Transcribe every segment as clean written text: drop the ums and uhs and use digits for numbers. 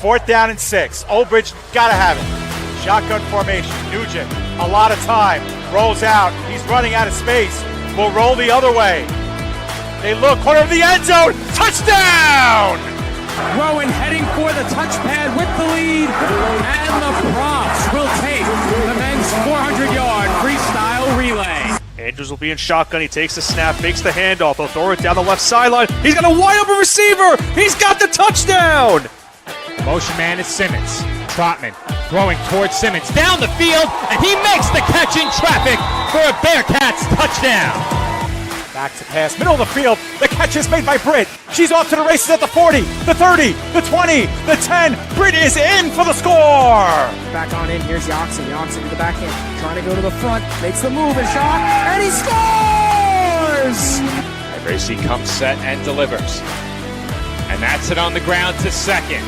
4th down and 6. Olbridge gotta have it. Shotgun formation. Nugent, a lot of time. Rolls out. He's running out of space. Will roll the other way. They look, corner of the end zone. Touchdown! Rowan heading for the touchpad with the lead. And the props will take the men's 400-yard freestyle relay. Andrews will be in shotgun. He takes the snap, fakes the handoff. He'll throw it down the left sideline. He's got a wide open receiver. He's got the touchdown. Motion man is Simmons. Trotman throwing towards Simmons down the field, and he makes the catch in traffic for a Bearcats touchdown. Back to pass, middle of the field. The catch is made by Britt. She's off to the races at the 40, the 30, the 20, the 10. Britt is in for the score. Back on in, here's Yoxon. Yoxon to the backhand, trying to go to the front, makes the move and shot, and he scores! Gracie comes set and delivers. And that's it on the ground to second.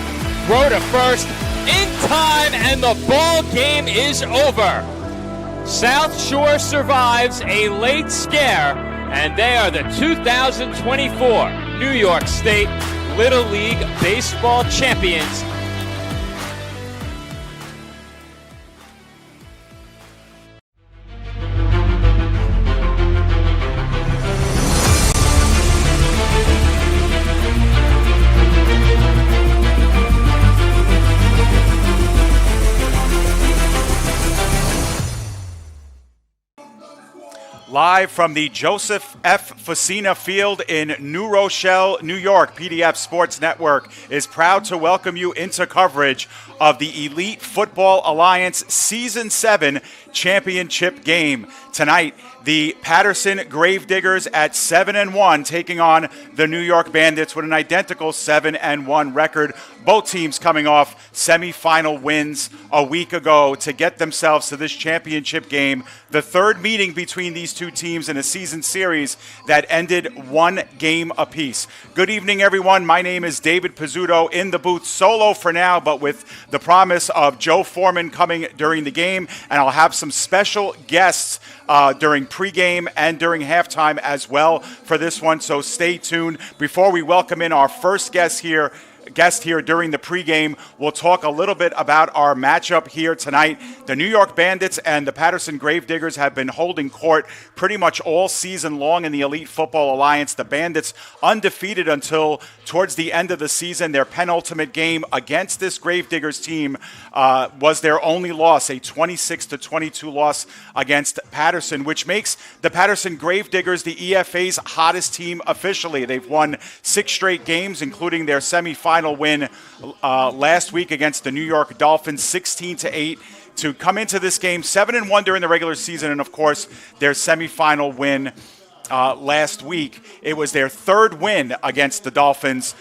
Throw to first, in time, and the ball game is over. South Shore survives a late scare, and they are the 2024 New York State Little League Baseball champions. Live from the Joseph F. Facina Field in New Rochelle, New York, PDF Sports Network is proud to welcome you into coverage of the Elite Football Alliance Season 7 Championship game. Tonight, the Patterson Gravediggers at 7-1 taking on the New York Bandits with an identical 7-1 record. Both teams coming off semifinal wins a week ago to get themselves to this championship game. The third meeting between these two teams in a season series that ended one game apiece. Good evening, everyone. My name is David Pizzuto in the booth, solo for now, but with the promise of Joe Foreman coming during the game, and I'll have some special guests during pregame and during halftime as well for this one, so stay tuned. Before we welcome in our first guest here during the pregame, we'll talk a little bit about our matchup here tonight. The New York Bandits and the Patterson Gravediggers have been holding court pretty much all season long in the Elite Football Alliance. The Bandits undefeated until towards the end of the season. Their penultimate game against this Gravediggers team was their only loss, a 26-22 loss against Patterson, which makes the Patterson Gravediggers the EFA's hottest team officially. They've won 6 straight games, including their semifinal win last week against the New York Dolphins, 16-8, to come into this game 7-1 during the regular season, and of course their semifinal win last week. It was their third win against the Dolphins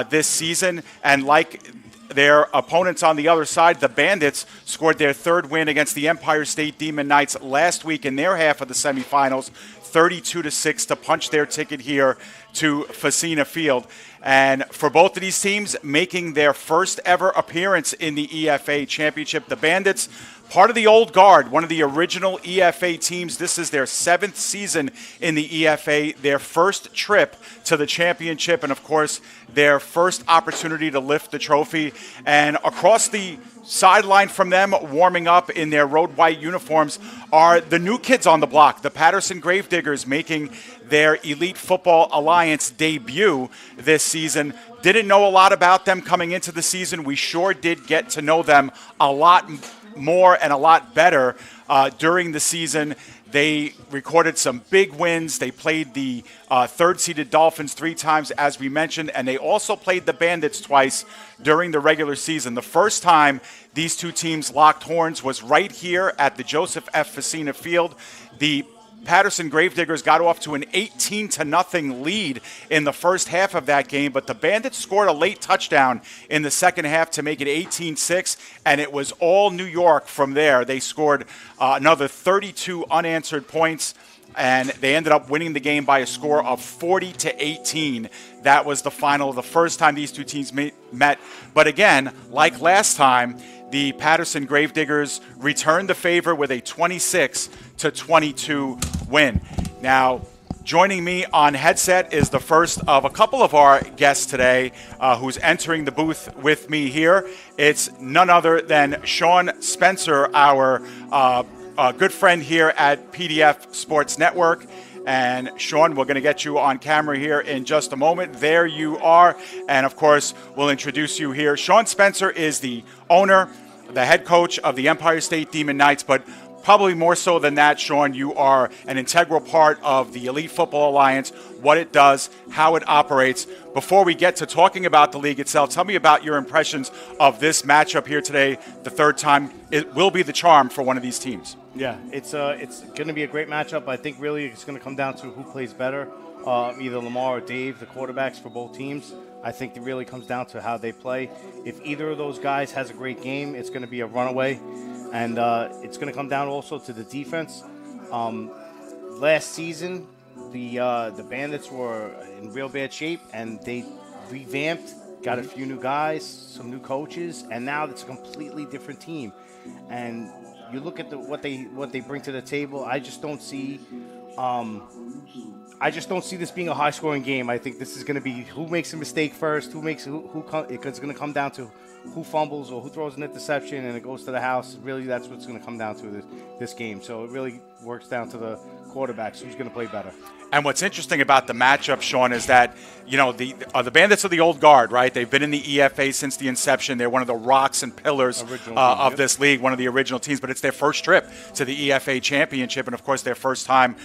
this season, and like their opponents on the other side, the Bandits scored their third win against the Empire State Demon Knights last week in their half of the semifinals, 32-6, to punch their ticket here to Facina Field. And for both of these teams, making their first ever appearance in the EFA Championship, the Bandits, part of the old guard, one of the original EFA teams. This is their 7th season in the EFA, their first trip to the championship, and of course, their first opportunity to lift the trophy. And across the sideline from them, warming up in their road white uniforms, are the new kids on the block, the Patterson Gravediggers, making their Elite Football Alliance debut this season. Didn't know a lot about them coming into the season. We sure did get to know them a lot more and a lot better during the season. They recorded some big wins. They played the third-seeded Dolphins 3 times, as we mentioned, and they also played the Bandits twice during the regular season. The first time these two teams locked horns was right here at the Joseph F. Facina Field. The Patterson Gravediggers got off to an 18-0 lead in the first half of that game, but the Bandits scored a late touchdown in the second half to make it 18-6, and it was all New York from there. They scored another 32 unanswered points, and they ended up winning the game by a score of 40-18. That was the final, the first time these two teams met. But again, like last time, the Patterson Gravediggers returned the favor with a 26-22 win. Now, Joining me on headset is the first of a couple of our guests today who's entering the booth with me here. It's none other than Sean Spencer, our good friend here at PDF Sports Network. And Sean, we're going to get you on camera here in just a moment. There you are. And of course, we'll introduce you here. Sean Spencer is the owner, the head coach of the Empire State Demon Knights, but probably more so than that, Sean, you are an integral part of the Elite Football Alliance, what it does, how it operates. Before we get to talking about the league itself, tell me about your impressions of this matchup here today, the third time. It will be the charm for one of these teams. Yeah, it's going to be a great matchup. I think really it's going to come down to who plays better, either Lamar or Dave, the quarterbacks for both teams. I think it really comes down to how they play. If either of those guys has a great game, it's going to be a runaway. And it's going to come down also to the defense. Last season, the Bandits were in real bad shape, and they revamped, got a few new guys, some new coaches, and now it's a completely different team. And you look at what they bring to the table. I just don't see this being a high-scoring game. I think this is going to be who makes a mistake first, it's going to come down to who fumbles or who throws an interception and it goes to the house. Really, that's what's going to come down to this game. So it really works down to the quarterbacks, who's going to play better. And what's interesting about the matchup, Sean, is that, you know, the Bandits are the old guard, right? They've been in the EFA since the inception. They're one of the rocks and pillars of this league, one of the original teams. But it's their first trip to the EFA Championship, and, of course, their first time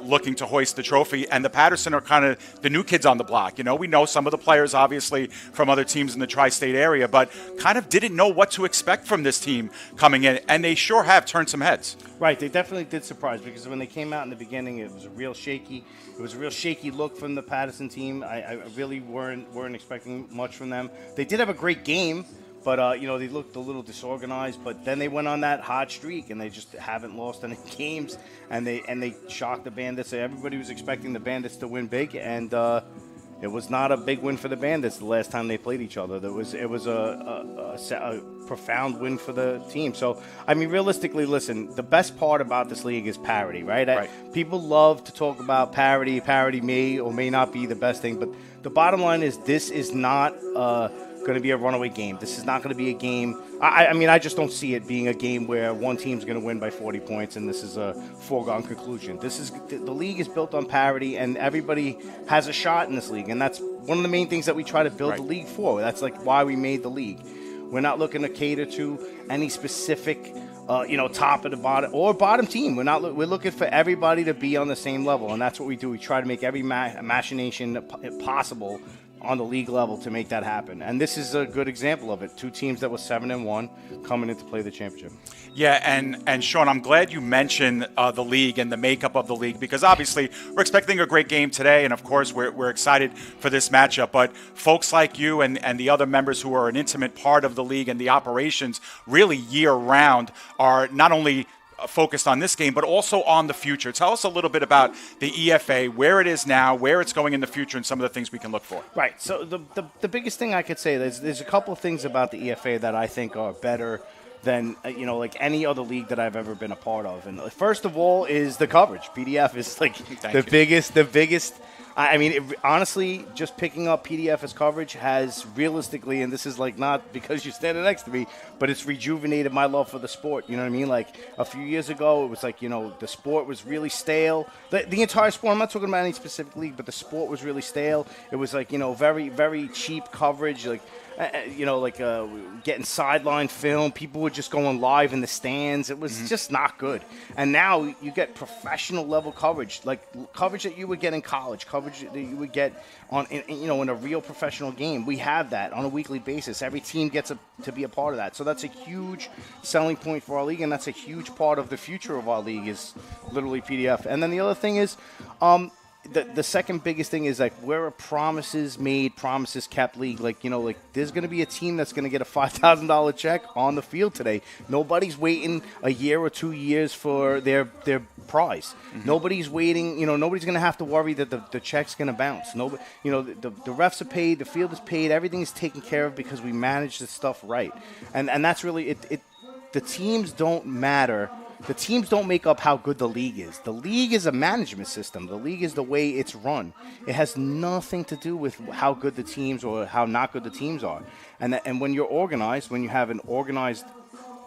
looking to hoist the trophy. And the Patterson are kind of the new kids on the block. You know, we know some of the players, obviously, from other teams in the tri-state area, but kind of didn't know what to expect from this team coming in. And they sure have turned some heads. Right, they definitely did surprise, because when they came out in the beginning, it was a real shaky look from the Patterson team. I really weren't expecting much from them. They did have a great game, but they looked a little disorganized. But then they went on that hot streak, and they just haven't lost any games. And they shocked the Bandits. Everybody was expecting the Bandits to win big, and it was not a big win for the Bandits the last time they played each other. It was a profound win for the team. So, I mean, realistically, listen, the best part about this league is parity, right? People love to talk about parity. Parity may or may not be the best thing, but the bottom line is this is not going to be a runaway game. This is not going to be a game. I mean, I just don't see it being a game where one team's going to win by 40 points and this is a foregone conclusion. The league is built on parity, and everybody has a shot in this league, and that's one of the main things that we try to build the league for. That's like why we made the league. We're not looking to cater to any specific, top of the bottom or bottom team. We're looking for everybody to be on the same level, and that's what we do. We try to make every machination possible on the league level to make that happen. And this is a good example of it. Two teams that were 7-1 coming in to play the championship. Yeah, and Sean, I'm glad you mentioned the league and the makeup of the league, because obviously we're expecting a great game today, and of course we're excited for this matchup. But folks like you and the other members who are an intimate part of the league and the operations really year-round are not only focused on this game, but also on the future. Tell us a little bit about the EFA, where it is now, where it's going in the future, and some of the things we can look for. Right. So the biggest thing I could say, there's a couple of things about the EFA that I think are better than like any other league that I've ever been a part of. And first of all is the coverage. PDF is like the biggest. I mean, honestly, just picking up PDF as coverage has realistically, and this is like not because you're standing next to me, but it's rejuvenated my love for the sport. You know what I mean? Like a few years ago, it was like, the sport was really stale. The entire sport, I'm not talking about any specific league, but the sport was really stale. It was like, very, very cheap coverage. Like, getting sideline film. People were just going live in the stands. It was just not good. And now you get professional level coverage, like coverage that you would get in college, coverage that you would get in a real professional game. We have that on a weekly basis. Every team gets to be a part of that. So that's a huge selling point for our league, and that's a huge part of the future of our league is literally PDF. And then the other thing is, the second biggest thing is like we're a promises made, promises kept league. Like, there's going to be a team that's going to get a $5,000 check on the field today. Nobody's waiting a year or 2 years for their prize. Nobody's waiting. Nobody's going to have to worry that the check's going to bounce. Nobody, the refs are paid, the field is paid, everything is taken care of because we manage this stuff right. And that's really it. The teams don't matter The teams don't make up how good the league is. The league is a management system. The league is the way it's run. It has nothing to do with how good the teams or how not good the teams are. And when you're organized, when you have an organized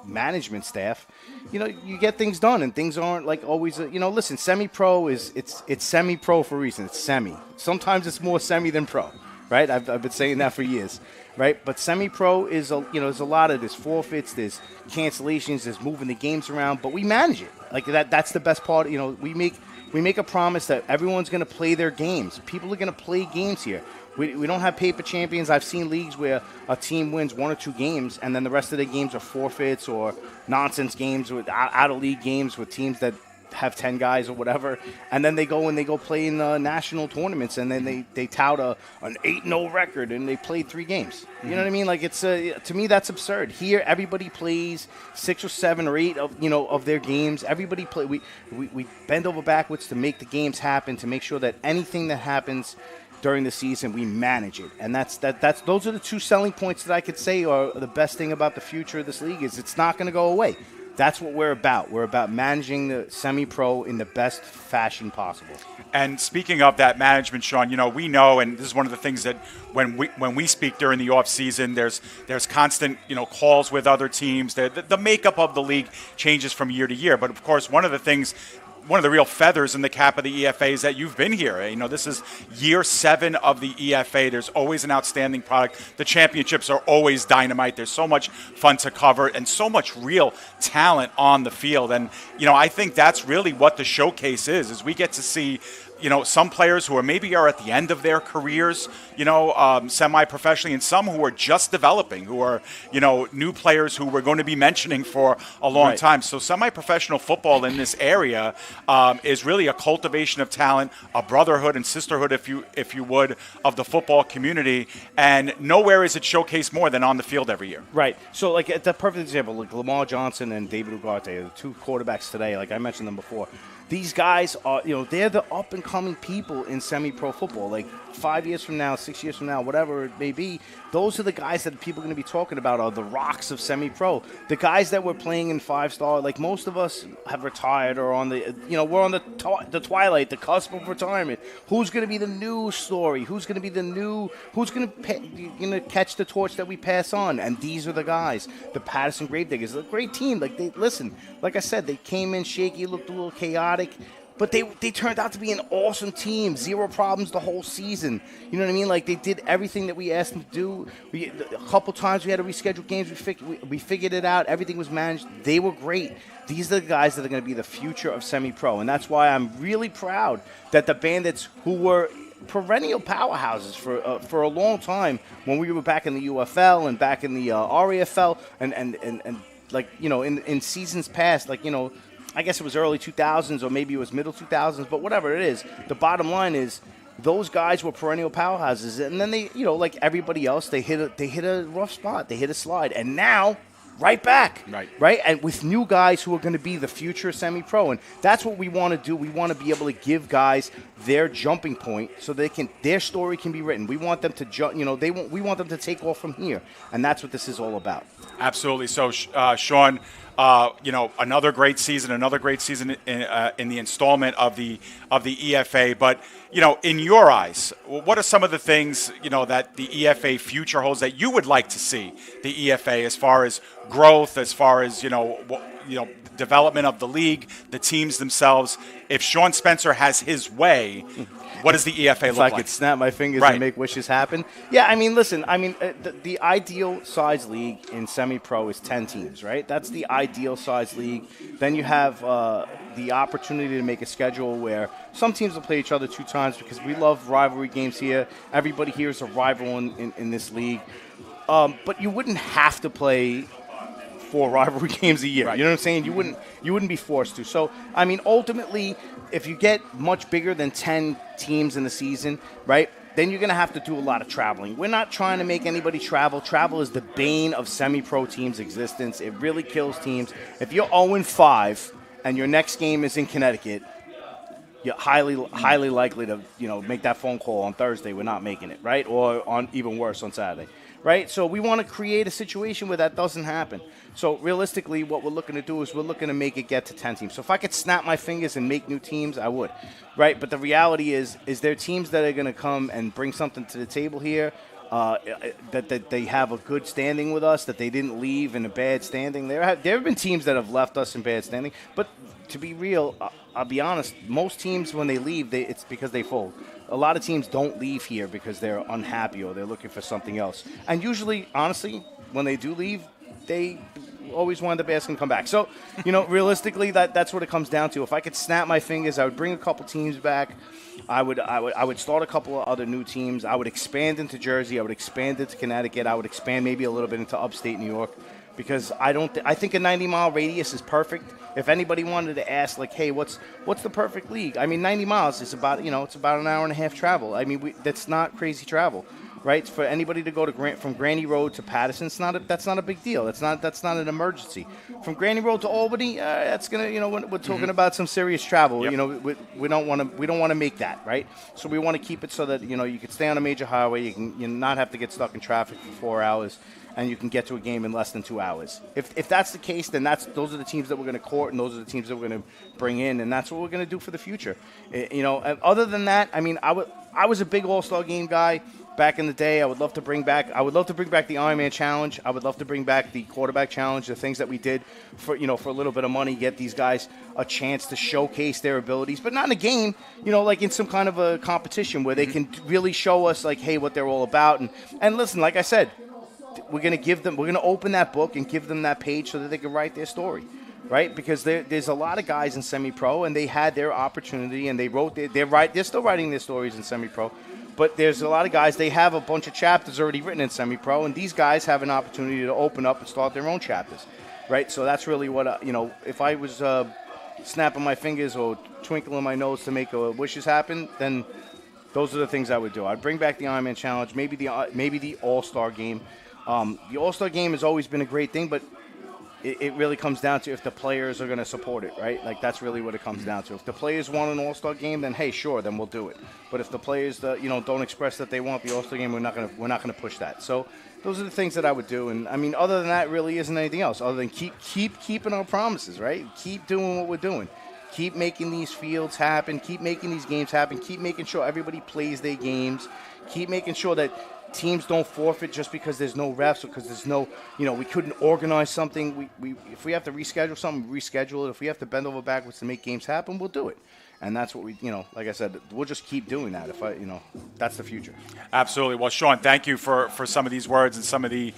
management staff, you get things done, and things aren't like always. Listen, semi-pro it's semi-pro for a reason. It's semi. Sometimes it's more semi than pro, right? I've been saying that for years, right? But semi-pro is there's a lot of there's forfeits, there's cancellations, there's moving the games around, but we manage it like that. That's the best part. We make a promise that everyone's going to play their games. People are going to play games here. We don't have paper champions. I've seen leagues where a team wins 1 or 2 games, and then the rest of the games are forfeits or nonsense games with out-of-league games with teams that have 10 guys or whatever, and then they go play in the national tournaments, and then they tout an 8-0 record, and they played 3 games. You know what I mean? Like, it's to me that's absurd. Here, everybody plays 6 or 7 or 8 of their games. Everybody play. We bend over backwards to make the games happen, to make sure that anything that happens during the season, we manage it, and that's those are the 2 selling points that I could say are the best thing about the future of this league is it's not going to go away. That's what we're about. We're about managing the semi-pro in the best fashion possible. And speaking of that management, Sean, we know, and this is one of the things that when we speak during the off season, there's constant calls with other teams. The makeup of the league changes from year to year, but of course one of the real feathers in the cap of the EFA is that you've been here. This is year 7 of the EFA. There's always an outstanding product. The championships are always dynamite. There's so much fun to cover and so much real talent on the field. And, I think that's really what the showcase is we get to see some players who are at the end of their careers, semi-professionally, and some who are just developing, who are, new players who we're going to be mentioning for a long time. So semi-professional football in this area is really a cultivation of talent, a brotherhood and sisterhood, if you would, of the football community. And nowhere is it showcased more than on the field every year. Right. So, like, the perfect example, like Lamar Johnson and David Ugarte, the 2 quarterbacks today, like I mentioned them before. These guys are, they're the up-and-coming people in semi-pro football. Like 5 years from now, 6 years from now, whatever it may be, those are the guys that people are going to be talking about are the rocks of semi-pro. The guys that were playing in 5-star, like most of us have retired or on the, we're on the twilight, the cusp of retirement. Who's going to be the new story? Who's going to be who's going to catch the torch that we pass on? And these are the guys, the Patterson Gravediggers, a great team. Like I said, they came in shaky, looked a little chaotic. But they turned out to be an awesome team. 0 problems the whole season. You know what I mean? Like, they did everything that we asked them to do. A couple times we had to reschedule games. We figured it out. Everything was managed. They were great. These are the guys that are going to be the future of semi-pro. And that's why I'm really proud that the Bandits, who were perennial powerhouses for a long time when we were back in the UFL and back in the REFL and like, in seasons past, like, I guess it was early 2000s or maybe it was middle 2000s, but whatever it is, the bottom line is those guys were perennial powerhouses, and then they, like everybody else, they hit a rough spot, they hit a slide, and now right back, right, and with new guys who are going to be the future semi-pro, and that's what we want to do. We want to be able to give guys their jumping point so their story can be written. We want them to we want them to take off from here, and that's what this is all about. Absolutely. So, Sean. Another great season in the installment of the EFA. But, in your eyes, what are some of the things, that the EFA future holds that you would like to see the EFA as far as growth, as far as, development of the league, the teams themselves? If Sean Spencer has his way, what does the EFA look like? If I could snap my fingers and make wishes happen. Yeah, I mean, listen, the ideal size league in semi-pro is 10 teams, right? That's the ideal size league. Then you have the opportunity to make a schedule where some teams will play each other 2 times because we love rivalry games here. Everybody here is a rival in this league. But you wouldn't have to play 4 rivalry games a year. Right. You know what I'm saying? You wouldn't be forced to. So, I mean, ultimately, if you get much bigger than 10 teams in the season, right, then you're going to have to do a lot of traveling. We're not trying to make anybody travel. Travel is the bane of semi-pro teams' existence. It really kills teams. If you're 0-5 and your next game is in Connecticut, you're highly likely to, make that phone call on Thursday. We're not making it, right? Or on even worse on Saturday. right? So we want to create a situation where that doesn't happen. So realistically, what we're looking to do is we're looking to make it get to 10 teams. So if I could snap my fingers and make new teams, I would, right? But the reality is there teams that are going to come and bring something to the table here, that they have a good standing with us, that they didn't leave in a bad standing. There have been teams that have left us in bad standing, but to be real, I'll be honest, most teams when they leave, it's because they fold. A lot of teams don't leave here because they're unhappy or they're looking for something else. And usually, honestly, when they do leave, they always wind up asking to come back. So, realistically, that's what it comes down to. If I could snap my fingers, I would bring a couple teams back. I would start a couple of other new teams. I would expand into Jersey. I would expand into Connecticut. I would expand maybe a little bit into upstate New York, because I think a 90-mile radius is perfect. If anybody wanted to ask, like, hey, what's the perfect league? I mean, 90 miles is about, it's about an hour and a half travel. I mean, that's not crazy travel, right? For anybody to go to from Granny Road to Patterson, that's not a big deal. That's not an emergency. From Granny Road to Albany, that's gonna, we're talking about some serious travel. Yep. We don't want to make that, right? So we want to keep it so that you can stay on a major highway. You can not have to get stuck in traffic for 4 hours, and you can get to a game in less than 2 hours. If that's the case, then those are the teams that we're going to court, and those are the teams that we're going to bring in, and that's what we're going to do for the future. And other than that, I mean, I was a big All-Star Game guy back in the day. I would love to bring back the Ironman Challenge. I would love to bring back the Quarterback Challenge, the things that we did for a little bit of money, get these guys a chance to showcase their abilities, but not in a game, like in some kind of a competition where they can really show us, like, hey, what they're all about. And listen, like I said, we're going to open that book and give them that page so that they can write their story, right? Because there's a lot of guys in semi-pro, and they had their opportunity, and they're still writing their stories in semi-pro. But there's a lot of guys, they have a bunch of chapters already written in semi-pro, and these guys have an opportunity to open up and start their own chapters, right? So that's really what, if I was snapping my fingers or twinkling my nose to make wishes happen, then those are the things I would do. I'd bring back the Ironman Challenge, maybe the All-Star Game. The All-Star Game has always been a great thing, but it really comes down to if the players are going to support it, right? Like, that's really what it comes down to. If the players want an All-Star Game, then hey, sure, then we'll do it. But if the players don't express that they want the All-Star Game, we're not going to push that. So those are the things that I would do. And I mean, other than that, really isn't anything else other than keep keeping our promises, right? Keep doing what we're doing. Keep making these fields happen. Keep making these games happen. Keep making sure everybody plays their games. Keep making sure that teams don't forfeit just because there's no refs or because there's no, we couldn't organize something. If we have to reschedule something, reschedule it. If we have to bend over backwards to make games happen, we'll do it. And that's what we, like I said, we'll just keep doing that. That's the future. Absolutely. Well, Sean, thank you for some of these words and some of the,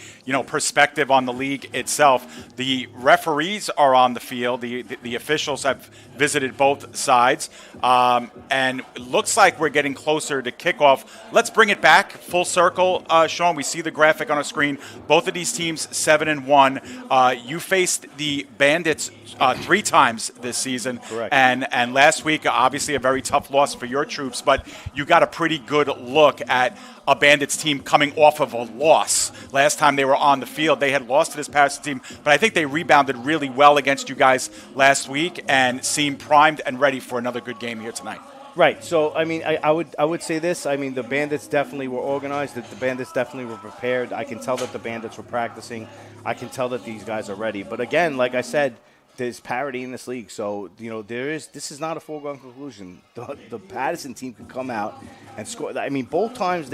perspective on the league itself. The referees are on the field. The officials have visited both sides. And it looks like we're getting closer to kickoff. Let's bring it back full circle. Sean, we see the graphic on our screen. Both of these teams 7-1. You faced the Bandits 3 times this season. Correct. And last week, obviously a very tough loss for your troops, but you got a pretty good look at a Bandits team coming off of a loss. Last time they were on the field, they had lost to this Patterson team, but I think they rebounded really well against you guys last week and seem primed and ready for another good game here tonight. Right. So, I mean, I would say this. I mean, the Bandits definitely were organized. The Bandits definitely were prepared. I can tell that the Bandits were practicing. I can tell that these guys are ready. But again, like I said, there's parity in this league, so this is not a foregone conclusion. The Patterson team could come out and score. I mean, both times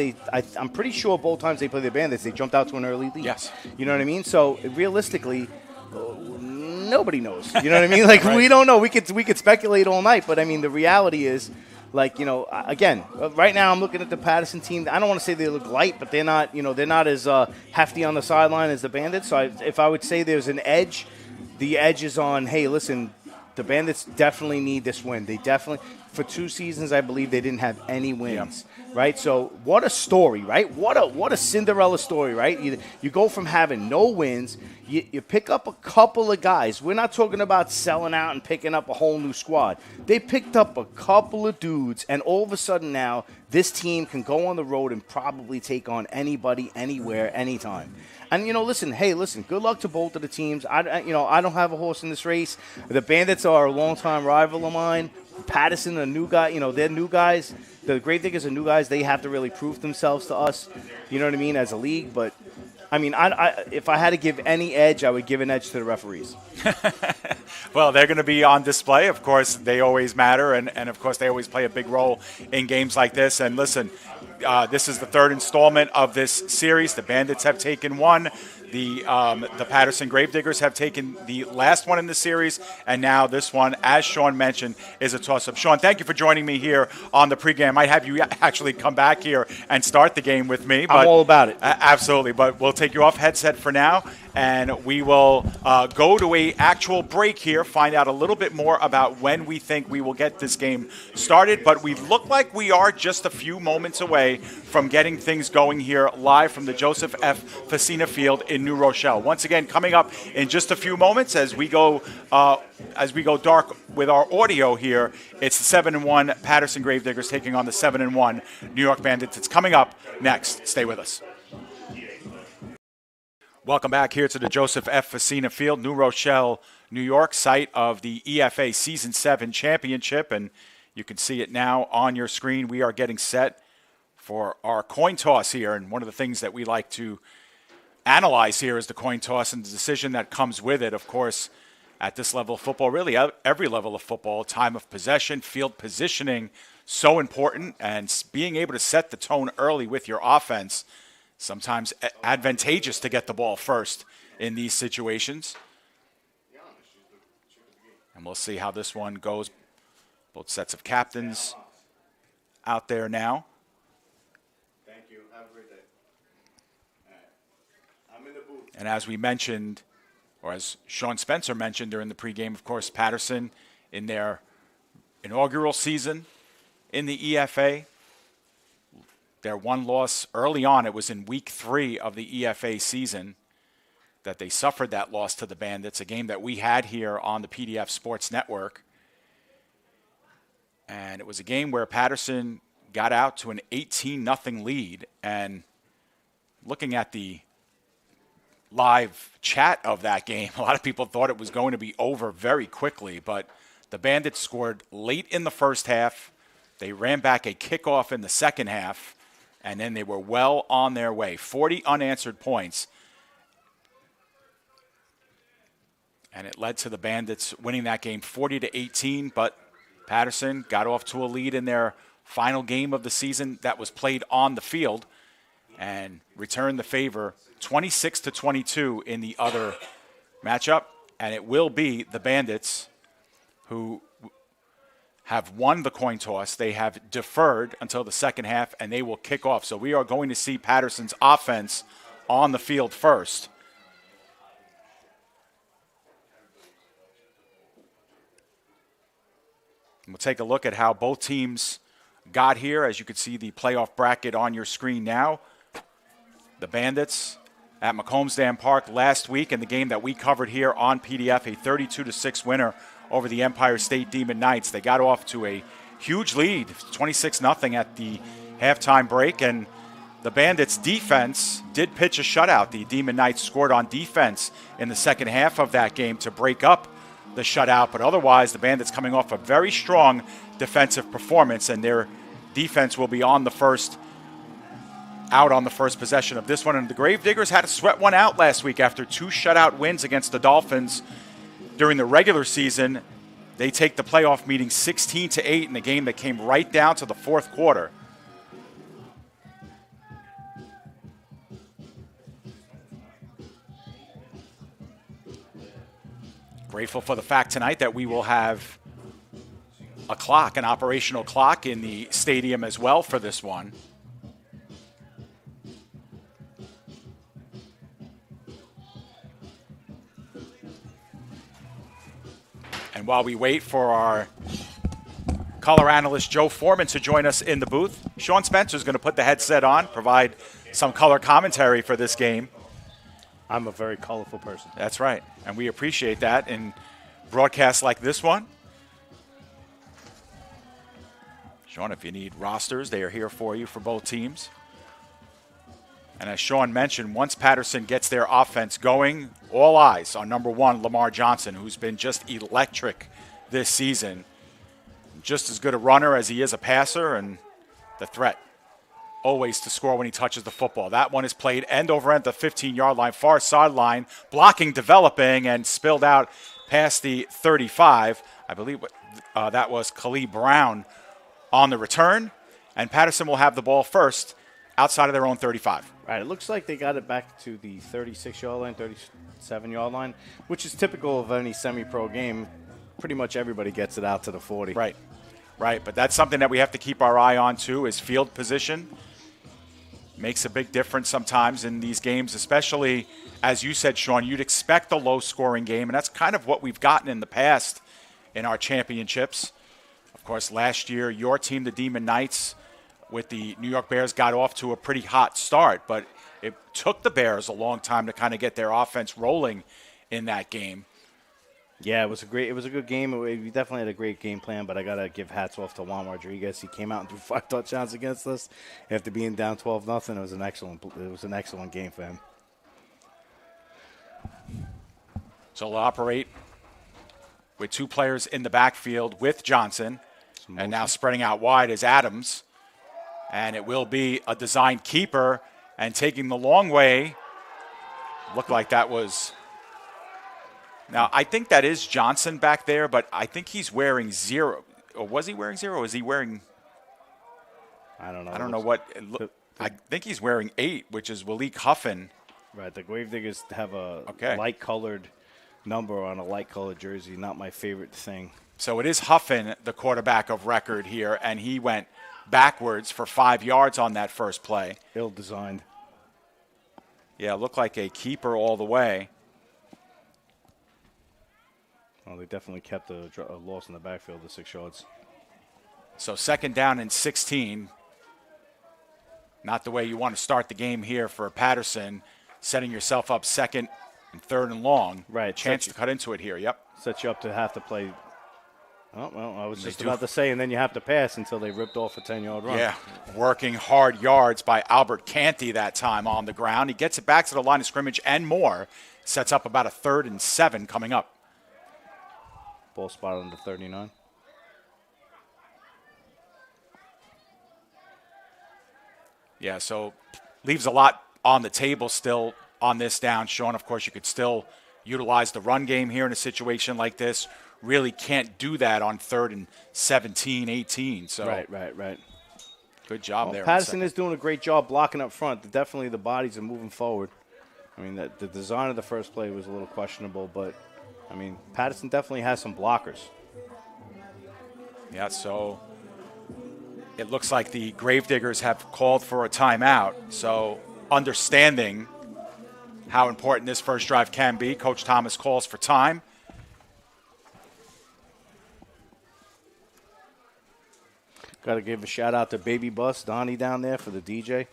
I'm pretty sure both times they played the Bandits, they jumped out to an early lead. Yes. You know what I mean? So realistically, nobody knows. You know what I mean? Like, right. We don't know. We could speculate all night, but I mean, the reality is, like, again, right now I'm looking at the Patterson team. I don't want to say they look light, but they're not as hefty on the sideline as the Bandits. So if I would say there's an edge. The edge is on, hey, listen, the Bandits definitely need this win. They definitely, for 2 seasons, I believe they didn't have any wins, right? So what a story, right? What a Cinderella story, right? You go from having no wins, you pick up a couple of guys. We're not talking about selling out and picking up a whole new squad. They picked up a couple of dudes, and all of a sudden now this team can go on the road and probably take on anybody, anywhere, anytime. And, listen, good luck to both of the teams. I don't have a horse in this race. The Bandits are a longtime rival of mine. Patterson, a new guy, they're new guys. The Gravediggers are new guys. They have to really prove themselves to us, you know what I mean, as a league. But I mean, if I had to give any edge, I would give an edge to the referees. Well, they're going to be on display. Of course, they always matter, and of course, they always play a big role in games like this. And listen, this is the third installment of this series. The Bandits have taken one. The Patterson Gravediggers have taken the last one in the series, and now this one, as Sean mentioned, is a toss-up. Sean, thank you for joining me here on the pregame. I might have you actually come back here and start the game with me. I'm all about it. Absolutely, but we'll take you off headset for now, and we will go to a actual break here, find out a little bit more about when we think we will get this game started, but we look like we are just a few moments away from getting things going here live from the Joseph F. Facina Field in New Rochelle. Once again, coming up in just a few moments as we go dark with our audio here, it's the 7-1 Patterson Gravediggers taking on the 7-1 New York Bandits. It's coming up next. Stay with us. Welcome back here to the Joseph F. Facina Field, New Rochelle, New York, site of the EFA Season 7 Championship, and you can see it now on your screen. We are getting set for our coin toss here, and one of the things that we like to analyze here is the coin toss and the decision that comes with it. Of course, at this level of football, really every level of football, time of possession, field positioning, so important, and being able to set the tone early with your offense, sometimes advantageous to get the ball first in these situations. And we'll see how this one goes. Both sets of captains out there now. Thank you. Have a great day. I'm in the booth. And as we mentioned, or as Sean Spencer mentioned during the pregame, of course, Patterson in their inaugural season in the EFA, their one loss early on, it was in week 3 of the EFA season that they suffered that loss to the Bandits, a game that we had here on the PDF Sports Network. And it was a game where Patterson got out to an 18-0 lead. And looking at the live chat of that game, a lot of people thought it was going to be over very quickly. But the Bandits scored late in the first half. They ran back a kickoff in the second half. And then they were well on their way. 40 unanswered points. And it led to the Bandits winning that game 40-18. But Patterson got off to a lead in their final game of the season that was played on the field and returned the favor 26-22 in the other matchup. And it will be the Bandits who have won the coin toss. They have deferred until the second half, and they will kick off. So we are going to see Patterson's offense on the field first. And we'll take a look at how both teams got here. As you can see the playoff bracket on your screen now. The Bandits at McCombs Dam Park last week in the game that we covered here on PDF, a 32-6 winner over the Empire State Demon Knights. They got off to a huge lead, 26-0 at the halftime break, and the Bandits' defense did pitch a shutout. The Demon Knights scored on defense in the second half of that game to break up the shutout, but otherwise the Bandits coming off a very strong defensive performance, and their defense will be out on the first possession of this one. And the Gravediggers had to sweat one out last week after 2 shutout wins against the Dolphins during the regular season. They take the playoff meeting 16-8 in a game that came right down to the fourth quarter. Grateful for the fact tonight that we will have an operational clock in the stadium as well for this one. And while we wait for our color analyst Joe Foreman to join us in the booth, Sean Spencer is going to put the headset on, provide some color commentary for this game. I'm a very colorful person. That's right, and we appreciate that in broadcasts like this one. Sean, if you need rosters, they are here for you for both teams. And as Sean mentioned, once Patterson gets their offense going, all eyes on number 1, Lamar Johnson, who's been just electric this season. Just as good a runner as he is a passer, and the threat always to score when he touches the football. That one is played end over end at the 15-yard line, far sideline, blocking, developing, and spilled out past the 35. I believe that was Khalid Brown on the return, and Patterson will have the ball first outside of their own 35. Right, it looks like they got it back to the 36-yard line, 37-yard line, which is typical of any semi-pro game. Pretty much everybody gets it out to the 40. Right, but that's something that we have to keep our eye on, too, is field position. Makes a big difference sometimes in these games, especially, as you said, Sean, you'd expect a low-scoring game, and that's kind of what we've gotten in the past in our championships. Of course, last year, your team, the Demon Knights, with the New York Bears, got off to a pretty hot start, but it took the Bears a long time to kind of get their offense rolling in that game. Yeah, it was a good game. We definitely had a great game plan, but I gotta give hats off to Juan Rodriguez. He came out and threw 5 touchdowns against us after being down 12-0. It was an excellent game for him. So they'll operate with 2 players in the backfield with Johnson, and now spreading out wide is Adams, and it will be a designed keeper, and taking the long way. Looked like that was. Now, I think that is Johnson back there, but I think he's wearing 0. Or was he wearing 0? Or is he wearing? I don't know. I don't know what. I think he's wearing 8, which is Waleek Huffin. Right, the Gravediggers have a light-colored number on a light-colored jersey. Not my favorite thing. So it is Huffin, the quarterback of record here, and he went backwards for 5 yards on that first play. Ill-designed. Yeah, looked like a keeper all the way. Well, they definitely kept a loss in the backfield of 6 yards. So 2nd down and 16. Not the way you want to start the game here for Patterson. Setting yourself up 2nd and 3rd and long. Right. Chance to cut into it here. Yep. Set you up to have to play. Oh, well, I was just about to say, and then you have to pass until they ripped off a 10-yard run. Yeah, working hard yards by Albert Canty that time on the ground. He gets it back to the line of scrimmage and more. Sets up about a 3rd and 7 coming up. Ball spotted on the 39. Yeah, so leaves a lot on the table still on this down, Sean. Of course, you could still utilize the run game here in a situation like this. Really can't do that on 3rd and 17, 18. So Right. Good job there. Patterson is doing a great job blocking up front. Definitely the bodies are moving forward. I mean, the design of the first play was a little questionable, but, I mean, Patterson definitely has some blockers. Yeah, so it looks like the Gravediggers have called for a timeout. So understanding how important this first drive can be, Coach Thomas calls for time. Got to give a shout-out to Baby Bus, Donnie down there for the DJ.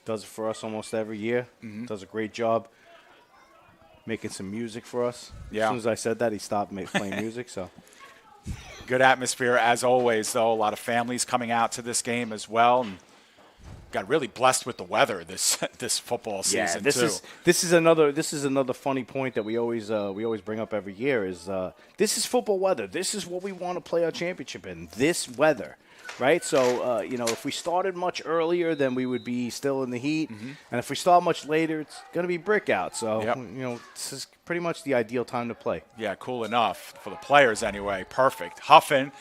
Does it for us almost every year. Does a great job making some music for us. Yeah. As soon as I said that, he stopped playing music. So Good atmosphere as always, though. A lot of families coming out to this game as well. And got really blessed with the weather this football season too. This is another funny point that we always bring up every year is this is football weather. This is what we want to play our championship in. This weather. Right, so if we started much earlier, then we would be still in the heat, and if we start much later, it's going to be brick out. So this is pretty much the ideal time to play. Yeah, cool enough for the players anyway. Perfect. Huffin,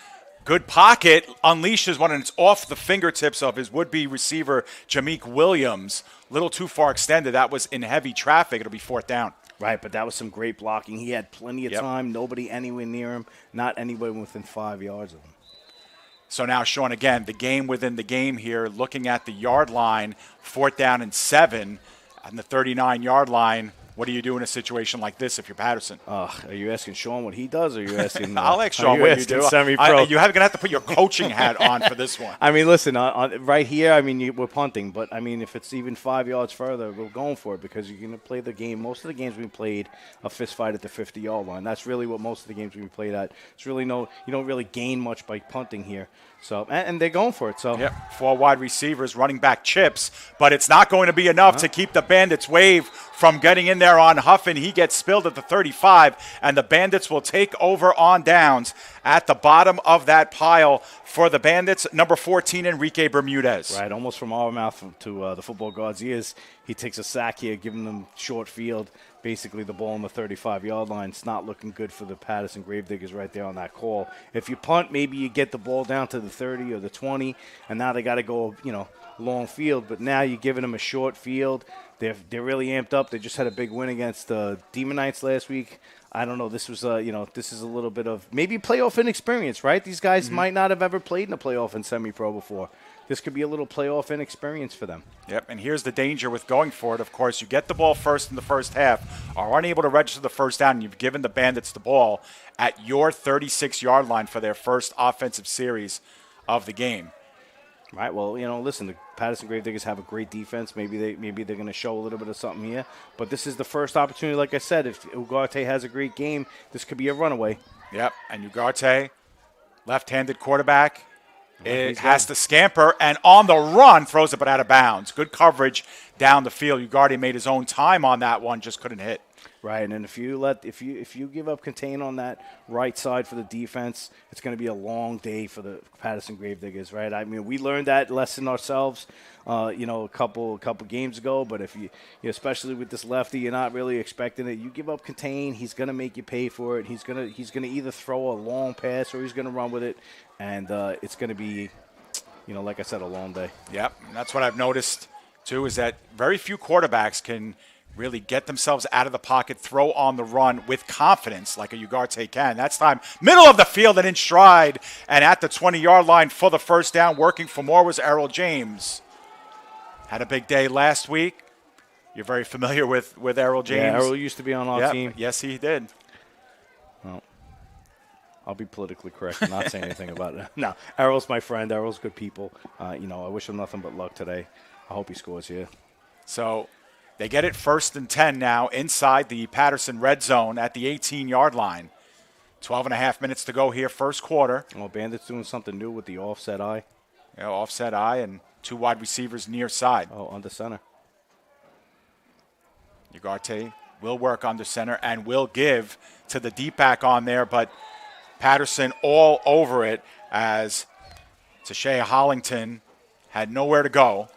good pocket, unleashes one, and it's off the fingertips of his would-be receiver Jameek Williams. A little too far extended. That was in heavy traffic. It'll be 4th down. Right, but that was some great blocking. He had plenty of time. Nobody anywhere near him. Not anybody within 5 yards of him. So now, Sean, again, the game within the game here, looking at the yard line, 4th down and 7 on the 39-yard line. What do you do in a situation like this if you're Patterson? Are you asking Sean what he does, or are you asking? I'll ask Sean what you do. Semi-pro? You're going to have to put your coaching hat on for this one. I mean, listen, right here, I mean, we're punting, but I mean, if it's even 5 yards further, we're going for it because you're going to play the game. Most of the games we played a fist fight at the 50-yard line. That's really what most of the games we played at. It's really you don't really gain much by punting here. So and they're going for it. So 4 wide receivers, running back chips, but it's not going to be enough to keep the Bandits wave from getting in there there on Huffin. He gets spilled at the 35, and the Bandits will take over on downs at the bottom of that pile for the Bandits. Number 14, Enrique Bermudez. Right, almost from our mouth to the football guard's ears. He takes a sack here, giving them short field. Basically, the ball on the 35-yard line. It's not looking good for the Patterson Gravediggers right there on that call. If you punt, maybe you get the ball down to the 30 or the 20, and now they got to go, long field. But now you're giving them a short field. They're really amped up. They just had a big win against the Demonites last week. I don't know. This was, this is a little bit of maybe playoff inexperience, right? These guys might not have ever played in a playoff and semi-pro before. This could be a little playoff inexperience for them. Yep, and here's the danger with going for it. Of course, you get the ball first in the first half, are unable to register the first down, and you've given the Bandits the ball at your 36-yard line for their first offensive series of the game. Right. Well, listen, the Patterson Gravediggers have a great defense. Maybe they're going to show a little bit of something here. But this is the first opportunity. Like I said, if Ugarte has a great game, this could be a runaway. Yep. And Ugarte, left-handed quarterback, it has to scamper, and on the run throws it but out of bounds. Good coverage down the field. Ugarte made his own time on that one, just couldn't hit. Right, and if you give up contain on that right side for the defense, it's going to be a long day for the Patterson Gravediggers, right? I mean, we learned that lesson ourselves, a couple games ago. But if you especially with this lefty, you're not really expecting it. You give up contain, he's going to make you pay for it. He's going to either throw a long pass or he's going to run with it, and it's going to be, like I said, a long day. Yep, and that's what I've noticed too, is that very few quarterbacks can really get themselves out of the pocket, throw on the run with confidence like a Ugarte can. That's time. Middle of the field and in stride. And at the 20-yard line for the first down, working for more was Errol James. Had a big day last week. You're very familiar with Errol James. Yeah, Errol used to be on our team. Yes, he did. Well, I'll be politically correct and not say anything about it. No, Errol's my friend. Errol's good people. I wish him nothing but luck today. I hope he scores here. So they get it 1st and 10 now inside the Patterson red zone at the 18-yard line. 12 and a half minutes to go here, first quarter. Well, Bandits doing something new with the offset eye. Offset eye and 2 wide receivers near side. Oh, under center. Ugarte will work under center and will give to the deep back on there, but Patterson all over it as Tashea Hollington had nowhere to go.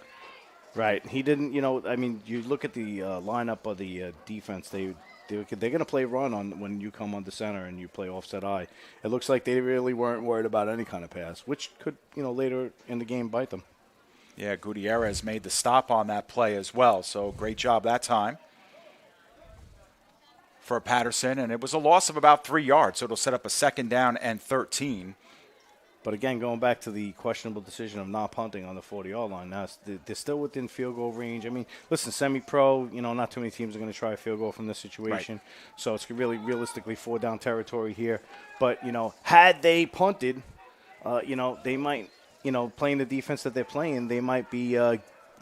Right. He didn't, you look at the lineup of the defense, they're going to play run on when you come under center and you play offset eye. It looks like they really weren't worried about any kind of pass, which could, later in the game bite them. Yeah, Gutierrez made the stop on that play as well, so great job that time for Patterson, and it was a loss of about 3 yards, so it'll set up a 2nd down and 13. But again, going back to the questionable decision of not punting on the 40-yard line, now they're still within field goal range. I mean, listen, semi-pro, not too many teams are going to try a field goal from this situation. Right. So it's really realistically 4-down territory here. But, had they punted, they might, playing the defense that they're playing, they might be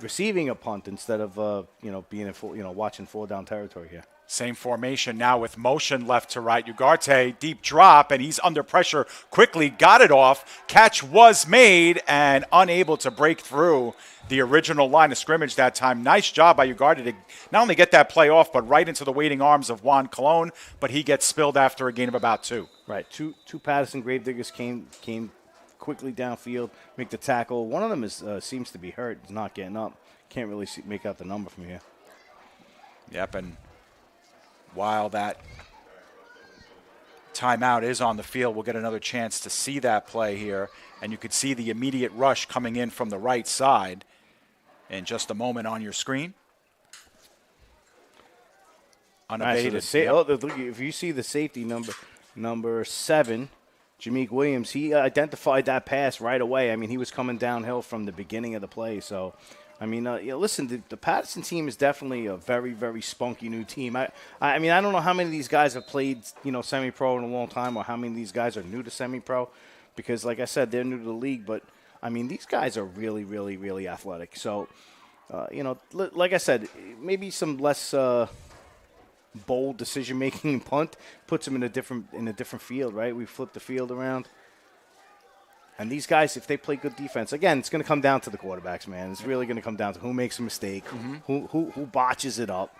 receiving a punt instead of, being in watching 4-down territory here. Same formation now with motion left to right. Ugarte, deep drop, and he's under pressure. Quickly got it off. Catch was made and unable to break through the original line of scrimmage that time. Nice job by Ugarte to not only get that play off, but right into the waiting arms of Juan Colon, but he gets spilled after a gain of about 2. Right. Two Patterson Gravediggers came quickly downfield, make the tackle. One of them seems to be hurt. He's not getting up. Can't really make out the number from here. Yep, and while that timeout is on the field, we'll get another chance to see that play here. And you could see the immediate rush coming in from the right side in just a moment on your screen. Unabated. Right, so if you see the safety number 7, Jameek Williams, he identified that pass right away. I mean, he was coming downhill from the beginning of the play. So, listen, the Patterson team is definitely a very, very spunky new team. I mean, I don't know how many of these guys have played, semi-pro in a long time or how many of these guys are new to semi-pro because, like I said, they're new to the league. But, these guys are really, really, really athletic. So, like I said, maybe some less bold decision-making and punt puts them in a different field, right? We flip the field around. And these guys, if they play good defense, again, it's going to come down to the quarterbacks, man. It's really going to come down to who makes a mistake, who botches it up.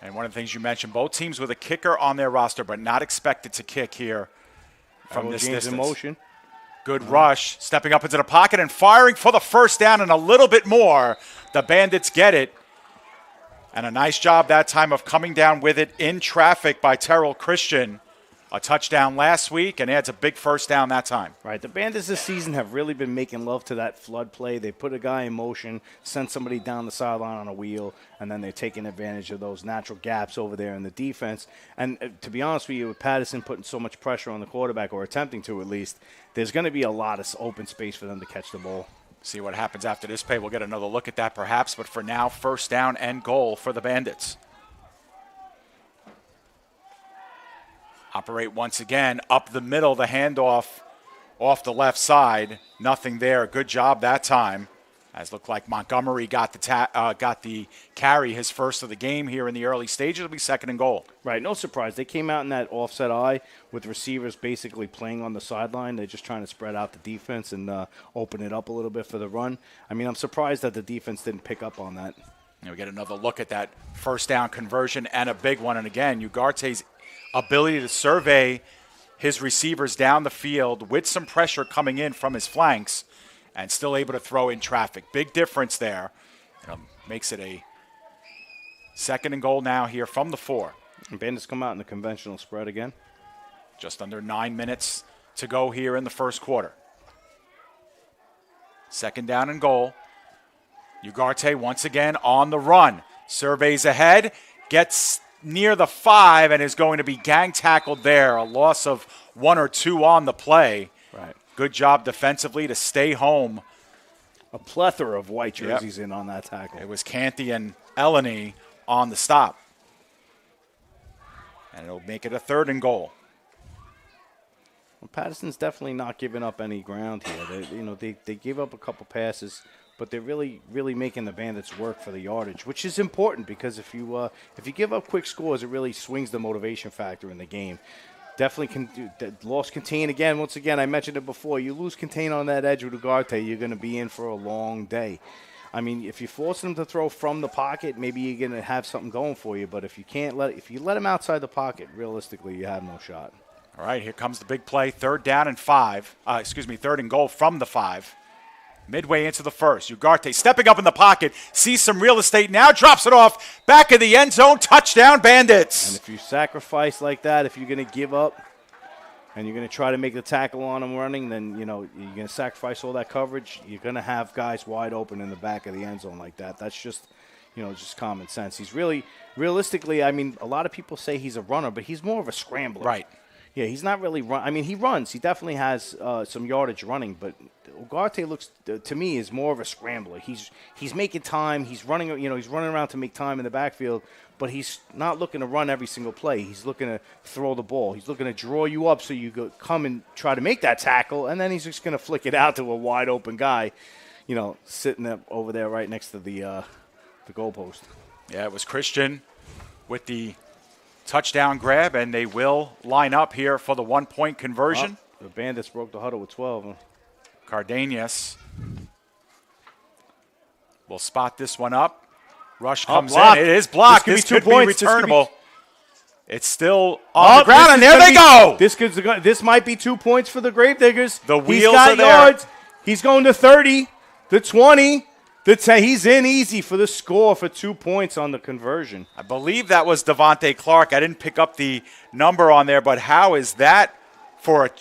And one of the things you mentioned, both teams with a kicker on their roster, but not expected to kick here from this distance. In motion. Good rush, stepping up into the pocket and firing for the first down and a little bit more. The Bandits get it. And a nice job that time of coming down with it in traffic by Terrell Christian. A touchdown last week and adds a big first down that time. Right. The Bandits this season have really been making love to that flood play. They put a guy in motion, send somebody down the sideline on a wheel, and then they're taking advantage of those natural gaps over there in the defense. And to be honest with you, with Patterson putting so much pressure on the quarterback, or attempting to at least, there's going to be a lot of open space for them to catch the ball. See what happens after this play. We'll get another look at that perhaps. But for now, first down and goal for the Bandits. Operate once again up the middle, the handoff off the left side. Nothing there. Good job that time. As looked like Montgomery got the carry, his first of the game here in the early stages. It'll be second and goal. Right, no surprise. They came out in that offset eye with receivers basically playing on the sideline. They're just trying to spread out the defense and open it up a little bit for the run. I mean, I'm surprised that the defense didn't pick up on that. And we get another look at that first down conversion and a big one. And again, Ugarte's ability to survey his receivers down the field with some pressure coming in from his flanks and still able to throw in traffic. Big difference there. Makes it a second and goal now here from the 4. And Bandits come out in the conventional spread again. Just under 9 minutes to go here in the first quarter. Second down and goal. Ugarte once again on the run. Surveys ahead, gets near the 5 and is going to be gang tackled there. A loss of 1 or 2 on the play. Right. Good job defensively to stay home. A plethora of white jerseys in on that tackle. It was Canty and Eleni on the stop. And it'll make it a third and goal. Well, Patterson's definitely not giving up any ground here. They gave up a couple passes, but they're really making the Bandits work for the yardage, which is important because if you give up quick scores, it really swings the motivation factor in the game. Definitely lost contain again. Once again, I mentioned it before. You lose contain on that edge with Ugarte, you're going to be in for a long day. I mean, if you force them to throw from the pocket, maybe you're going to have something going for you. But if you let them outside the pocket, realistically, you have no shot. All right, here comes the big play. Third and goal from the 5. Midway into the first, Ugarte stepping up in the pocket, sees some real estate, now drops it off, back of the end zone, touchdown Bandits. And if you sacrifice like that, if you're going to give up and you're going to try to make the tackle on him running, then, you're going to sacrifice all that coverage. You're going to have guys wide open in the back of the end zone like that. That's just, just common sense. He's realistically, I mean, a lot of people say he's a runner, but he's more of a scrambler. Right. Yeah, he's not really run. I mean, he runs. He definitely has some yardage running, but Ugarte looks to me is more of a scrambler. He's making time. He's running. He's running around to make time in the backfield, but he's not looking to run every single play. He's looking to throw the ball. He's looking to draw you up so you come and try to make that tackle, and then he's just going to flick it out to a wide open guy, sitting over there right next to the goalpost. Yeah, it was Christian with the touchdown grab, and they will line up here for the 1-point conversion. The Bandits broke the huddle with 12. Cardenas will spot this one up. Rush Oh, comes blocked. in. It is blocked. This This could could be 2 be points. returnable. It's still on the ground, this and is there gonna they be- go. This might be 2 points for the Gravediggers. The He's wheels got are there. yards. He's going to 30, the 20, the 10. He's in easy for the score for 2 points on the conversion. I believe that was Devontae Clark. I didn't pick up the number on there, but how is that for a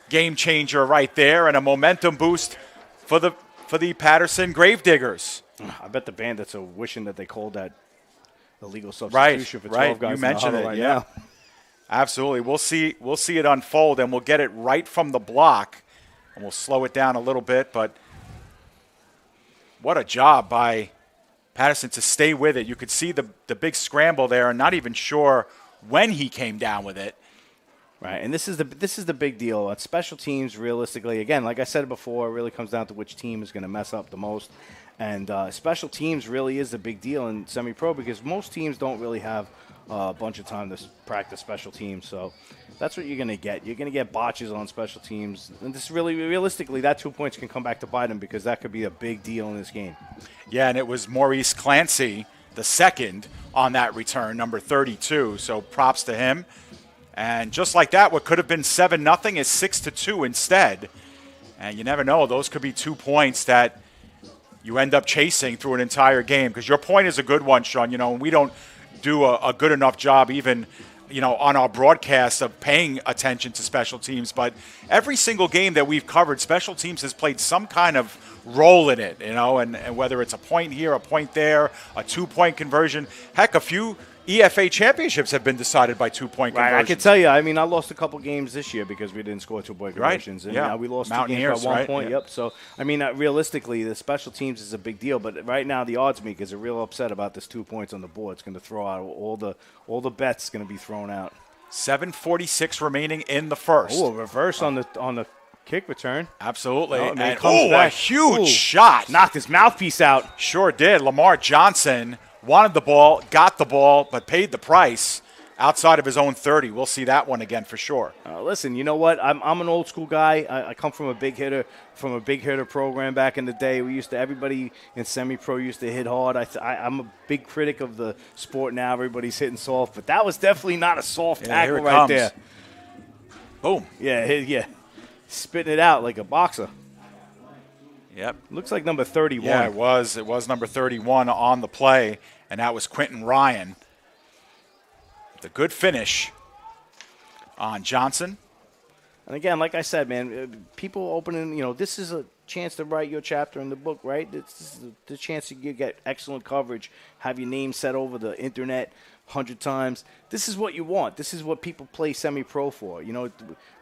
game changer right there and a momentum boost for the Patterson Gravediggers? I bet the Bandits are wishing that they called that illegal Right, substitution for 12 guys You in the mentioned huddle it, right yeah. now. Absolutely. We'll see it unfold, and we'll get it right from the block, and we'll slow it down a little bit, but what a job by Patterson to stay with it. You could see the big scramble there, and not even sure when he came down with it. Right, and this is the big deal. On special teams, realistically, again, like I said before, it really comes down to which team is going to mess up the most. And special teams really is a big deal in semi-pro because most teams don't really have a bunch of time to practice special teams. So that's what you're going to get. You're going to get botches on special teams. And this really, realistically, that 2 points can come back to bite them because that could be a big deal in this game. Yeah, and it was Maurice Clancy the second on that return, number 32. So props to him. And just like that, what could have been 7-0 is 6-2 instead. And you never know; those could be 2 points that you end up chasing through an entire game. Because your point is a good one, Sean. And we don't do a good enough job even on our broadcast of paying attention to special teams. But every single game that we've covered, special teams has played some kind of role in it, and whether it's a point here, a point there, a 2-point conversion. Heck, a few EFA championships have been decided by 2-point conversions. Right, I can tell you. I mean, I lost a couple games this year because we didn't score 2-point conversions. Right. And we lost 2 games by 1 point. Yeah. Yep. So, I mean, realistically, the special teams is a big deal. But right now, the odds makers are real upset about this 2 points on the board. It's going to throw out all the bets. Going to be thrown out. 7:46 remaining in the first. Oh, a reverse on the kick return. Absolutely. And a huge shot. Knocked his mouthpiece out. Sure did. Lamar Johnson wanted the ball, got the ball, but paid the price outside of his own 30. We'll see that one again for sure. Listen, you know what? I'm an old school guy. I come from a big hitter program back in the day. Everybody in semi-pro used to hit hard. I'm a big critic of the sport now. Everybody's hitting soft, but that was definitely not a soft tackle right there. Boom. Yeah. Spitting it out like a boxer. Yep. Looks like number 31. Yeah, it was. It was number 31 on the play, and that was Quentin Ryan. The good finish on Johnson. And again, like I said, man, people opening, this is a chance to write your chapter in the book, right? This is the chance you get excellent coverage, have your name set over the internet 100 times. This is what you want. This is what people play semi-pro for.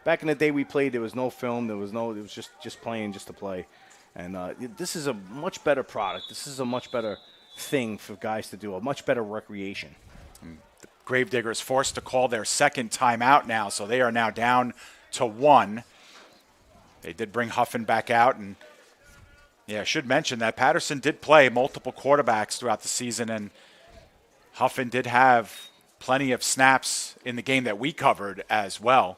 Back in the day we played, there was no film. It was just playing just to play. And this is a much better product. This is a much better thing for guys to do, a much better recreation. The Gravediggers forced to call their second timeout now, so they are now down to 1. They did bring Huffin back out. And, I should mention that Patterson did play multiple quarterbacks throughout the season, and Huffin did have plenty of snaps in the game that we covered as well.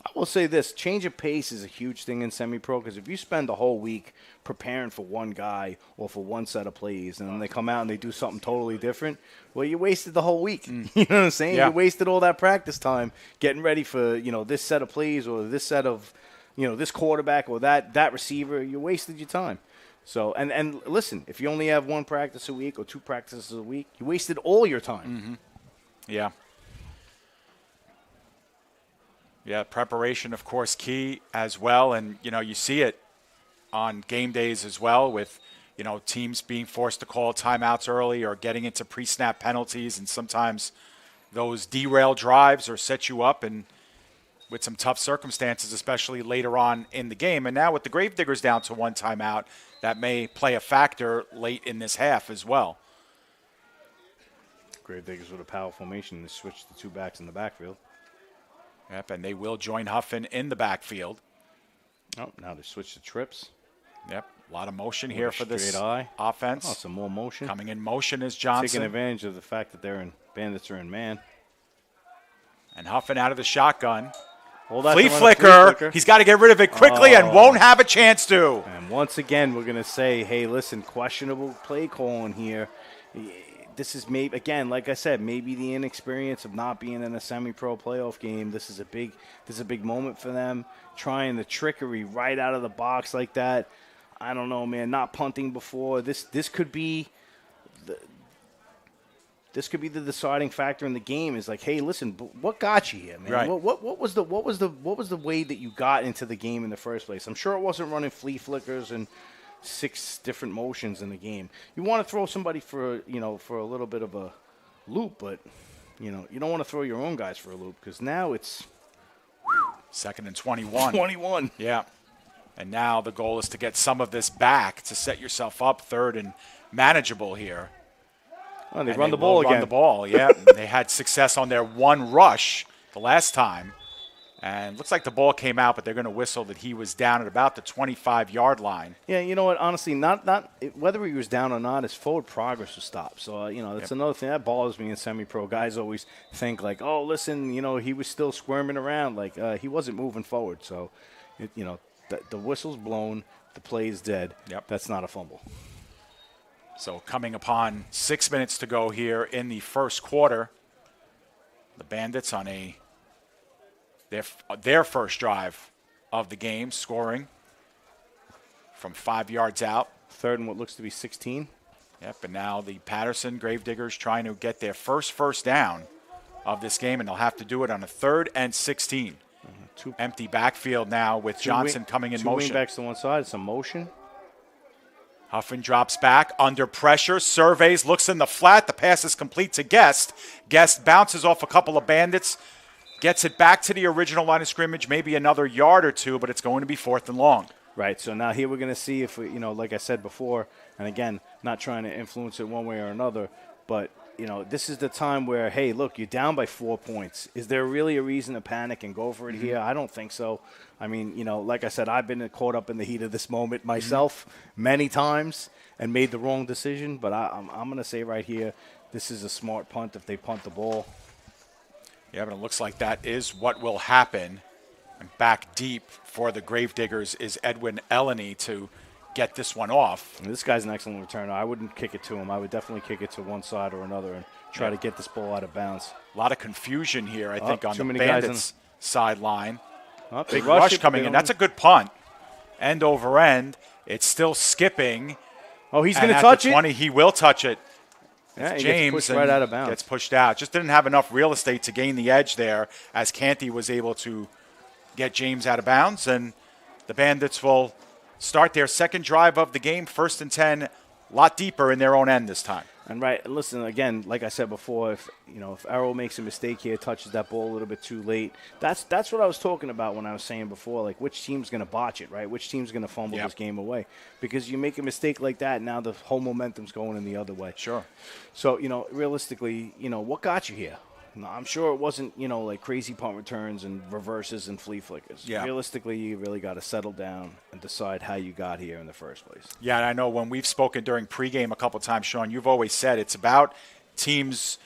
I will say this, change of pace is a huge thing in semi-pro because if you spend the whole week preparing for one guy or for one set of plays and then they come out and they do something totally different, well, you wasted the whole week. You know what I'm saying? Yeah. You wasted all that practice time getting ready for, this set of plays or this set of, this quarterback or that receiver. You wasted your time. So, and listen, if you only have one practice a week or 2 practices a week, you wasted all your time. Mm-hmm. Yeah. Yeah, preparation, of course, key as well. And, you see it on game days as well with, teams being forced to call timeouts early or getting into pre-snap penalties. And sometimes those derail drives or set you up and with some tough circumstances, especially later on in the game. And now with the Gravediggers down to 1 timeout, that may play a factor late in this half as well. Gravediggers with a power formation. They switched the 2 backs in the backfield. Yep, and they will join Huffin in the backfield. Oh, now they switch to trips. Yep, a lot of motion here for this eye. offense. Oh, some more motion. Coming in motion is Johnson. Taking advantage of the fact that Bandits are in man. And Huffin out of the shotgun. Flea flicker. He's got to get rid of it quickly and won't have a chance to. And once again, we're going to say, hey, listen, questionable play calling here. This is maybe, again, like I said, maybe the inexperience of not being in a semi-pro playoff game. This is a big moment for them. Trying the trickery right out of the box like that. I don't know, man. Not punting before. This could be the deciding factor in the game. Is like, hey, listen, what got you here, man? Right. What was the way that you got into the game in the first place? I'm sure it wasn't running flea flickers and 6 different motions in the game. You want to throw somebody for a little bit of a loop, but you don't want to throw your own guys for a loop because now it's 2nd and 21. 21. Yeah. And now the goal is to get some of this back to set yourself up 3rd and manageable here. Oh, they And run the ball again. Run the ball, yeah. They had success on their 1 rush the last time. And looks like the ball came out, but they're going to whistle that he was down at about the 25-yard line. Yeah, you know what? Honestly, not whether he was down or not, his forward progress was stopped. So, that's another thing that bothers me in semi-pro. Guys always think like, oh, listen, he was still squirming around. Like, he wasn't moving forward. So, the whistle's blown, the play is dead. Yep. That's not a fumble. So coming upon 6 minutes to go here in the first quarter, the Bandits on their first drive of the game, scoring from 5 yards out. Third and what looks to be 16. Yep, and now the Patterson Gravediggers trying to get their first down of this game, and they'll have to do it on a 3rd and 16. Empty backfield now with Johnson coming in motion. Two wingbacks to one side, some motion. Huffin drops back under pressure, surveys, looks in the flat. The pass is complete to Guest. Guest bounces off a couple of Bandits, gets it back to the original line of scrimmage, maybe another yard or two, but it's going to be 4th and long. Right, so now here we're going to see if, like I said before, and again, not trying to influence it one way or another, but, this is the time where, hey, look, you're down by 4 points. Is there really a reason to panic and go for it here? I don't think so. I mean, like I said, I've been caught up in the heat of this moment myself many times and made the wrong decision, but I'm going to say right here, this is a smart punt if they punt the ball. Yeah, but it looks like that is what will happen. And back deep for the Gravediggers is Edwin Eleni to get this one off. And this guy's an excellent returner. I wouldn't kick it to him. I would definitely kick it to one side or another and try to get this ball out of bounds. A lot of confusion here, I think, on the Bandits' sideline. Big rush rush coming in. That's a good punt. End over end. It's still skipping. Oh, he's going to touch it? 20, he will touch it. Yeah, James gets pushed right out of bounds. Gets pushed out. Just didn't have enough real estate to gain the edge there as Canty was able to get James out of bounds. And the Bandits will start their second drive of the game, 1st and 10, a lot deeper in their own end this time. And listen, again, like I said before, if Errol makes a mistake here, touches that ball a little bit too late, that's what I was talking about when I was saying before, like which team's going to botch it, right? Which team's going to fumble this game away? Because you make a mistake like that, now the whole momentum's going in the other way. Sure. So, realistically, what got you here? No, I'm sure it wasn't, like crazy punt returns and reverses and flea flickers. Yeah. Realistically, you really got to settle down and decide how you got here in the first place. Yeah, and I know when we've spoken during pregame a couple times, Sean, you've always said it's about teams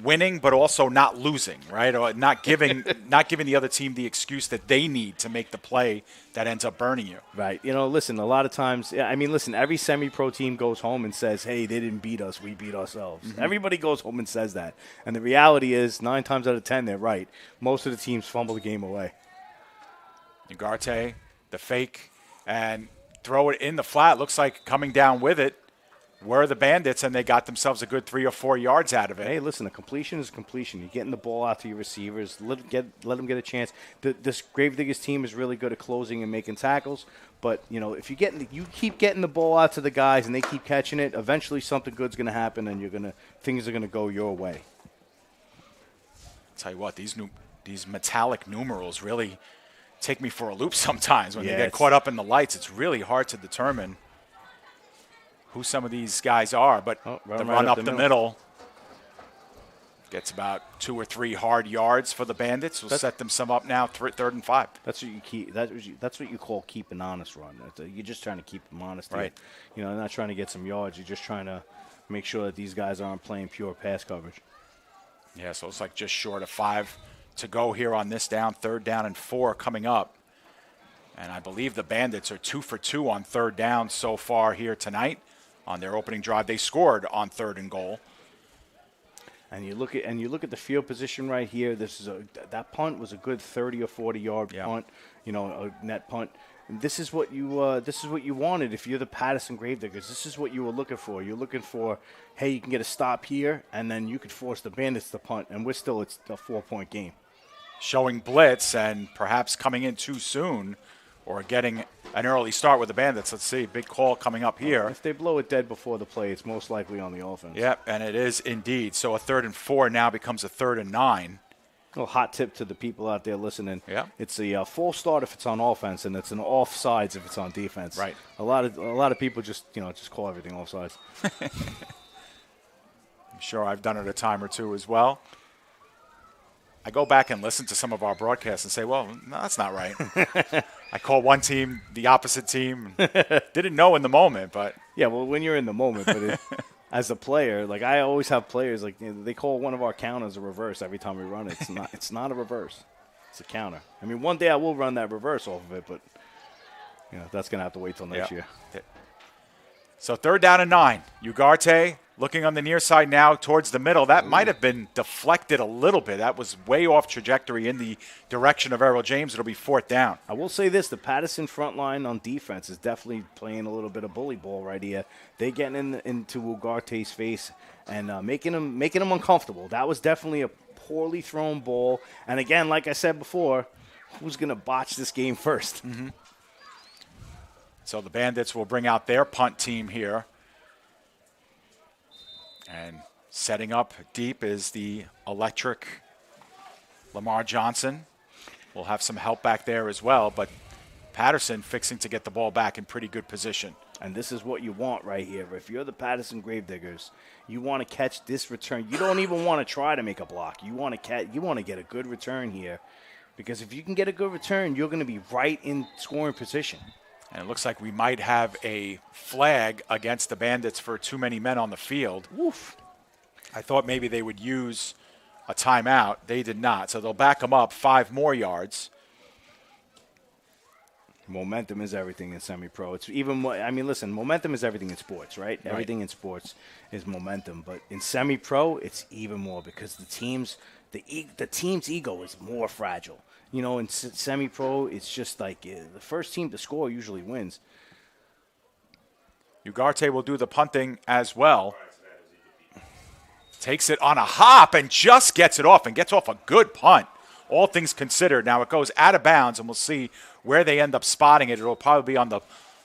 winning but also not losing, right? Or not giving the other team the excuse that they need to make the play that ends up burning you. Right. Listen, a lot of times, every semi-pro team goes home and says, hey, they didn't beat us, we beat ourselves. Mm-hmm. Everybody goes home and says that. And the reality is 9 times out of 10, they're right. Most of the teams fumble the game away. Ugarte, the fake, and throw it in the flat. Looks like coming down with it were the Bandits, and they got themselves a good 3 or 4 yards out of it. Hey, listen, a completion is completion. You're getting the ball out to your receivers. Let them get a chance. This Gravediggers team is really good at closing and making tackles. But, if you keep getting the ball out to the guys and they keep catching it, eventually something good's going to happen and things are going to go your way. I'll tell you what, these metallic numerals really take me for a loop sometimes when they get caught up in the lights. It's really hard to determine who some of these guys are, but the run up the middle gets about 2 or 3 hard yards for the Bandits. We'll set them some up now, 3rd and 5. That's what you keep. That's what you call keep an honest run. You're just trying to keep them honest, right? Not trying to get some yards. You're just trying to make sure that these guys aren't playing pure pass coverage. Yeah, so it's like just short of 5 to go here on this down. 3rd down and 4 coming up, and I believe the Bandits are 2 for 2 on 3rd down so far here tonight. On their opening drive, they scored on 3rd and goal. And you look at the field position right here. That punt was a good 30 or 40-yard punt, a net punt. And this is what you wanted if you're the Patterson Gravediggers. This is what you were looking for. You're looking for, hey, you can get a stop here, and then you could force the Bandits to punt, and it's a 4-point game. Showing blitz and perhaps coming in too soon, or getting an early start with the Bandits. Let's see, big call coming up here. If they blow it dead before the play, it's most likely on the offense. Yep, and it is indeed. So a 3rd and 4 now becomes a 3rd and 9. A little hot tip to the people out there listening. Yeah. It's a full start if it's on offense, and it's an offsides if it's on defense. Right. A lot of people just call everything offsides. I'm sure I've done it a time or two as well. I go back and listen to some of our broadcasts and say, well, no, that's not right. I call one team the opposite team. Didn't know in the moment, but. Yeah, well, when you're in the moment, but as a player, like I always have players, like they call one of our counters a reverse every time we run it. It's not a reverse. It's a counter. I mean, one day I will run that reverse off of it, but that's going to have to wait till next year. So 3rd down and 9. Ugarte looking on the near side now towards the middle. That might have been deflected a little bit. That was way off trajectory in the direction of Errol James. It'll be 4th down. I will say this, the Patterson front line on defense is definitely playing a little bit of bully ball right here. They getting into Ugarte's face and making him uncomfortable. That was definitely a poorly thrown ball. And again, like I said before, who's going to botch this game first? Mm-hmm. So the Bandits will bring out their punt team here. And setting up deep is the electric Lamar Johnson. We'll have some help back there as well, but Patterson fixing to get the ball back in pretty good position. And this is what you want right here. If you're the Patterson Gravediggers, you want to catch this return. You don't even want to try to make a block. You want to get a good return here, because if you can get a good return, you're going to be right in scoring position. And it looks like we might have a flag against the Bandits for too many men on the field. Woof. I thought maybe they would use a timeout. They did not. So they'll back them up 5 more yards. Momentum is everything in semi-pro. It's even more, I mean, listen, momentum is everything in sports, right? Everything in sports is momentum. But in semi-pro, it's even more because the team's ego is more fragile. You know, in semi-pro, it's just like the first team to score usually wins. Ugarte will do the punting as well. Takes it on a hop and just gets it off, and gets off a good punt. All things considered. Now it goes out of bounds, and we'll see where they end up spotting it. It'll probably be on the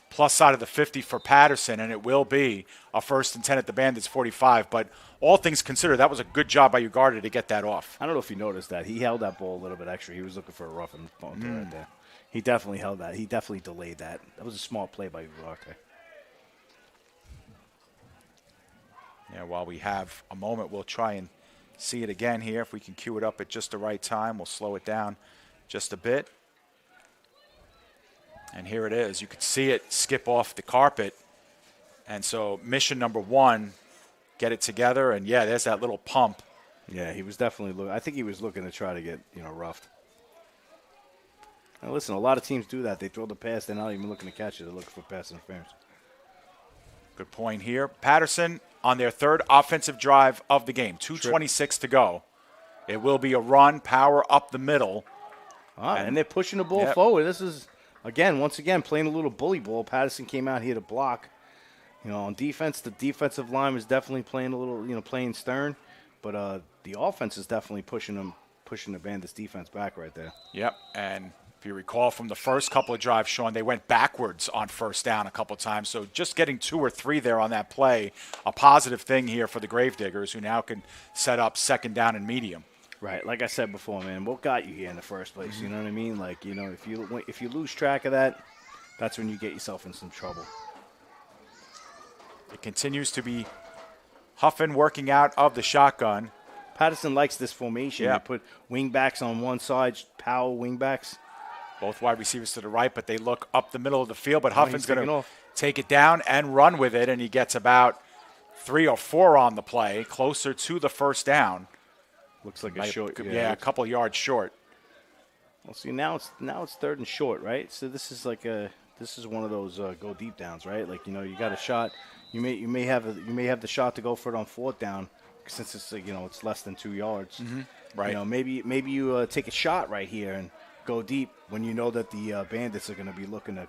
plus side of the 50 for Patterson, and it will be a 1st and 10 at the Bandits 45. But all things considered, that was a good job by Ugarte to get that off. I don't know if you noticed that. He held that ball a little bit extra. He was looking for a rough and punt right there. He definitely held that. He definitely delayed that. That was a smart play by Ugarte. Yeah, while we have a moment, we'll try and see it again here. If we can cue it up at just the right time, we'll slow it down just a bit. And here it is. You could see it skip off the carpet. And so mission number 1, get it together. And, yeah, there's that little pump. Yeah, he was definitely I think he was looking to try to get, roughed. Now, listen, a lot of teams do that. They throw the pass. They're not even looking to catch it. They're looking for pass interference. Good point here. Patterson on their 3rd offensive drive of the game. 2:26 to go. It will be a run, power up the middle. And they're pushing the ball forward. This is, once again, playing a little bully ball. Patterson came out here to block. On defense, the defensive line was definitely playing a little, playing stern. But the offense is definitely pushing the Bandits defense back right there. Yep, and if you recall from the first couple of drives, Sean, they went backwards on 1st down a couple of times. So just getting 2 or 3 there on that play, a positive thing here for the Gravediggers, who now can set up 2nd down and medium. Right, like I said before, man, what got you here in the first place? You know what I mean? Like, if you lose track of that, that's when you get yourself in some trouble. It continues to be Huffin working out of the shotgun. Patterson likes this formation. Yeah. They put wingbacks on one side, power wingbacks. Both wide receivers to the right, but they look up the middle of the field. But Huffin's going to take it down and run with it, and he gets about 3 or 4 on the play, closer to the 1st down. Looks like a short. Yeah, a couple of yards short. Well, see, now it's 3rd and short, right? So this is one of those go deep downs, right? Like, you got a shot. You may have the shot to go for it on 4th down, since it's it's less than 2 yards. Mm-hmm. Right. Maybe you take a shot right here and go deep when you know that the Bandits are going to be looking to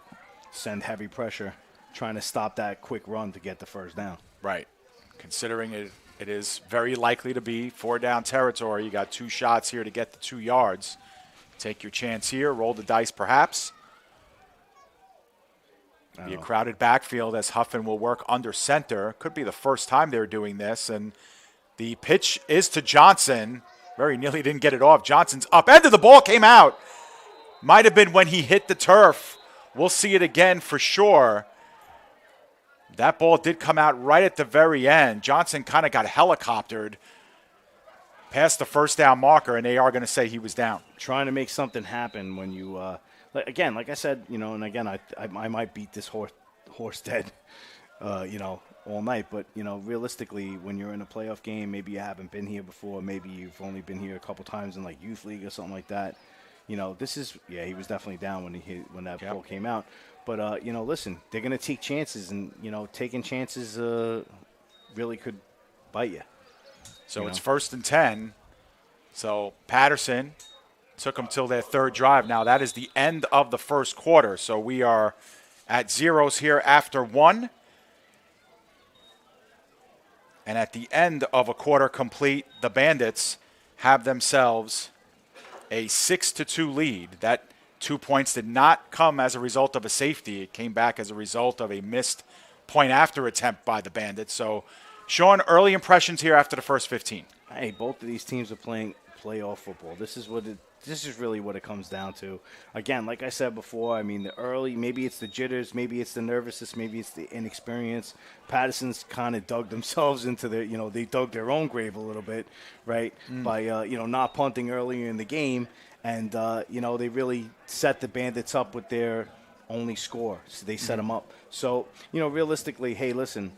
send heavy pressure, trying to stop that quick run to get the 1st down. Right. Considering it is very likely to be 4-down territory. You got 2 shots here to get the 2 yards. Take your chance here. Roll the dice, perhaps. Be a crowded backfield as Huffin will work under center. Could be the first time they're doing this. And the pitch is to Johnson. Very nearly didn't get it off. Johnson's upended. The ball came out. Might have been when he hit the turf. We'll see it again for sure. That ball did come out right at the very end. Johnson kind of got helicoptered past the 1st down marker, and they are going to say he was down. Trying to make something happen when you, like I said, and again, I might beat this horse dead, all night. But, realistically, when you're in a playoff game, maybe you haven't been here before. Maybe you've only been here a couple times in, like, youth league or something like that. this is he was definitely down when that ball came out. But listen, they're going to take chances, and taking chances really could bite you. So it's 1st and 10. So Patterson took them till their third drive. Now that is the end of the first quarter. So we are at zeros here after 1. And at the end of a quarter complete, the Bandits have themselves a 6-2 lead. That 2 points did not come as a result of a safety. It came back as a result of a missed point after attempt by the Bandits. So, Sean, early impressions here after the first 15. Hey, both of these teams are playing playoff football. This is really what it comes down to. Again, like I said before, I mean, the early, maybe it's the jitters, maybe it's the nervousness, maybe it's the inexperience. Patterson's kind of dug themselves into they dug their own grave a little bit, right, by, not punting earlier in the game. And, they really set the Bandits up with their only score. So they set them up. So, realistically, hey, listen,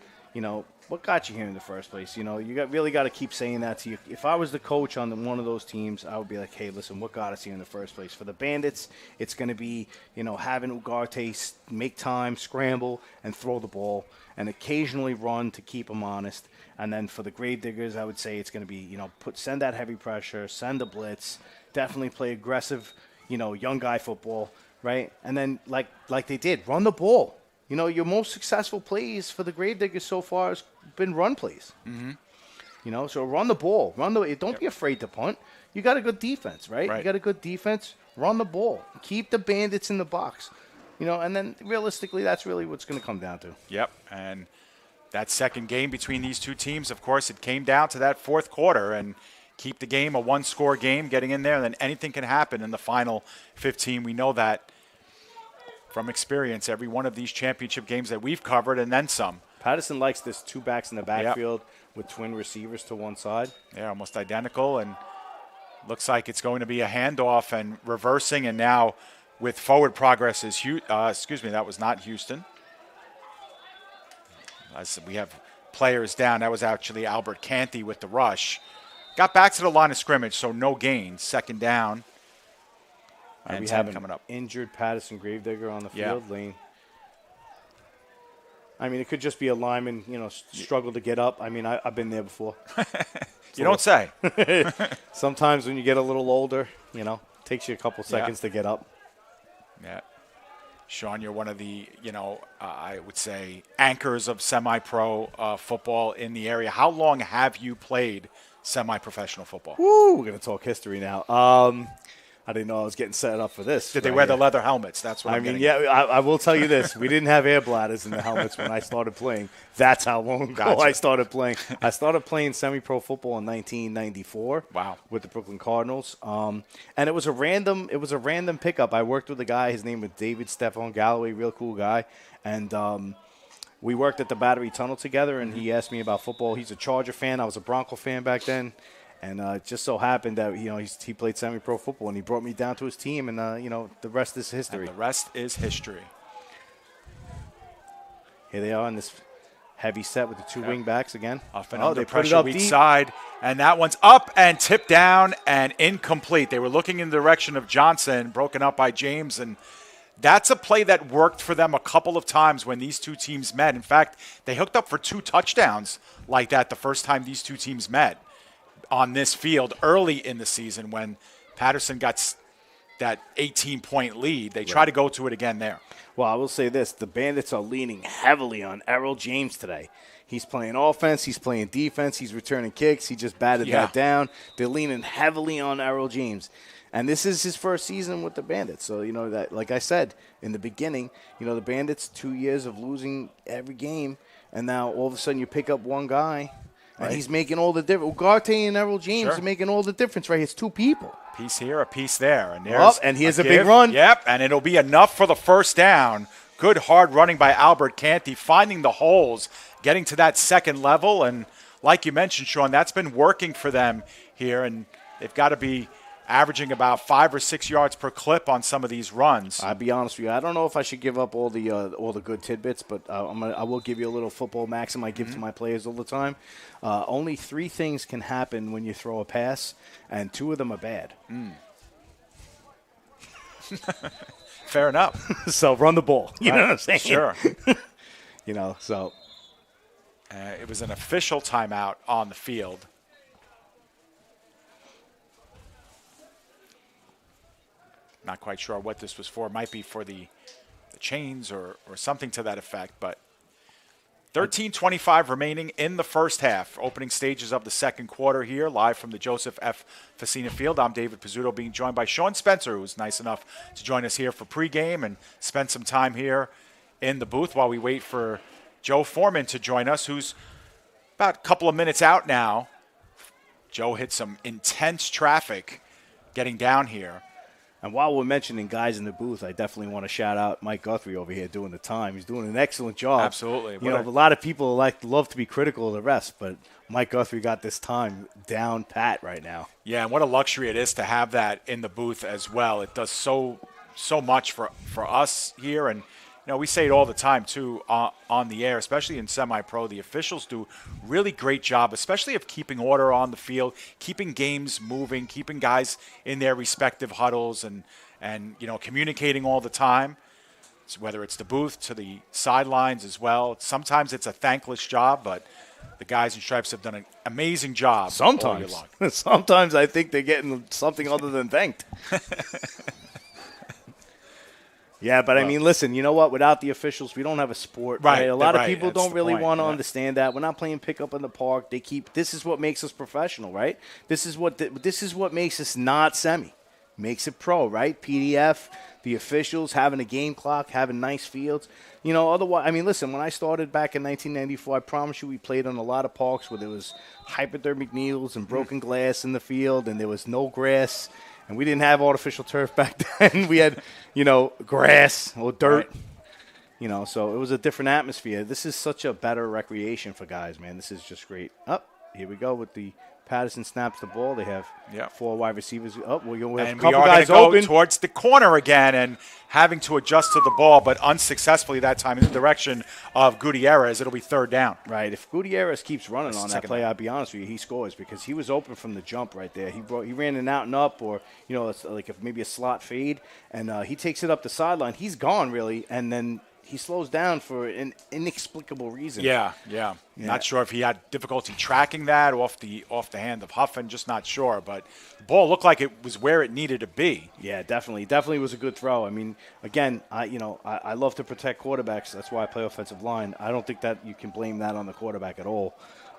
what got you here in the first place? You really got to keep saying that to you. If I was the coach on one of those teams, I would be like, hey, listen, what got us here in the first place? For the Bandits, it's going to be, having Ugarte make time, scramble, and throw the ball, and occasionally run to keep them honest. And then for the Gravediggers, I would say it's going to be, send that heavy pressure, send the blitz, definitely play aggressive, young guy football, right? And then like they did, run the ball. Your most successful plays for the Gravediggers so far has been run plays. Mm-hmm. So run the ball. Don't be afraid to punt. You got a good defense, right? You got a good defense. Run the ball. Keep the Bandits in the box. And then realistically, that's really what's going to come down to. Yep, and that second game between these two teams, of course, it came down to that fourth quarter, and keep the game a one-score game, getting in there, and then anything can happen in the final 15. We know that from experience, every one of these championship games that we've covered, and then some. Patterson likes this two backs in the backfield with twin receivers to one side. Yeah, almost identical, and looks like it's going to be a handoff and reversing, and now with forward progress is that was not Houston. We have players down. That was actually Albert Canty with the rush. Got back to the line of scrimmage, so no gains. Second down. And we have coming up. Injured Patterson Gravedigger on the field lane. I mean, it could just be a lineman, struggle to get up. I mean, I've been there before. You don't say. Sometimes when you get a little older, takes you a couple seconds to get up. Yeah. Sean, you're one of the, I would say, anchors of semi-pro football in the area. How long have you played semi-professional football? Woo, we're going to talk history now. I didn't know I was getting set up for this. Did they wear the leather helmets? That's what I will tell you this. We didn't have air bladders in the helmets when I started playing. That's how long ago I started playing. I started playing semi-pro football in 1994. Wow. With the Brooklyn Cardinals. And it was a random pickup. I worked with a guy. His name was David Stephon Galloway, real cool guy. And we worked at the Battery Tunnel together, and he asked me about football. He's a Charger fan. I was a Bronco fan back then. And it just so happened that, he played semi-pro football, and he brought me down to his team, and, the rest is history. And the rest is history. Here they are in this heavy set with the two wing backs again. Off and under pressure, weak side. And that one's up and tipped down and incomplete. They were looking in the direction of Johnson, broken up by James, and that's a play that worked for them a couple of times when these two teams met. In fact, they hooked up for 2 touchdowns like that the first time these two teams met on this field early in the season when Patterson got that 18-point lead. They try to go to it again there. Well, I will say this. The Bandits are leaning heavily on Errol James today. He's playing offense. He's playing defense. He's returning kicks. He just batted that down. They're leaning heavily on Errol James. And this is his first season with the Bandits. So, that, like I said in the beginning, the Bandits, 2 years of losing every game, and now all of a sudden you pick up one guy, and he's making all the difference. Ugarte and Errol James are making all the difference, right? It's two people. Piece here, a piece there. And here's a big run. Yep, and it'll be enough for the first down. Good hard running by Albert Canty, finding the holes, getting to that second level. And like you mentioned, Sean, that's been working for them here. And they've got to be averaging about 5 or 6 yards per clip on some of these runs. I'll be honest with you. I don't know if I should give up all the good tidbits, but I will give you a little football maxim I give to my players all the time. Only 3 things can happen when you throw a pass, and 2 of them are bad. Fair enough. So run the ball. You know what I'm saying? Sure. So. It was an official timeout on the field. Not quite sure what this was for. It might be for the chains or something to that effect, but 13:25 remaining in the first half. Opening stages of the second quarter here, live from the Joseph F. Facina Field. I'm David Pizzuto, being joined by Sean Spencer, who was nice enough to join us here for pregame and spend some time here in the booth while we wait for Joe Foreman to join us, who's about a couple of minutes out now. Joe hit some intense traffic getting down here. And while we're mentioning guys in the booth, I definitely want to shout out Mike Guthrie over here doing the time. He's doing an excellent job. Absolutely. You know, a lot of people love to be critical of the refs, but Mike Guthrie got this time down pat right now. Yeah, and what a luxury it is to have that in the booth as well. It does so much for us here, and you know, we say it all the time, too, on the air, especially in semi-pro. The officials do really great job, especially of keeping order on the field, keeping games moving, keeping guys in their respective huddles, and you know, communicating all the time, so whether it's the booth to the sidelines as well. Sometimes it's a thankless job, but the guys in stripes have done an amazing job. Sometimes. Sometimes I think they're getting something other than thanked. Yeah, but I mean, listen, you know what? Without the officials, we don't have a sport. Right. A lot of people don't really want to understand that. We're not playing pickup in the park. This is what makes us professional, right? This is what makes us not semi. Makes it pro, right? PDF, the officials, having a game clock, having nice fields. You know, otherwise, I mean, listen, when I started back in 1994, I promise you we played on a lot of parks where there was hypodermic needles and broken glass in the field, and there was no grass. And we didn't have artificial turf back then. We had, you know, grass or dirt. Right. You know, so it was a different atmosphere. This is such a better recreation for guys, man. This is just great. Here we go with the Patterson snaps the ball. They have 4 wide receivers. We're going to have a couple guys go open towards the corner again and having to adjust to the ball, but unsuccessfully that time in the direction of Gutierrez. It'll be third down. Right. If Gutierrez keeps running on that play, I'll be honest with you, he scores because he was open from the jump right there. He ran an out and up, or you know, it's like maybe a slot fade, and he takes it up the sideline. He's gone really, and then he slows down for an inexplicable reason. Yeah. Not sure if he had difficulty tracking that off the hand of Huffin. Just not sure. But the ball looked like it was where it needed to be. Yeah, definitely. Definitely was a good throw. I mean, again, I love to protect quarterbacks. That's why I play offensive line. I don't think that you can blame that on the quarterback at all.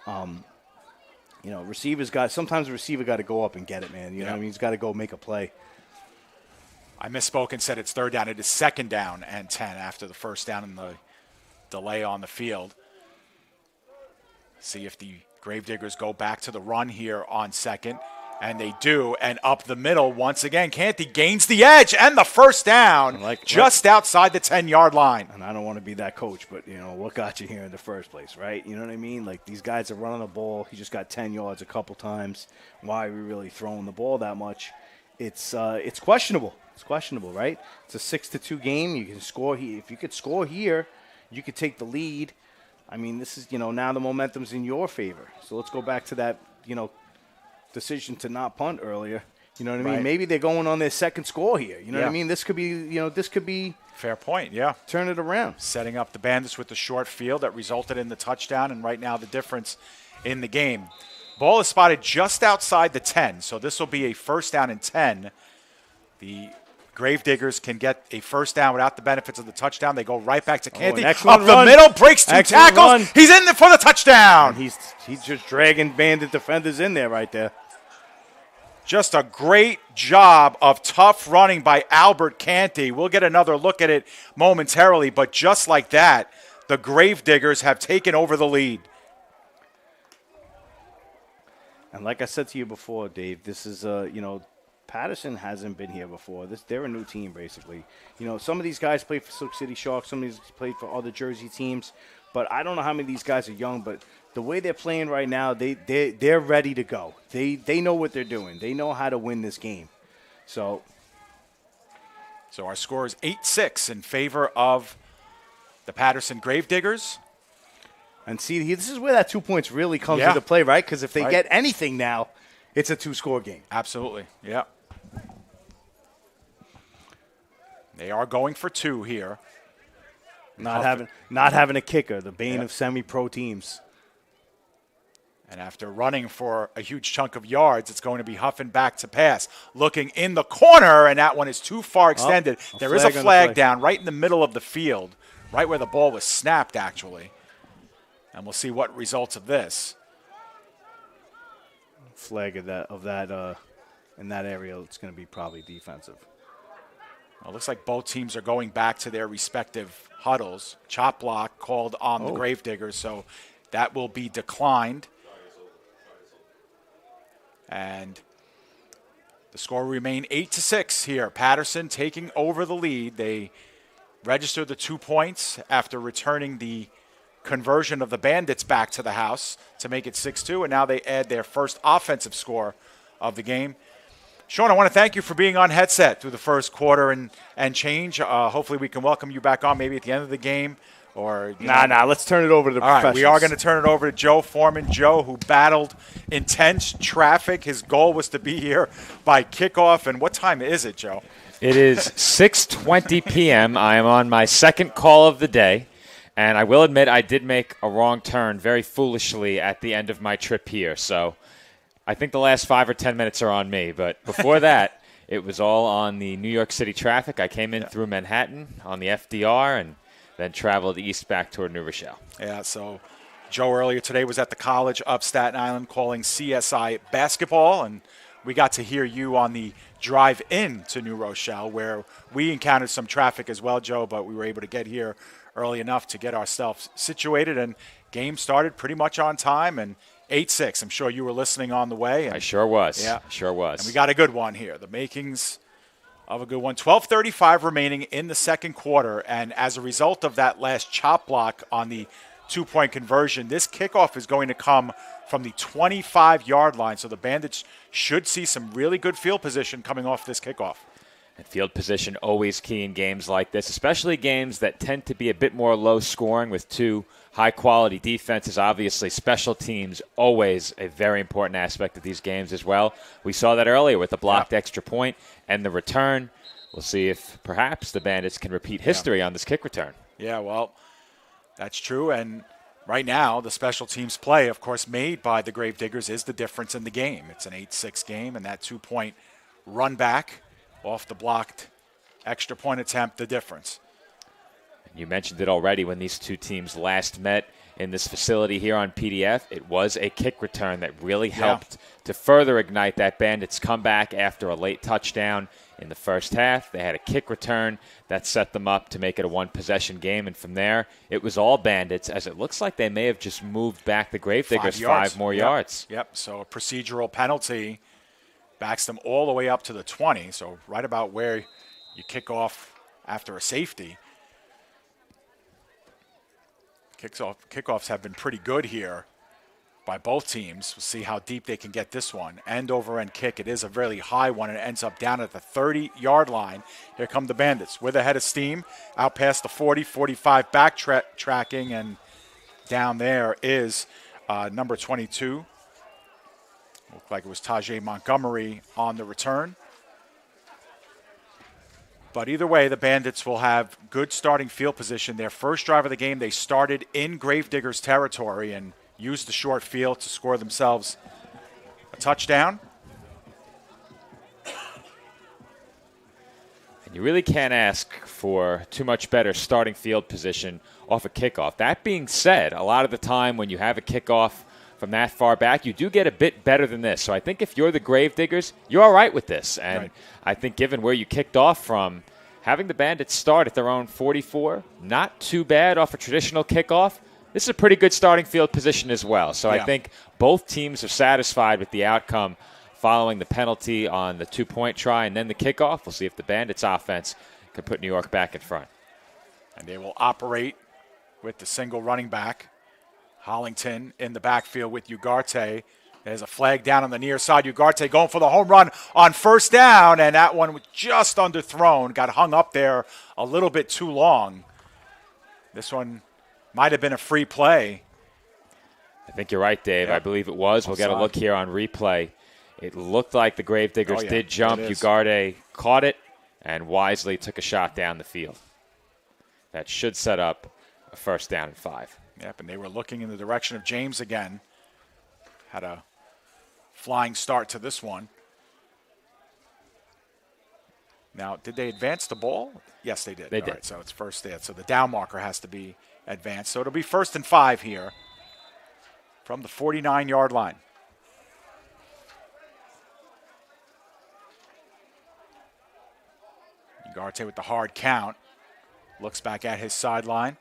You know, sometimes the receiver got to go up and get it, man. You know what I mean? He's got to go make a play. I misspoke and said it's third down. It is second down and 10 after the first down and the delay on the field. See if the Gravediggers go back to the run here on second. And they do. And up the middle once again. Canty gains the edge and the first down just outside the 10-yard line. And I don't want to be that coach, but, you know, what got you here in the first place, right? You know what I mean? Like, these guys are running the ball. He just got 10 yards a couple times. Why are we really throwing the ball that much? It's questionable. It's questionable, right? It's a 6-2 game. You can score here. If you could score here, you could take the lead. I mean, this is, you know, now the momentum's in your favor. So let's go back to that, you know, decision to not punt earlier. You know what I mean? Maybe they're going on their second score here. You know what I mean? This could be fair point, yeah. Turn it around. Setting up the Bandits with the short field that resulted in the touchdown, and right now the difference in the game. Ball is spotted just outside the 10, so this will be a first down and 10. The Gravediggers can get a first down without the benefits of the touchdown. They go right back to Canty. Up the middle, breaks 2 tackles. Run. He's in there for the touchdown. And he's just dragging Bandit defenders in there right there. Just a great job of tough running by Albert Canty. We'll get another look at it momentarily, but just like that, the Gravediggers have taken over the lead. And like I said to you before, Dave, this is, you know, Patterson hasn't been here before. They're a new team, basically. You know, some of these guys play for Silk City Sharks. Some of these play for other Jersey teams. But I don't know how many of these guys are young, but the way they're playing right now, they're ready to go. They know what they're doing. They know how to win this game. So our score is 8-6 in favor of the Patterson Gravediggers. And see, this is where that 2 points really comes into play, right? Because if they get anything now, it's a 2-score game. Absolutely, yeah. They are going for 2 here. Not having a kicker, the bane of semi-pro teams. And after running for a huge chunk of yards, it's going to be Huffing back to pass. Looking in the corner, and that one is too far extended. There is a flag down right in the middle of the field, right where the ball was snapped, actually. And we'll see what results of this. Flag of that in that area, it's going to be probably defensive. Well, it looks like both teams are going back to their respective huddles. Chop block called on the Gravediggers, so that will be declined. And the score will remain 8-6 here. Patterson taking over the lead. They registered the 2 points after returning the conversion of the Bandits back to the house to make it 6-2, and now they add their first offensive score of the game. Sean, I want to thank you for being on headset through the first quarter and change. Hopefully we can welcome you back on maybe at the end of the game. Or let's turn it over to the professionals. All right, we are going to turn it over to Joe Foreman. Joe, who battled intense traffic. His goal was to be here by kickoff. And what time is it, Joe? It is 6:20 p.m. I am on my second call of the day. And I will admit I did make a wrong turn very foolishly at the end of my trip here. So I think the last 5 or 10 minutes are on me. But before that, it was all on the New York City traffic. I came in through Manhattan on the FDR and then traveled east back toward New Rochelle. Yeah, so Joe earlier today was at the college up Staten Island calling CSI basketball, and we got to hear you on the drive in to New Rochelle where we encountered some traffic as well, Joe, but we were able to get here early enough to get ourselves situated, and game started pretty much on time, and 8-6. I'm sure you were listening on the way. And, I sure was. Yeah. Sure was. And we got a good one here. The makings of a good one. 12:35 remaining in the second quarter, and as a result of that last chop block on the 2-point conversion, this kickoff is going to come from the 25-yard line, so the Bandits should see some really good field position coming off this kickoff. And field position always key in games like this, especially games that tend to be a bit more low scoring with 2 high-quality defenses. Obviously, special teams always a very important aspect of these games as well. We saw that earlier with the blocked extra point and the return. We'll see if perhaps the Bandits can repeat history on this kick return. Yeah, well, that's true. And right now, the special teams play, of course, made by the Gravediggers is the difference in the game. It's an 8-6 game, and that 2-point run back off the blocked extra point attempt, the difference. You mentioned it already when these two teams last met in this facility here on PDF. It was a kick return that really helped to further ignite that Bandits comeback after a late touchdown in the first half. They had a kick return that set them up to make it a one-possession game, and from there it was all Bandits, as it looks like they may have just moved back the Gravediggers 5 more yards. Yep, so a procedural penalty backs them all the way up to the 20, so right about where you kick off after a safety. Kickoffs have been pretty good here by both teams. We'll see how deep they can get this one. End-over-end kick. It is a really high one, and it ends up down at the 30-yard line. Here come the Bandits with a head of steam, out past the 40, 45 backtracking, and down there is number 22. Looked like it was Tajay Montgomery on the return. But either way, the Bandits will have good starting field position. Their first drive of the game, they started in Gravediggers territory and used the short field to score themselves a touchdown. And you really can't ask for too much better starting field position off a kickoff. That being said, a lot of the time when you have a kickoff from that far back, you do get a bit better than this. So I think if you're the Gravediggers, you're all right with this. And right. I think given where you kicked off from, having the Bandits start at their own 44, not too bad off a traditional kickoff. This is a pretty good starting field position as well. So I think both teams are satisfied with the outcome following the penalty on the 2-point try and then the kickoff. We'll see if the Bandits offense can put New York back in front. And they will operate with the single running back. Hollington in the backfield with Ugarte. There's a flag down on the near side. Ugarte going for the home run on first down, and that one was just underthrown. Got hung up there a little bit too long. This one might have been a free play. I think you're right, Dave. Yep. I believe it was. We'll get a look here on replay. It looked like the Gravediggers did jump. Ugarte caught it and wisely took a shot down the field. That should set up a first down and 5. Yep, and they were looking in the direction of James again. Had a flying start to this one. Now, did they advance the ball? Yes, they did. They All did. Right, so it's first down. So the down marker has to be advanced. So it'll be 1st and 5 here from the 49-yard line. Ugarte with the hard count. Looks back at his sideline.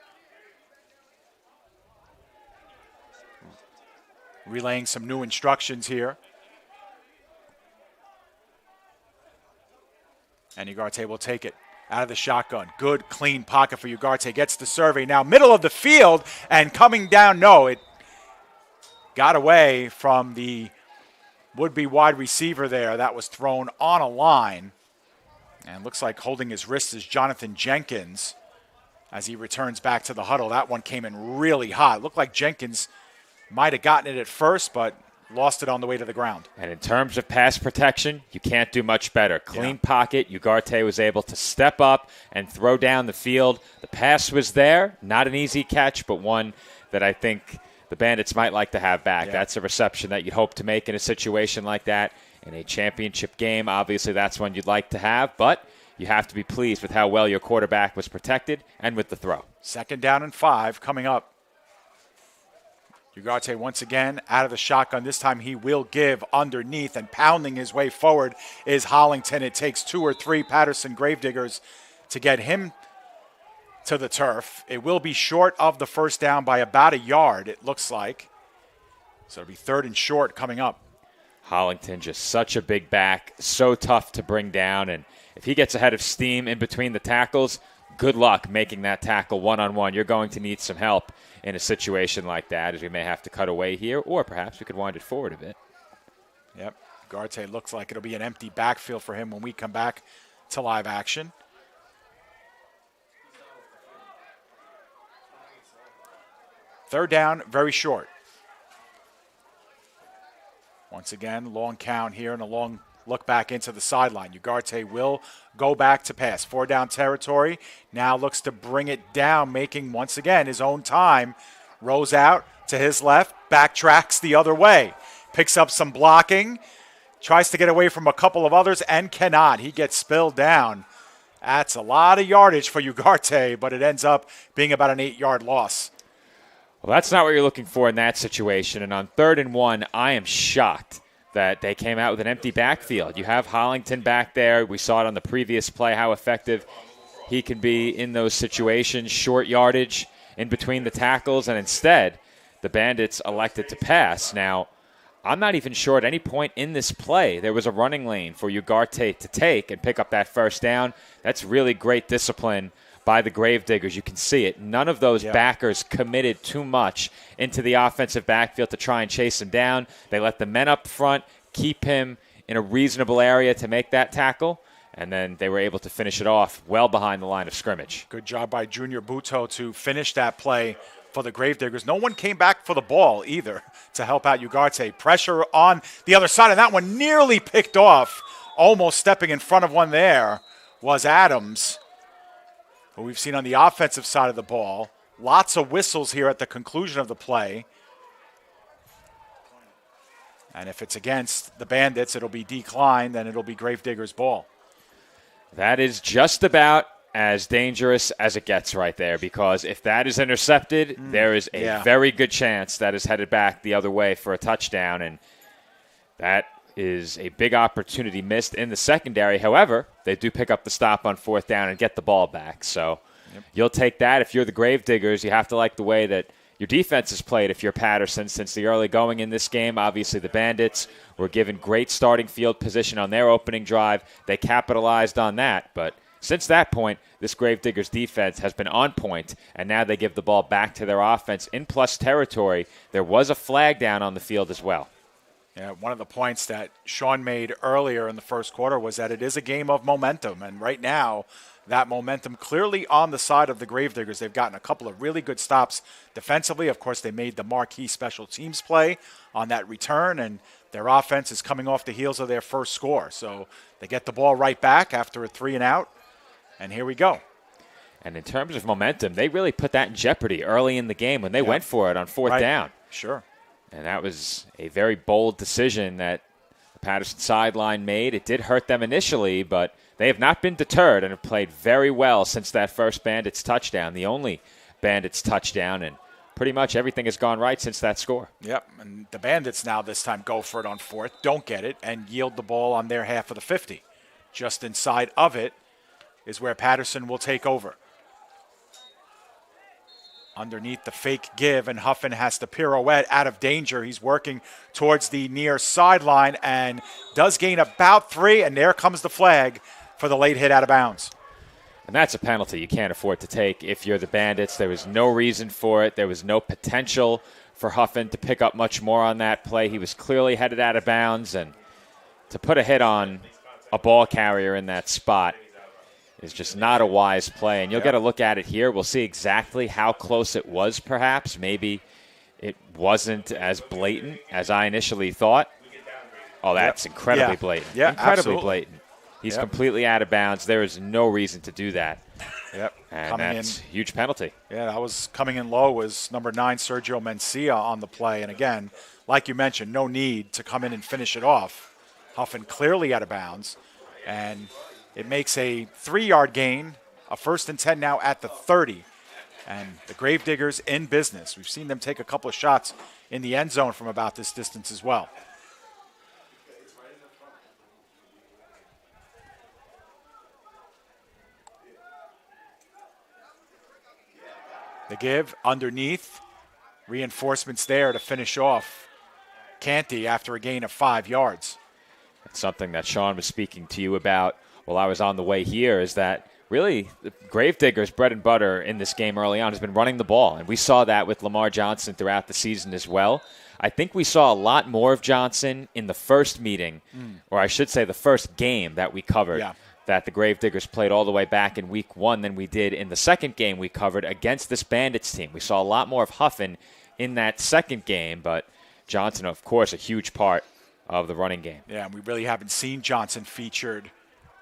Relaying some new instructions here. And Ugarte will take it out of the shotgun. Good, clean pocket for Ugarte. Gets the survey now. Middle of the field and coming down. No, it got away from the would-be wide receiver there. That was thrown on a line. And looks like holding his wrist is Jonathan Jenkins as he returns back to the huddle. That one came in really hot. Looked like Jenkins might have gotten it at first, but lost it on the way to the ground. And in terms of pass protection, you can't do much better. Clean pocket. Ugarte was able to step up and throw down the field. The pass was there. Not an easy catch, but one that I think the Bandits might like to have back. Yeah. That's a reception that you'd hope to make in a situation like that. In a championship game, obviously that's one you'd like to have, but you have to be pleased with how well your quarterback was protected and with the throw. 2nd down and 5 coming up. Ugarte once again out of the shotgun. This time he will give underneath, and pounding his way forward is Hollington. It takes 2 or 3 Patterson Gravediggers to get him to the turf. It will be short of the first down by about a yard, it looks like. So it'll be 3rd and short coming up. Hollington, just such a big back, so tough to bring down, and if he gets ahead of steam in between the tackles, good luck making that tackle one-on-one. You're going to need some help in a situation like that, as we may have to cut away here, or perhaps we could wind it forward a bit. Yep, Ugarte looks like it'll be an empty backfield for him when we come back to live action. Third down, very short. Once again, long count here and a long look back into the sideline. Ugarte will go back to pass. 4 down territory. Now looks to bring it down, making, once again, his own time. Rows out to his left, backtracks the other way. Picks up some blocking. Tries to get away from a couple of others and cannot. He gets spilled down. That's a lot of yardage for Ugarte, but it ends up being about an 8-yard loss. Well, that's not what you're looking for in that situation. And on 3rd and 1, I am shocked that they came out with an empty backfield. You have Hollington back there. We saw it on the previous play, how effective he can be in those situations, short yardage in between the tackles. And instead, the Bandits elected to pass. Now, I'm not even sure at any point in this play there was a running lane for Ugarte to take and pick up that first down. That's really great discipline by the Gravediggers. You can see it. None of those backers committed too much into the offensive backfield to try and chase him down. They let the men up front keep him in a reasonable area to make that tackle, and then they were able to finish it off well behind the line of scrimmage. Good job by Junior Buto to finish that play for the Gravediggers. No one came back for the ball either to help out Ugarte. Pressure on the other side, and that one nearly picked off. Almost stepping in front of one there was Adams, who we've seen on the offensive side of the ball. Lots of whistles here at the conclusion of the play. And if it's against the Bandits, it'll be declined, then it'll be Gravediggers' ball. That is just about as dangerous as it gets right there, because if that is intercepted, there is a very good chance that is headed back the other way for a touchdown, and that is a big opportunity missed in the secondary. However, they do pick up the stop on 4th down and get the ball back. So you'll take that. If you're the Gravediggers, you have to like the way that your defense is played if you're Patterson since the early going in this game. Obviously, the Bandits were given great starting field position on their opening drive. They capitalized on that. But since that point, this Gravediggers defense has been on point, and now they give the ball back to their offense in plus territory. There was a flag down on the field as well. Yeah, one of the points that Sean made earlier in the first quarter was that it is a game of momentum. And right now, that momentum clearly on the side of the Gravediggers. They've gotten a couple of really good stops defensively. Of course, they made the marquee special teams play on that return, and their offense is coming off the heels of their first score. So they get the ball right back after a 3-and-out. And here we go. And in terms of momentum, they really put that in jeopardy early in the game when they went for it on fourth down. Sure. And that was a very bold decision that the Patterson sideline made. It did hurt them initially, but they have not been deterred and have played very well since that first Bandits touchdown, the only Bandits touchdown, and pretty much everything has gone right since that score. Yep, and the Bandits now this time go for it on fourth, don't get it, and yield the ball on their half of the 50. Just inside of it is where Patterson will take over. Underneath the fake give, and Huffin has to pirouette out of danger. He's working towards the near sideline and does gain about 3, and there comes the flag for the late hit out of bounds. And that's a penalty you can't afford to take if you're the Bandits. There was no reason for it. There was no potential for Huffin to pick up much more on that play. He was clearly headed out of bounds, and to put a hit on a ball carrier in that spot is just not a wise play. And you'll get a look at it here. We'll see exactly how close it was, perhaps. Maybe it wasn't as blatant as I initially thought. Oh, that's incredibly blatant. Yeah, incredibly absolutely. blatant. He's completely out of bounds. There is no reason to do that. Yep. And Coming that's a huge penalty. Yeah, that was coming in low was number 9, Sergio Mencia on the play. And again, like you mentioned, no need to come in and finish it off. Huffin clearly out of bounds. And it makes a 3-yard gain, a 1st and 10 now at the 30. And the Gravediggers in business. We've seen them take a couple of shots in the end zone from about this distance as well. The give underneath. Reinforcements there to finish off Canty after a gain of 5 yards. That's something that Sean was speaking to you about while I was on the way here, is that really the Gravediggers' bread and butter in this game early on has been running the ball. And we saw that with Lamar Johnson throughout the season as well. I think we saw a lot more of Johnson in the first meeting, or I should say the first game that we covered. Yeah. That the Gravediggers played all the way back in week 1 than we did in the second game we covered against this Bandits team. We saw a lot more of Huffin in that second game, but Johnson, of course, a huge part of the running game. Yeah, and we really haven't seen Johnson featured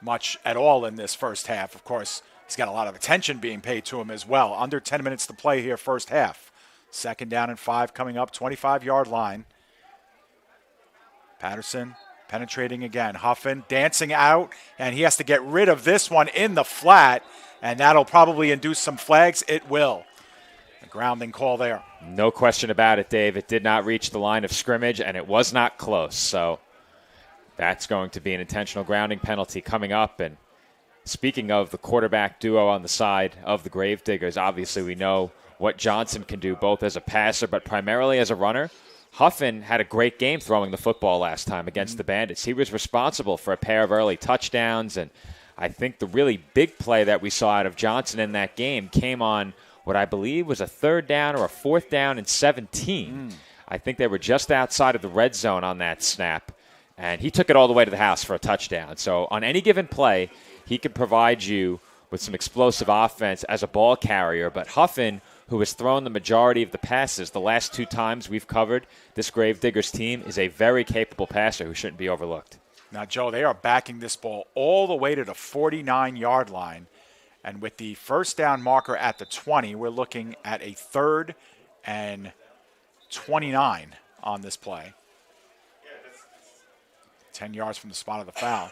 much at all in this first half. Of course, he's got a lot of attention being paid to him as well. Under 10 minutes to play here, first half. 2nd down and 5 coming up, 25-yard line. Patterson penetrating again. Huffin dancing out, and he has to get rid of this one in the flat, and that'll probably induce some flags. It will. A grounding call there. No question about it, Dave. It did not reach the line of scrimmage, and it was not close. So that's going to be an intentional grounding penalty coming up. And speaking of the quarterback duo on the side of the Gravediggers, obviously we know what Johnson can do both as a passer but primarily as a runner. Huffin had a great game throwing the football last time against the Bandits. He was responsible for a pair of early touchdowns, and I think the really big play that we saw out of Johnson in that game came on what I believe was a 3rd down or a 4th down and 17. I think they were just outside of the red zone on that snap, and he took it all the way to the house for a touchdown. So on any given play, he could provide you with some explosive offense as a ball carrier, but Huffin, who has thrown the majority of the passes the last 2 times we've covered this Gravediggers team, is a very capable passer who shouldn't be overlooked. Now, Joe, they are backing this ball all the way to the 49-yard line. And with the first down marker at the 20, we're looking at a 3rd and 29 on this play. 10 yards from the spot of the foul.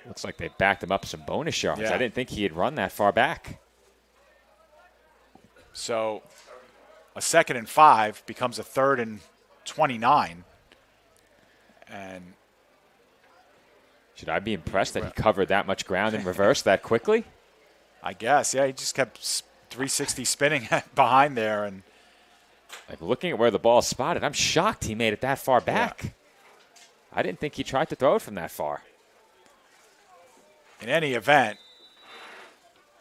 Looks like they backed him up some bonus yards. Yeah. I didn't think he had run that far back. So a 2nd and 5 becomes a 3rd and 29. And should I be impressed that he covered that much ground in reverse that quickly? I guess, yeah, he just kept 360 spinning behind there. And like looking at where the ball is spotted, I'm shocked he made it that far back. Yeah. I didn't think he tried to throw it from that far. In any event,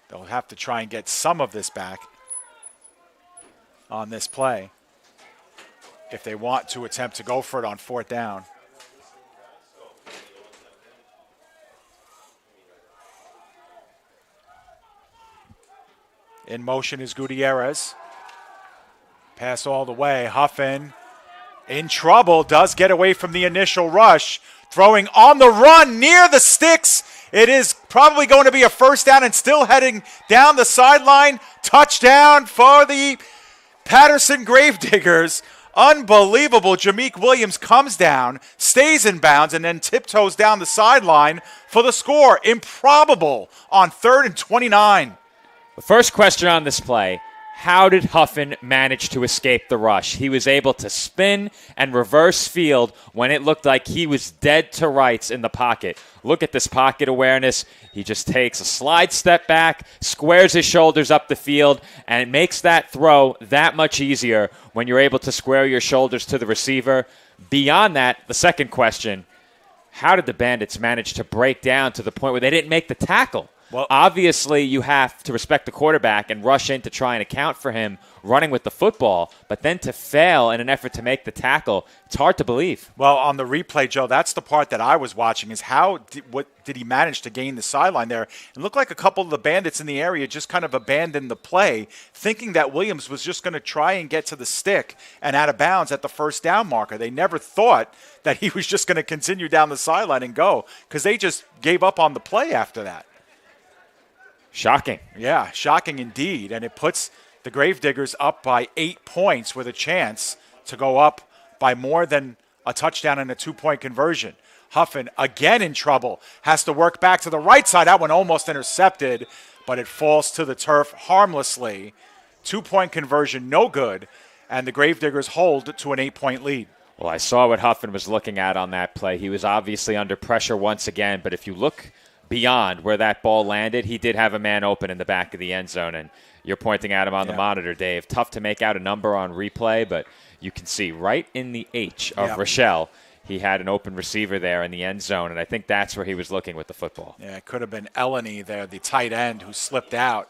they'll have to try and get some of this back on this play if they want to attempt to go for it on 4th down. In motion is Gutierrez. Pass all the way. Huffin in trouble. Does get away from the initial rush. Throwing on the run near the sticks It is probably going to be a first down and still heading down the sideline. Touchdown for the Patterson Gravediggers. Unbelievable. Jameek Williams comes down, stays in bounds, and then tiptoes down the sideline for the score. Improbable on 3rd and 29. The first question on this play, how did Huffin manage to escape the rush? He was able to spin and reverse field when it looked like he was dead to rights in the pocket. Look at this pocket awareness. He just takes a slide step back, squares his shoulders up the field, and it makes that throw that much easier when you're able to square your shoulders to the receiver. Beyond that, the second question, how did the Bandits manage to break down to the point where they didn't make the tackle? Well, obviously, you have to respect the quarterback and rush in to try and account for him running with the football, but then to fail in an effort to make the tackle, it's hard to believe. Well, on the replay, Joe, that's the part that I was watching is what did he manage to gain the sideline there? It looked like a couple of the Bandits in the area just kind of abandoned the play, thinking that Williams was just going to try and get to the stick and out of bounds at the first down marker. They never thought that he was just going to continue down the sideline and go because they just gave up on the play after that. Shocking. Yeah, shocking indeed. And it puts the Gravediggers up by 8 points with a chance to go up by more than a touchdown and a 2-point conversion. Huffin, again in trouble, has to work back to the right side. That one almost intercepted, but it falls to the turf harmlessly. 2-point conversion, no good. And the Gravediggers hold to an 8-point lead. Well, I saw what Huffin was looking at on that play. He was obviously under pressure once again, but if you look beyond where that ball landed, he did have a man open in the back of the end zone, and you're pointing at him on the monitor, Dave. Tough to make out a number on replay, but you can see right in the H of Rochelle, he had an open receiver there in the end zone, and I think that's where he was looking with the football. Yeah, it could have been Eleni there, the tight end, who slipped out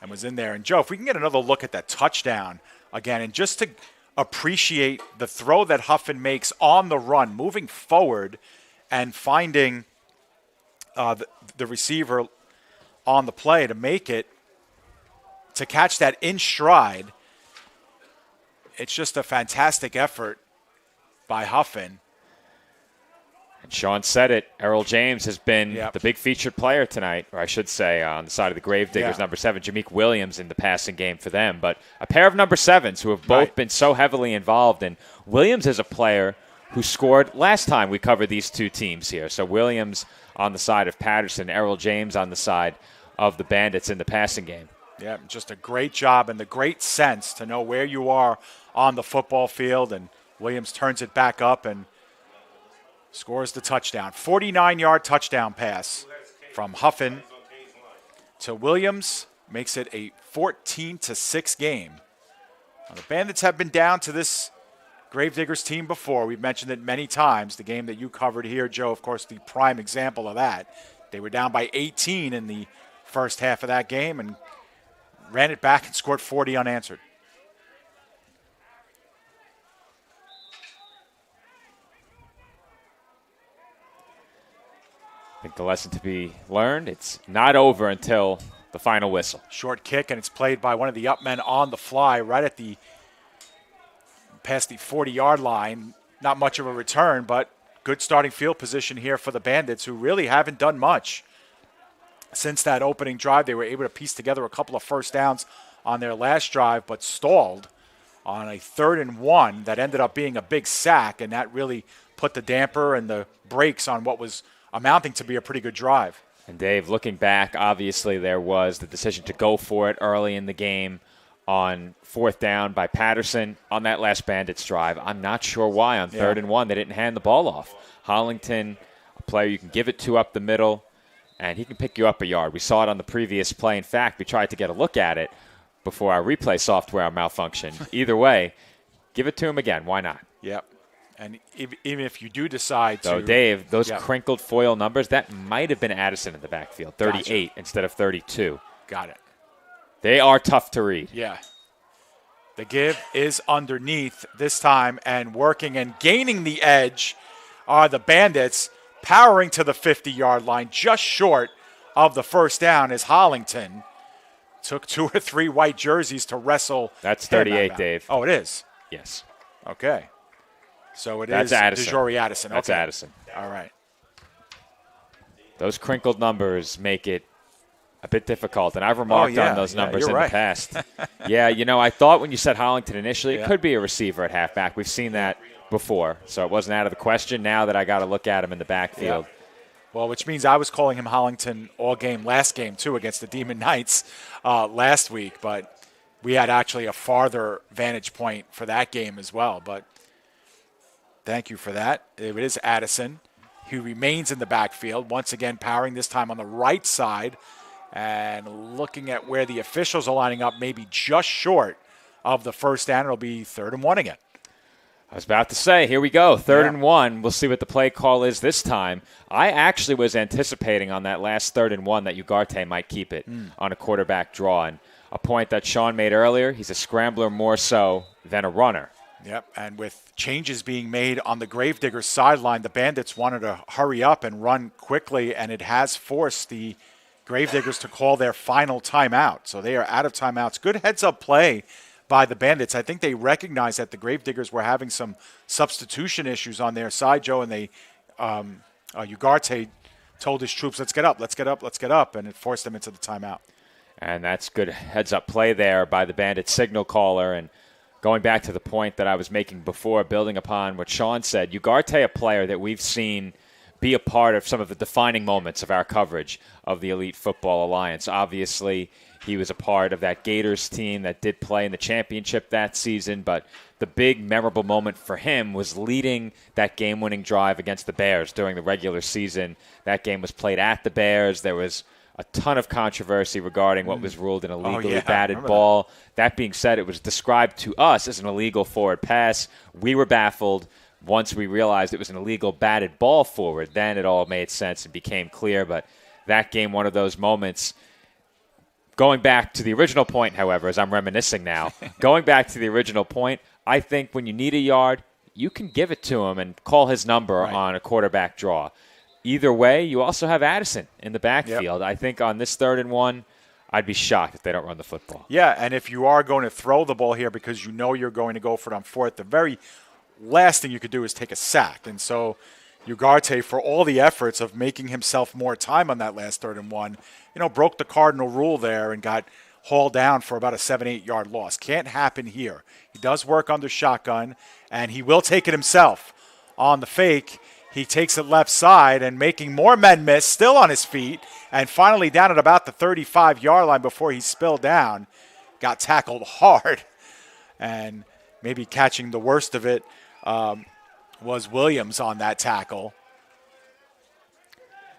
and was in there. And, Joe, if we can get another look at that touchdown again, and just to appreciate the throw that Huffin makes on the run, moving forward and finding the receiver on the play to make it, to catch that in stride. It's just a fantastic effort by Huffin. And Sean said it. Errol James has been the big featured player tonight, or I should say on the side of the Gravediggers, number 7, Jameek Williams in the passing game for them. But a pair of number 7s who have both been so heavily involved. And Williams is a player who scored last time we covered these two teams here. So Williams on the side of Patterson, Errol James on the side of the Bandits in the passing game. Yeah, just a great job and the great sense to know where you are on the football field. And Williams turns it back up and scores the touchdown. 49-yard touchdown pass from Huffin to Williams. Makes it a 14-6 game. Now, the Bandits have been down to this Gravediggers team before. We've mentioned it many times. The game that you covered here, Joe, of course, the prime example of that. They were down by 18 in the first half of that game and ran it back and scored 40 unanswered. I think the lesson to be learned, it's not over until the final whistle. Short kick, and it's played by one of the up men on the fly right at the past the 40-yard line. Not much of a return, but good starting field position here for the Bandits, who really haven't done much since that opening drive. They were able to piece together a couple of first downs on their last drive, but stalled on a 3rd and 1 that ended up being a big sack, and that really put the damper and the brakes on what was amounting to be a pretty good drive. And Dave, looking back, obviously there was the decision to go for it early in the game on 4th down by Patterson on that last Bandits drive. I'm not sure why on 3rd and 1 they didn't hand the ball off. Hollington, a player you can give it to up the middle, and he can pick you up a yard. We saw it on the previous play. In fact, we tried to get a look at it before our replay software malfunctioned. Either way, give it to him again. Why not? Yep. And even if you do decide to... So, Dave, those crinkled foil numbers, that might have been Addison in the backfield, 38 instead of 32. Got it. They are tough to read. Yeah. The give is underneath this time, and working and gaining the edge are the Bandits, powering to the 50-yard line, just short of the first down as Hollington took 2 or 3 white jerseys to wrestle. That's 38, Dave. Oh, it is? Yes. Okay. So That's Addison. DeJory Addison. That's okay. Addison. All right. those crinkled numbers make it a bit difficult, and I've remarked on those numbers in the past. Yeah, I thought when you said Hollington initially, it could be a receiver at halfback. We've seen that before, so it wasn't out of the question now that I got to look at him in the backfield. Yeah. Well, which means I was calling him Hollington all game last game, too, against the Demon Knights last week, but we had actually a farther vantage point for that game as well, but thank you for that. It is Addison, who remains in the backfield, once again powering this time on the right side, and looking at where the officials are lining up, maybe just short of the first down. It'll be 3rd and 1 again. I was about to say, here we go, 3rd and 1. We'll see what the play call is this time. I actually was anticipating on that last 3rd and 1 that Ugarte might keep it on a quarterback draw. And a point that Sean made earlier, he's a scrambler more so than a runner. Yep, and with changes being made on the Gravediggers sideline, the Bandits wanted to hurry up and run quickly, and it has forced the Gravediggers to call their final timeout. So they are out of timeouts. Good heads-up play by the Bandits. I think they recognized that the Gravediggers were having some substitution issues on their side, Joe, and they Ugarte told his troops, let's get up, and it forced them into the timeout. And that's good heads-up play there by the Bandit signal caller. And going back to the point that I was making before, building upon what Sean said, Ugarte, a player that we've seen be a part of some of the defining moments of our coverage of the Elite Football Alliance. Obviously, he was a part of that Gators team that did play in the championship that season, but the big memorable moment for him was leading that game-winning drive against the Bears during the regular season. That game was played at the Bears. There was a ton of controversy regarding what was ruled an illegally batted ball. That being said, it was described to us as an illegal forward pass. We were baffled. Once we realized it was an illegal batted ball forward, then it all made sense and became clear. But that game, one of those moments. Going back to the original point, however, as I'm reminiscing now, going back to the original point, I think when you need a yard, you can give it to him and call his number on a quarterback draw. Either way, you also have Addison in the backfield. I think on this 3rd and 1, I'd be shocked if they don't run the football. Yeah, and if you are going to throw the ball here because you know you're going to go for it on 4th, the very last thing you could do is take a sack. And so Ugarte, for all the efforts of making himself more time on that last 3rd and 1, broke the cardinal rule there and got hauled down for about a 7-8 yard loss. Can't happen here. He does work under shotgun, and he will take it himself on the fake. He takes it left side and making more men miss, still on his feet, and finally down at about the 35-yard line before he spilled down. Got tackled hard, and maybe catching the worst of it was Williams on that tackle.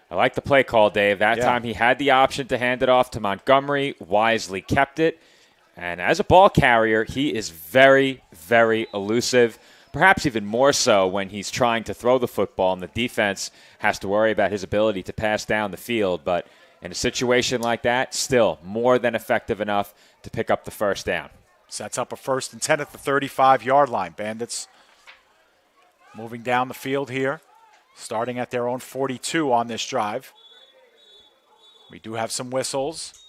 I like the play call, Dave. That time he had the option to hand it off to Montgomery, wisely kept it. And as a ball carrier, he is very, very elusive, perhaps even more so when he's trying to throw the football and the defense has to worry about his ability to pass down the field. But in a situation like that, still more than effective enough to pick up the first down. Sets up a 1st and 10 at the 35-yard line. Bandits moving down the field here, starting at their own 42 on this drive. We do have some whistles.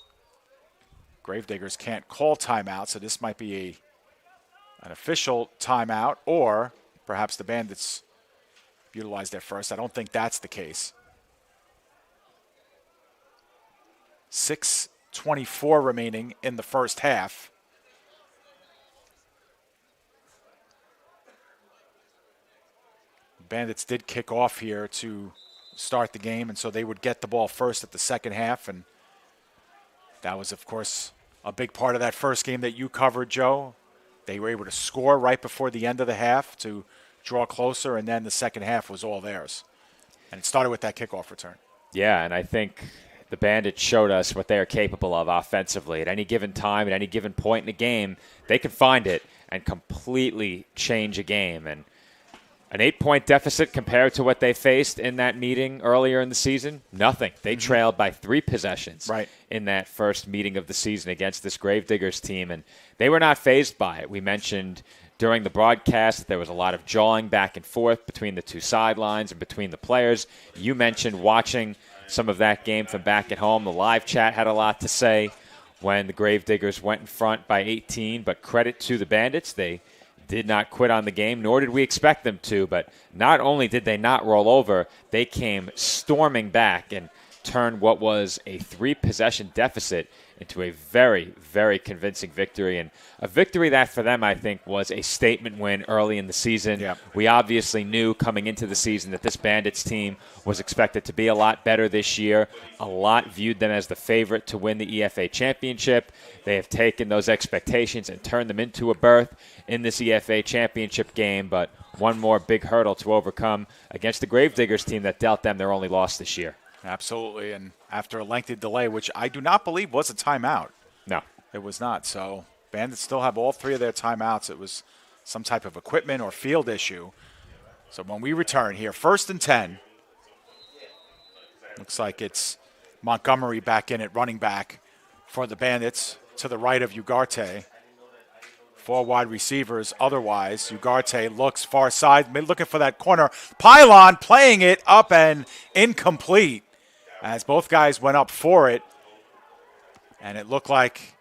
Gravediggers can't call timeout, so this might be an official timeout, or perhaps the Bandits utilize their first. I don't think that's the case. 6:24 remaining in the first half. Bandits did kick off here to start the game, and so they would get the ball first at the second half, and that was, of course, a big part of that first game that you covered, Joe. They were able to score right before the end of the half to draw closer, and then the second half was all theirs. And it started with that kickoff return. Yeah, and I think the Bandits showed us what they are capable of offensively. At any given time, at any given point in a game, they can find it and completely change a game. And an 8-point deficit compared to what they faced in that meeting earlier in the season, nothing. They trailed by 3 possessions in that first meeting of the season against this Gravediggers team, and they were not fazed by it. We mentioned during the broadcast that there was a lot of jawing back and forth between the two sidelines and between the players. You mentioned watching some of that game from back at home. The live chat had a lot to say when the Gravediggers went in front by 18, but credit to the Bandits. They did not quit on the game, nor did we expect them to, but not only did they not roll over, they came storming back, and turn what was a 3-possession deficit into a very, very convincing victory, and a victory that for them I think was a statement win early in the season. Yep. We obviously knew coming into the season that this Bandits team was expected to be a lot better this year. A lot viewed them as the favorite to win the EFA Championship. They have taken those expectations and turned them into a berth in this EFA Championship game, but one more big hurdle to overcome against the Gravediggers team that dealt them their only loss this year. Absolutely, and after a lengthy delay, which I do not believe was a timeout. No. It was not. So Bandits still have all 3 of their timeouts. It was some type of equipment or field issue. So when we return here, 1st and 10. Looks like it's Montgomery back in at running back for the Bandits to the right of Ugarte. 4 wide receivers. Otherwise, Ugarte looks far side, looking for that corner pylon, playing it up and incomplete as both guys went up for it. And it looked like,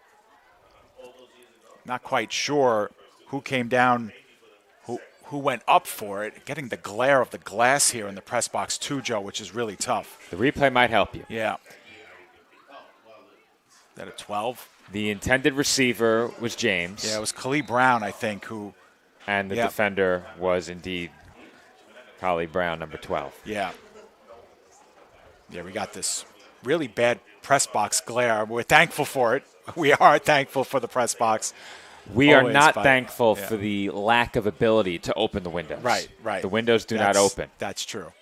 not quite sure who came down, who went up for it. Getting the glare of the glass here in the press box too, Joe, which is really tough. The replay might help you. Yeah. Is that a 12? The intended receiver was James. Yeah, it was Khalid Brown, I think, who. And the defender was indeed Khalid Brown, number 12. Yeah. Yeah, we got this really bad press box glare. We're thankful for it. We are thankful for the press box. We are Always, not but, thankful yeah. for the lack of ability to open the windows. Right. The windows do not open. That's true.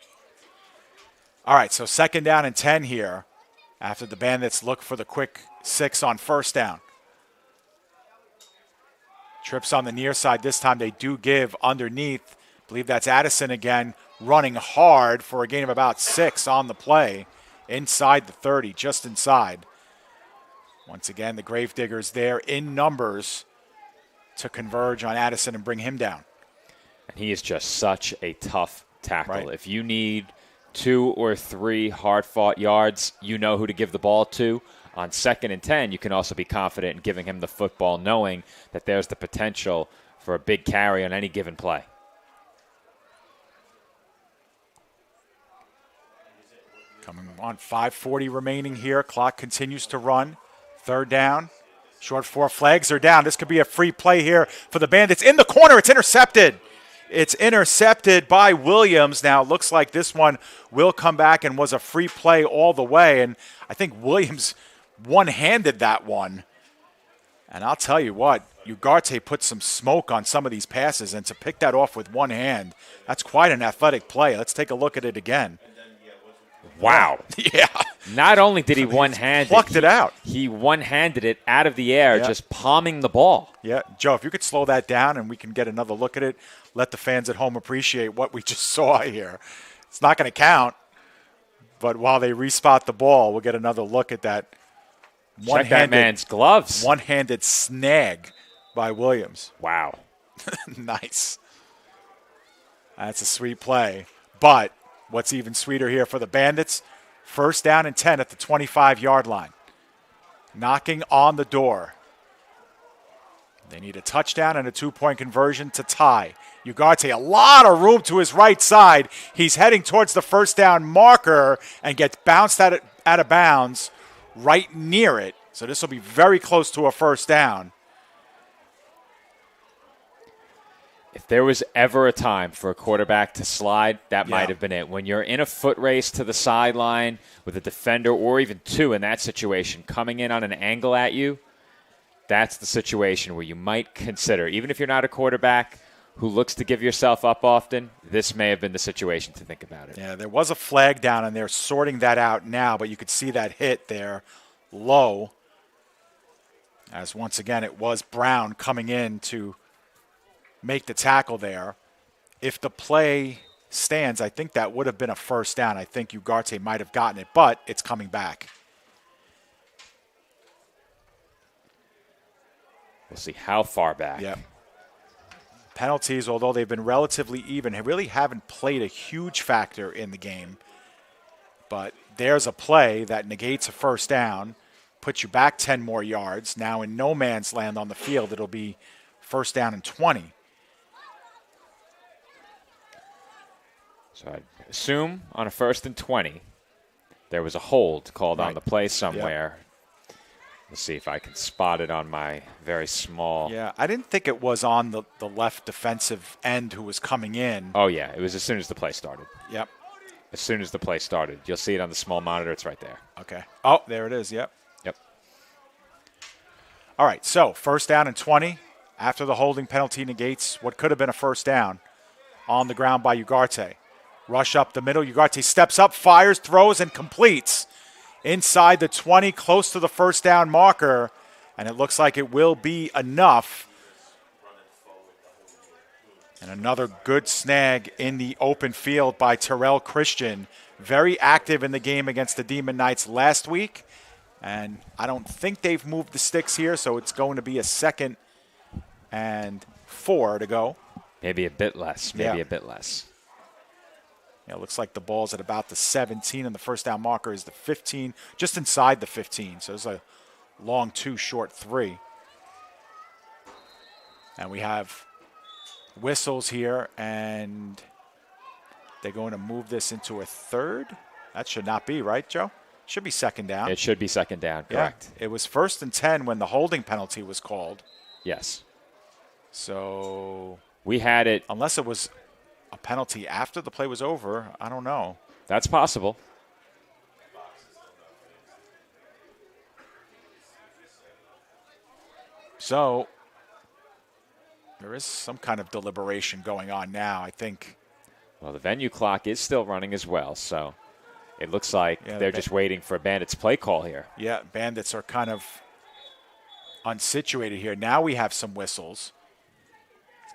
All right, so 2nd down and 10 here after the Bandits look for the quick 6 on 1st down. Trips on the near side. This time they do give underneath. I believe that's Addison again, running hard for a gain of about 6 on the play. Inside the 30, just inside. Once again, the Gravediggers there in numbers to converge on Addison and bring him down. And he is just such a tough tackle. Right. If you need 2 or 3 hard-fought yards, you know who to give the ball to. On 2nd and 10, you can also be confident in giving him the football, knowing that there's the potential for a big carry on any given play. Coming on, 5:40 remaining here. Clock continues to run. 3rd down. Short 4 flags are down. This could be a free play here for the Bandits. In the corner, it's intercepted. It's intercepted by Williams. Now, it looks like this one will come back and was a free play all the way. And I think Williams one-handed that one. And I'll tell you what, Ugarte put some smoke on some of these passes. And to pick that off with one hand, that's quite an athletic play. Let's take a look at it again. Wow. Yeah. Not only did he one-hand plucked it out. He one-handed it out of the air, Yeah. just palming the ball. Yeah, Joe, if you could slow that down and we can get another look at it, let the fans at home appreciate what we just saw here. It's not going to count, but while they respot the ball, we'll get another look at that Check that man's gloves. one-handed snag by Williams. Wow. Nice. That's a sweet play. But what's even sweeter here for the Bandits, 1st down and 10 at the 25-yard line. Knocking on the door. They need a touchdown and a 2-point conversion to tie. Ugarte, a lot of room to his right side. He's heading towards the 1st down marker and gets bounced out of bounds right near it. So this will be very close to a 1st down. If there was ever a time for a quarterback to slide, that might have been it. When you're in a foot race to the sideline with a defender or even 2 in that situation coming in on an angle at you, that's the situation where you might consider, even if you're not a quarterback who looks to give yourself up often, this may have been the situation to think about it. Yeah, there was a flag down, and they're sorting that out now, but you could see that hit there low. As once again, it was Brown coming in to make the tackle there. If the play stands, I think that would have been a 1st down. I think Ugarte might have gotten it, but it's coming back. We'll see how far back. Yep. Penalties, although they've been relatively even, really haven't played a huge factor in the game. But there's a play that negates a 1st down, puts you back 10 more yards. Now in no man's land on the field, it'll be 1st down and 20. So I assume on a 1st and 20, there was a hold called Right. on the play somewhere. Let's see if I can spot it on my very small. Yeah, I didn't think it was on the left defensive end who was coming in. Oh, yeah. It was as soon as the play started. Yep. As soon as the play started. You'll see it on the small monitor. It's right there. Okay. Oh, there it is. Yep. Yep. All right, so first down and 20 after the holding penalty negates what could have been a first down on the ground by Ugarte. Rush up the middle. Ugarte steps up, fires, throws, and completes inside the 20, close to the first down marker, and it looks like it will be enough. And another good snag in the open field by Terrell Christian. Very active in the game against the Demon Knights last week. And I don't think they've moved the sticks here, so it's going to be a 2nd and 4 to go. Maybe a bit less. Maybe a bit less. Yeah, it looks like the ball's at about the 17, and the first down marker is the 15, just inside the 15. So it's a long 2, short 3. And we have whistles here, and they're going to move this into a 3rd. That should not be, right, Joe? Should be 2nd down. It should be 2nd down, correct. Yeah, it was 1st and 10 when the holding penalty was called. Yes. So We had it. unless it was a penalty after the play was over, I don't know. That's possible. So there is some kind of deliberation going on now, I think. Well, the venue clock is still running as well, so it looks like Yeah, they're just waiting for a Bandits play call here. Yeah, Bandits are kind of unsituated here. Now we have some whistles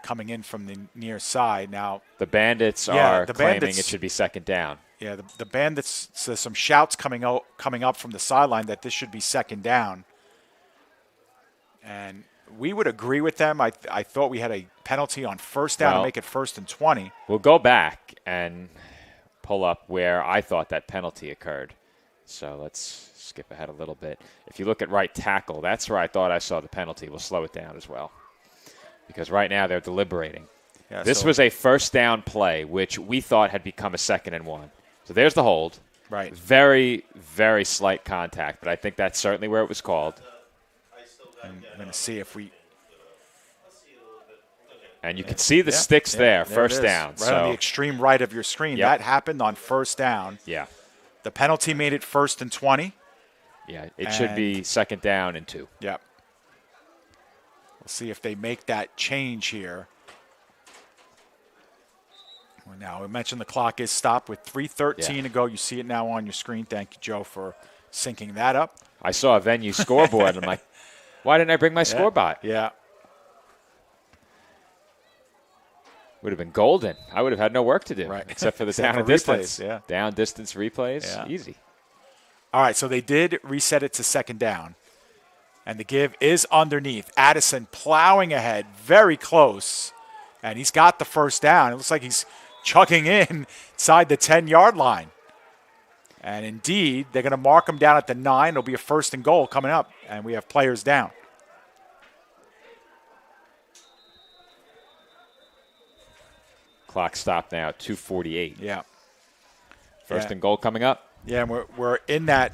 coming in from the near side. Now, The Bandits Yeah, are the claiming Bandits- it should be 2nd down. yeah, the Bandits, so some shouts coming up from the sideline that this should be 2nd down. And we would agree with them. I thought we had a penalty on first down Well- to make it 1st and 20. We'll go back and pull up where I thought that penalty occurred. So let's skip ahead a little bit. If you look at right tackle, that's where I thought I saw the penalty. We'll slow it down as well. Because right now they're deliberating. Yeah, This so- was a first down play, which we thought had become a 2nd and 1. So there's the hold. Right. Very, very slight contact, but I think that's certainly where it was called. And I'm going to see if we. And you can see the Yeah, sticks yeah, there, it first is. down. Right So on the extreme right of your screen. Yep. That happened on first down. yeah, The penalty made it 1st and 20. yeah, it should be 2nd down and 2. Yep. We'll see if they make that change here. Well, now, we mentioned the clock is stopped with 3:13 to go. You see it now on your screen. Thank you, Joe, for syncing that up. I saw a venue scoreboard, and I'm like, why didn't I bring my scoreboard? Yeah. Would have been golden. I would have had no work to do, Right. except for the Except down for and distance. replays, yeah. Down distance replays, Yeah. easy. All right, so they did reset it to 2nd down. And the give is underneath. Addison plowing ahead, very close. And he's got the first down. It looks like he's chugging in inside the 10-yard line. And indeed, they're going to mark him down at the 9. It'll be a 1st and goal coming up. And we have players down. Clock stopped now, 2:48. Yeah. First Yeah. and goal coming up. Yeah, and we're in that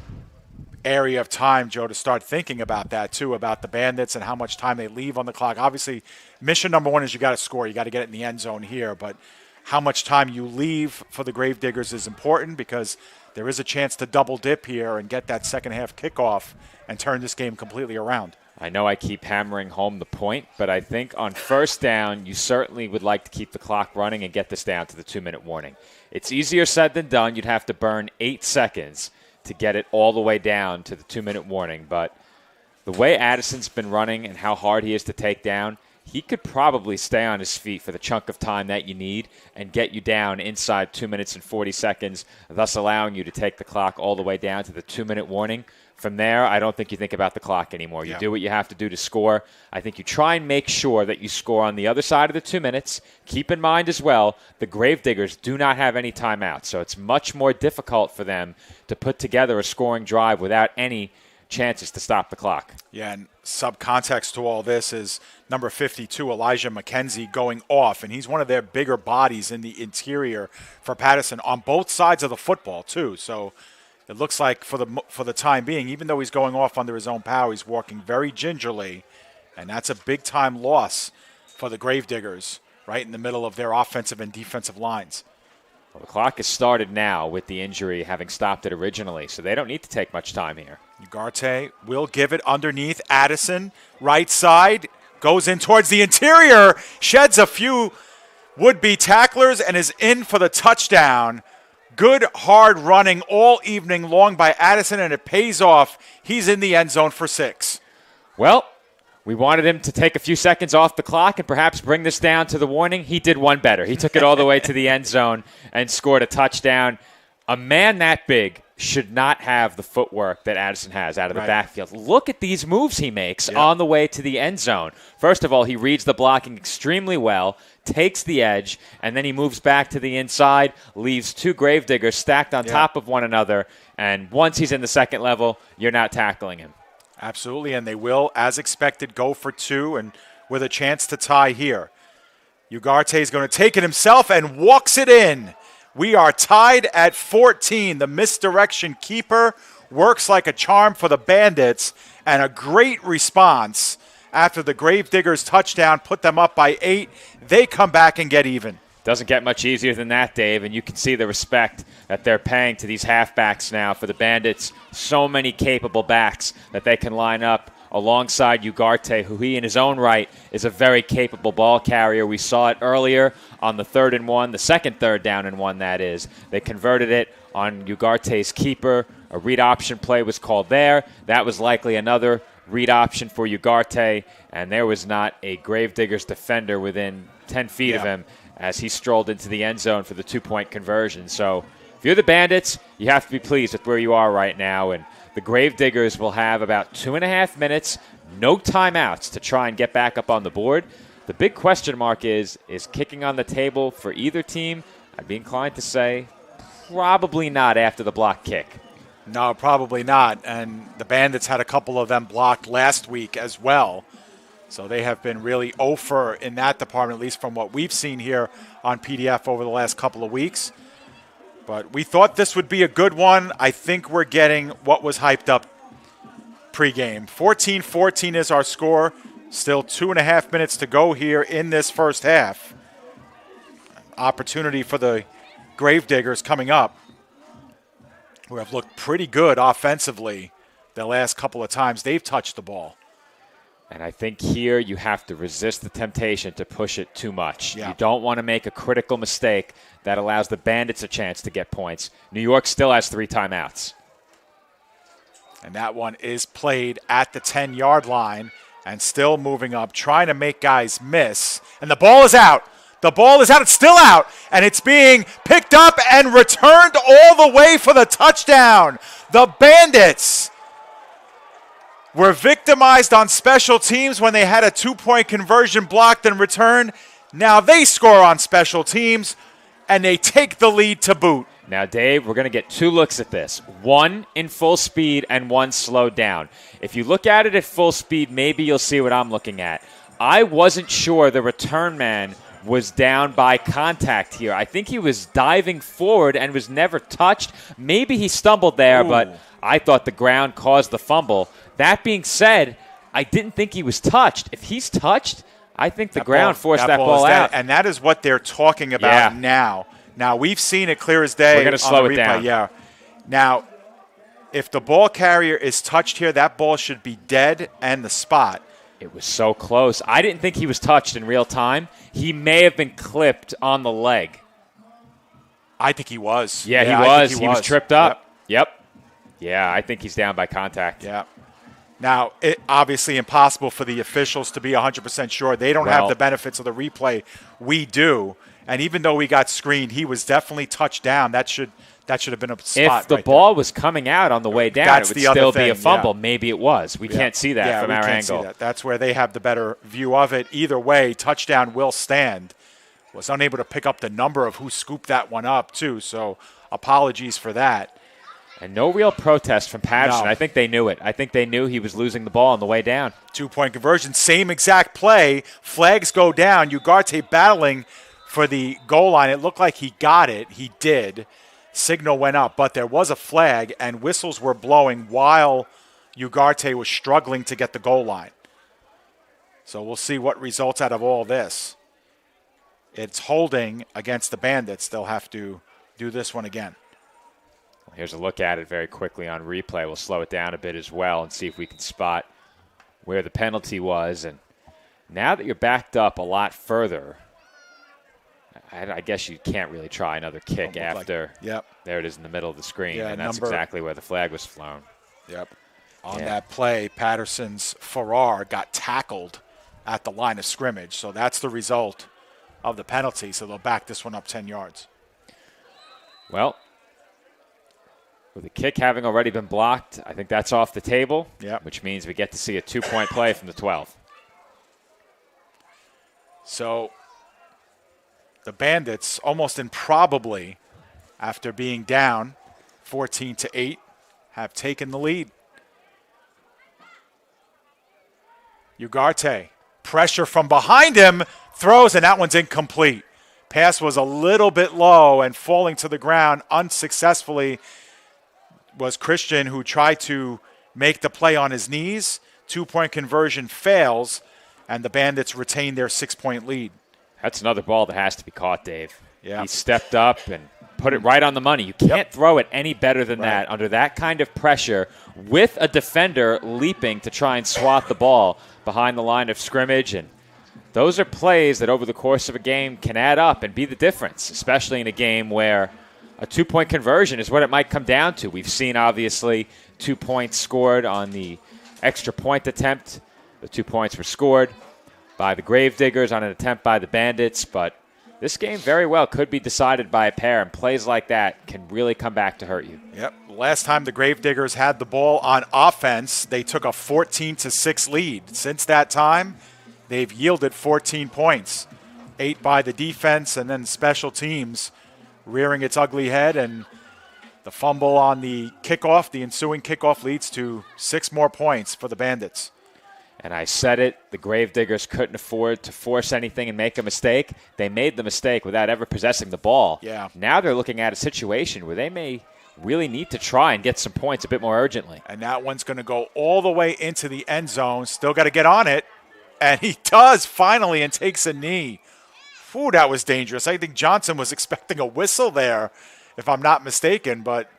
area of time, Joe, to start thinking about that, too, about the Bandits and how much time they leave on the clock. Obviously, mission number 1 is you got to score. You got to get it in the end zone here. But how much time you leave for the Gravediggers is important because there is a chance to double dip here and get that second half kickoff and turn this game completely around. I know I keep hammering home the point, but I think on first down, you certainly would like to keep the clock running and get this down to the 2-minute warning. It's easier said than done. You'd have to burn 8 seconds to get it all the way down to the 2-minute warning. But the way Addison's been running and how hard he is to take down, he could probably stay on his feet for the chunk of time that you need and get you down inside 2 minutes and 40 seconds, thus allowing you to take the clock all the way down to the 2-minute warning. From there, I don't think you think about the clock anymore. You do what you have to do to score. I think you try and make sure that you score on the other side of the 2 minutes. Keep in mind as well, the Gravediggers do not have any timeouts, so it's much more difficult for them to put together a scoring drive without any chances to stop the clock. Yeah, and subcontext to all this is number 52, Elijah McKenzie, going off, and he's one of their bigger bodies in the interior for Patterson on both sides of the football, too. So it looks like for the time being, even though he's going off under his own power, he's walking very gingerly, and that's a big-time loss for the Gravediggers right in the middle of their offensive and defensive lines. Well, the clock has started now with the injury having stopped it originally, so they don't need to take much time here. Ugarte will give it underneath. Addison, right side, goes in towards the interior, sheds a few would-be tacklers, and is in for the touchdown. Good hard running all evening long by Addison, and it pays off. He's in the end zone for 6. Well, we wanted him to take a few seconds off the clock and perhaps bring this down to the warning. He did one better. He took it all the way to the end zone and scored a touchdown. A man that big should not have the footwork that Addison has out of the backfield. Look at these moves he makes on the way to the end zone. First of all, he reads the blocking extremely well, takes the edge, and then he moves back to the inside, leaves 2 Gravediggers stacked on top of one another, and once he's in the second level, you're not tackling him. Absolutely, and they will, as expected, go for 2 and with a chance to tie here. Ugarte is going to take it himself and walks it in. We are tied at 14. The misdirection keeper works like a charm for the Bandits, and a great response after the Gravediggers touchdown put them up by 8. They come back and get even. Doesn't get much easier than that, Dave, and you can see the respect that they're paying to these halfbacks now for the Bandits. So many capable backs that they can line up alongside Ugarte, who he in his own right is a very capable ball carrier. We saw it earlier on the 3rd and 1, the second 3rd down and 1, that is. They converted it on Ugarte's keeper. A read option play was called there. That was likely another read option for Ugarte, and there was not a Gravediggers defender within 10 feet of him as he strolled into the end zone for the 2-point conversion. So if you're the Bandits, you have to be pleased with where you are right now, and the Gravediggers will have about 2.5 minutes, no timeouts, to try and get back up on the board. The big question mark is kicking on the table for either team? I'd be inclined to say probably not after the block kick. No, probably not. And the Bandits had a couple of them blocked last week as well. So they have been really over in that department, at least from what we've seen here on PDF over the last couple of weeks. But we thought this would be a good one. I think we're getting what was hyped up pregame. 14-14 is our score. Still 2.5 minutes to go here in this first half. Opportunity for the Gravediggers coming up, who have looked pretty good offensively the last couple of times they've touched the ball. And I think here you have to resist the temptation to push it too much. Yeah. You don't want to make a critical mistake that allows the Bandits a chance to get points. New York still has 3 timeouts. And that one is played at the 10-yard line and still moving up, trying to make guys miss. And the ball is out. The ball is out. It's still out. And it's being picked up and returned all the way for the touchdown. The Bandits were victimized on special teams when they had a 2-point conversion blocked and returned. Now they score on special teams, and they take the lead to boot. Now, Dave, we're going to get 2 looks at this. One in full speed and one slowed down. If you look at it at full speed, maybe you'll see what I'm looking at. I wasn't sure the return man was down by contact here. I think he was diving forward and was never touched. Maybe he stumbled there, but I thought the ground caused the fumble. That being said, I didn't think he was touched. If he's touched, I think the ground forced that ball out. And that is what they're talking about now. Now, we've seen it clear as day. We're going to slow it down. Yeah. Now, if the ball carrier is touched here, that ball should be dead and the spot. It was so close. I didn't think he was touched in real time. He may have been clipped on the leg. I think he was. Yeah, he was. He was tripped up. Yep. Yeah, I think he's down by contact. Yeah. Now, it obviously impossible for the officials to be 100% sure. They don't have the benefits of the replay. We do. And even though we got screened, he was definitely touched down. That should have been a spot. If the ball was coming out on the way down, it would still be a fumble. Yeah. Maybe it was. We can't see that from our angle. See that. That's where they have the better view of it. Either way, touchdown will stand. Was unable to pick up the number of who scooped that one up, too. So apologies for that. And no real protest from Patterson. No. I think they knew it. I think they knew he was losing the ball on the way down. 2-point conversion, same exact play. Flags go down. Ugarte battling for the goal line. It looked like he got it. He did. signal went up, but there was a flag and whistles were blowing while Ugarte was struggling to get the goal line. So we'll see what results out of all this. It's holding against the Bandits. They'll have to do this one again. Well, here's a look at it very quickly on replay. We'll slow it down a bit as well and see if we can spot where the penalty was. And now that you're backed up a lot further, I guess you can't really try another kick after. Yep. There it is in the middle of the screen, Yeah, and that's exactly where the flag was flown. Yep. On that play, Patterson's Farrar got tackled at the line of scrimmage, so that's the result of the penalty, so they'll back this one up 10 yards. Well, with the kick having already been blocked, I think that's off the table, which means we get to see a 2-point play from the 12. So the Bandits, almost improbably, after being down 14-8, have taken the lead. Ugarte, pressure from behind him, throws, and that one's incomplete. Pass was a little bit low and falling to the ground unsuccessfully was Christian, who tried to make the play on his knees. 2-point conversion fails, and the Bandits retain their 6-point lead. That's another ball that has to be caught, Dave. Yeah. He stepped up and put it right on the money. You can't throw it any better than that under that kind of pressure with a defender leaping to try and swat the ball behind the line of scrimmage. And those are plays that over the course of a game can add up and be the difference, especially in a game where a 2-point conversion is what it might come down to. We've seen, obviously, 2 points scored on the extra point attempt. The 2 points were scored by the Gravediggers on an attempt by the Bandits, but this game very well could be decided by a pair, and plays like that can really come back to hurt you. Yep. Last time the Gravediggers had the ball on offense, they took a 14-6 lead. Since that time, they've yielded 14 points, 8 by the defense, and then special teams rearing its ugly head, and the fumble on the kickoff, the ensuing kickoff, leads to 6 more points for the Bandits. And I said it, the Gravediggers couldn't afford to force anything and make a mistake. They made the mistake without ever possessing the ball. Yeah. Now they're looking at a situation where they may really need to try and get some points a bit more urgently. And that one's going to go all the way into the end zone. Still got to get on it. And he does finally and takes a knee. Ooh, that was dangerous. I think Johnson was expecting a whistle there, if I'm not mistaken, but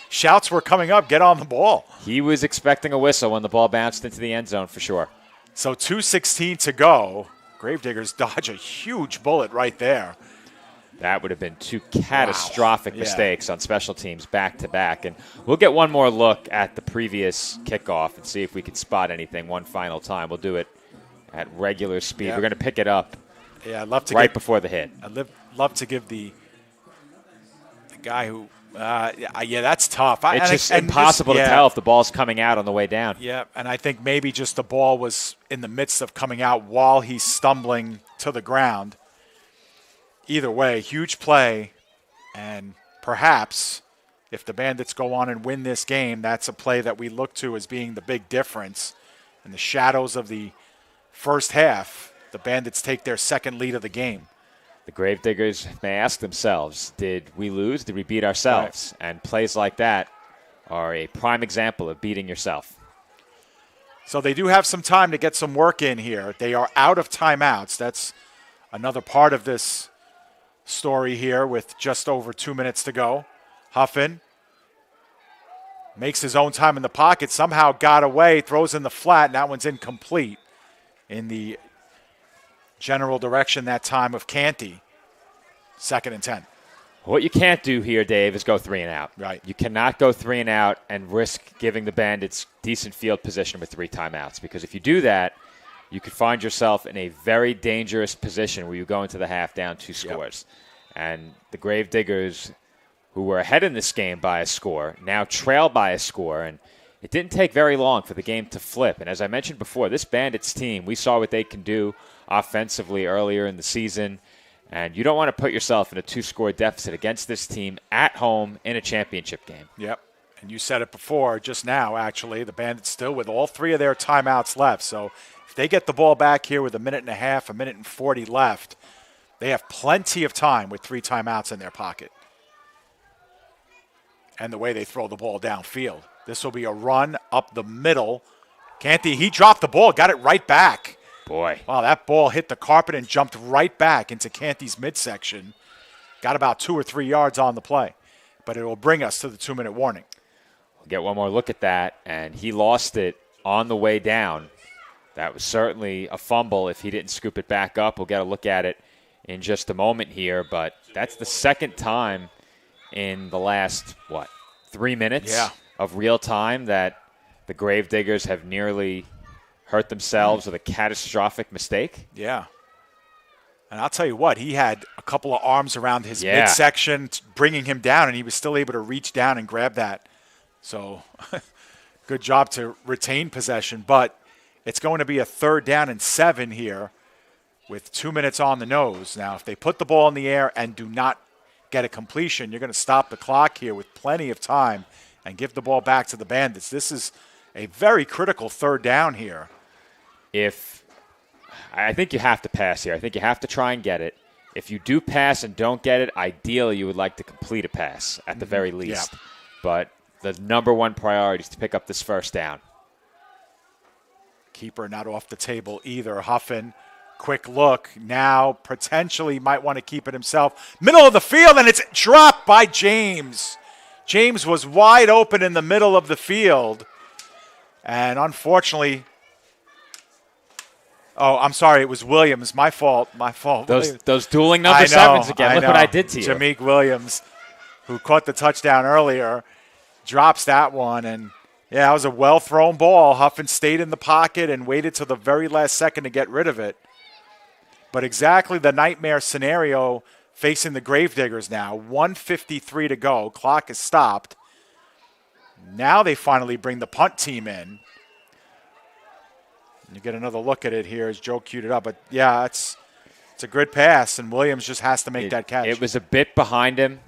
shouts were coming up, get on the ball. He was expecting a whistle when the ball bounced into the end zone for sure. So 2:16 to go. Gravediggers dodge a huge bullet right there. That would have been 2 catastrophic mistakes on special teams back-to-back. And we'll get one more look at the previous kickoff and see if we can spot anything one final time. We'll do it at regular speed. We're going to pick it up I'd love to before the hit. I'd love to give the guy who that's tough. It's just impossible to tell if the ball's coming out on the way down. Yeah, and I think maybe just the ball was in the midst of coming out while he's stumbling to the ground. Either way, huge play, and perhaps if the Bandits go on and win this game, that's a play that we look to as being the big difference. In the shadows of the first half, the Bandits take their second lead of the game. The Gravediggers may ask themselves, did we lose? Did we beat ourselves? Right. And plays like that are a prime example of beating yourself. So they do have some time to get some work in here. They are out of timeouts. That's another part of this story here with just over 2 minutes to go. Huffin makes his own time in the pocket, somehow got away, throws in the flat, and that one's incomplete in the general direction that time of Canty. 2nd and 10. What you can't do here, Dave, is go 3 and out. Right. You cannot go 3 and out and risk giving the Bandits decent field position with 3 timeouts, because if you do that, you could find yourself in a very dangerous position where you go into the half down 2 scores. And the Gravediggers, who were ahead in this game by a score, now trail by a score, and it didn't take very long for the game to flip. And as I mentioned before, this Bandits team, we saw what they can do offensively earlier in the season, and you don't want to put yourself in a 2-score deficit against this team at home in a championship game. Yep, and you said it before, just now actually, the Bandits still with all 3 of their timeouts left. So if they get the ball back here with a minute and a half, a minute and 40 left, they have plenty of time with 3 timeouts in their pocket. and the way they throw the ball downfield. This will be a run up the middle. Canty, he dropped the ball, got it right back. Boy. Wow, that ball hit the carpet and jumped right back into Canty's midsection. Got about 2 or 3 yards on the play. But it will bring us to the 2-minute warning. We'll get one more look at that, and he lost it on the way down. That was certainly a fumble if he didn't scoop it back up. We'll get a look at it in just a moment here, but that's the second time in the last, 3 minutes of real time that the Gravediggers have nearly hurt themselves with a catastrophic mistake. Yeah. And I'll tell you what, he had a couple of arms around his midsection bringing him down, and he was still able to reach down and grab that. So good job to retain possession, but it's going to be a 3rd down and 7 here with 2 minutes on the nose. Now, if they put the ball in the air and do not get a completion, you're going to stop the clock here with plenty of time and give the ball back to the Bandits. This is a very critical 3rd down here. I think you have to pass here. I think you have to try and get it. If you do pass and don't get it, ideally you would like to complete a pass at the very least. Yeah. But the number one priority is to pick up this 1st down. Keeper not off the table either. Huffin, quick look. Now potentially might want to keep it himself. Middle of the field, and it's dropped by James. James was wide open in the middle of the field. And unfortunately, I'm sorry, it was Williams. My fault. Those dueling number 7s again. Look what I did to you. Jameek Williams, who caught the touchdown earlier, drops that one. And, yeah, it was a well-thrown ball. Huffin stayed in the pocket and waited till the very last second to get rid of it. But exactly the nightmare scenario facing the Gravediggers now. 1:53 to go. Clock is stopped. Now they finally bring the punt team in. You get another look at it here as Joe queued it up. But, yeah, it's a good pass, and Williams just has to make that catch. It was a bit behind him,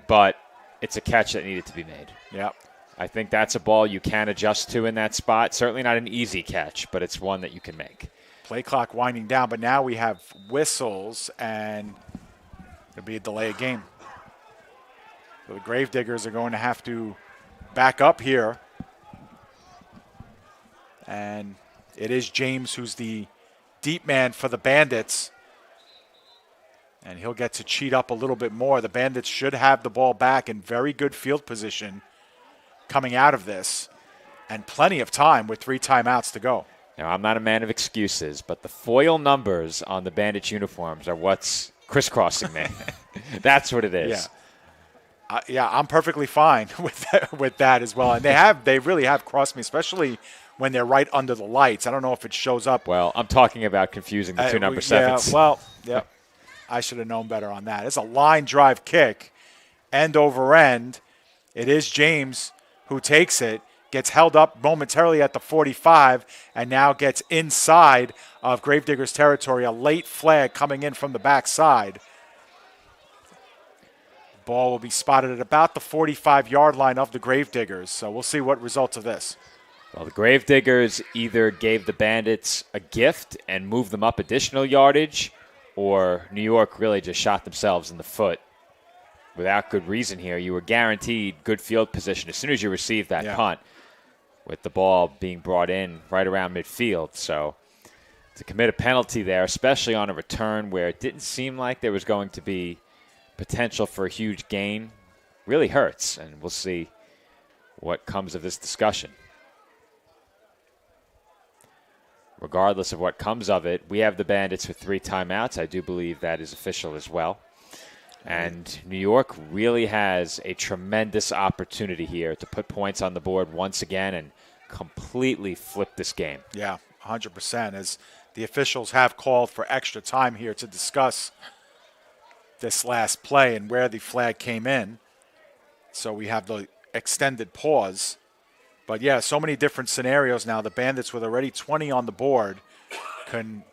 but it's a catch that needed to be made. Yeah. I think that's a ball you can adjust to in that spot. Certainly not an easy catch, but it's one that you can make. Play clock winding down, but now we have whistles, and there'll be a delay of game. So the Gravediggers are going to have to back up here. And it is James who's the deep man for the Bandits. And he'll get to cheat up a little bit more. The Bandits should have the ball back in very good field position coming out of this. And plenty of time with 3 timeouts to go. Now, I'm not a man of excuses, but the foil numbers on the Bandits uniforms are what's crisscrossing me. That's what it is. Yeah. I'm perfectly fine with that as well. And they really have crossed me, especially when they're right under the lights. I don't know if it shows up. Well, I'm talking about confusing the 2 number 7s. Yeah. I should have known better on that. It's a line drive kick, end over end. It is James who takes it, gets held up momentarily at the 45, and now gets inside of Gravediggers territory. A late flag coming in from the backside. Ball will be spotted at about the 45-yard line of the Gravediggers, so we'll see what results of this. Well, the Gravediggers either gave the Bandits a gift and moved them up additional yardage, or New York really just shot themselves in the foot without good reason here. You were guaranteed good field position as soon as you received that punt, with the ball being brought in right around midfield. So to commit a penalty there, especially on a return where it didn't seem like there was going to be potential for a huge gain, really hurts. And we'll see what comes of this discussion. Regardless of what comes of it, we have the Bandits with 3 timeouts. I do believe that is official as well. And New York really has a tremendous opportunity here to put points on the board once again and completely flip this game. Yeah, 100%. As the officials have called for extra time here to discuss this last play and where the flag came in. So we have the extended pause. But, yeah, so many different scenarios now. The Bandits, with already 20 on the board, can,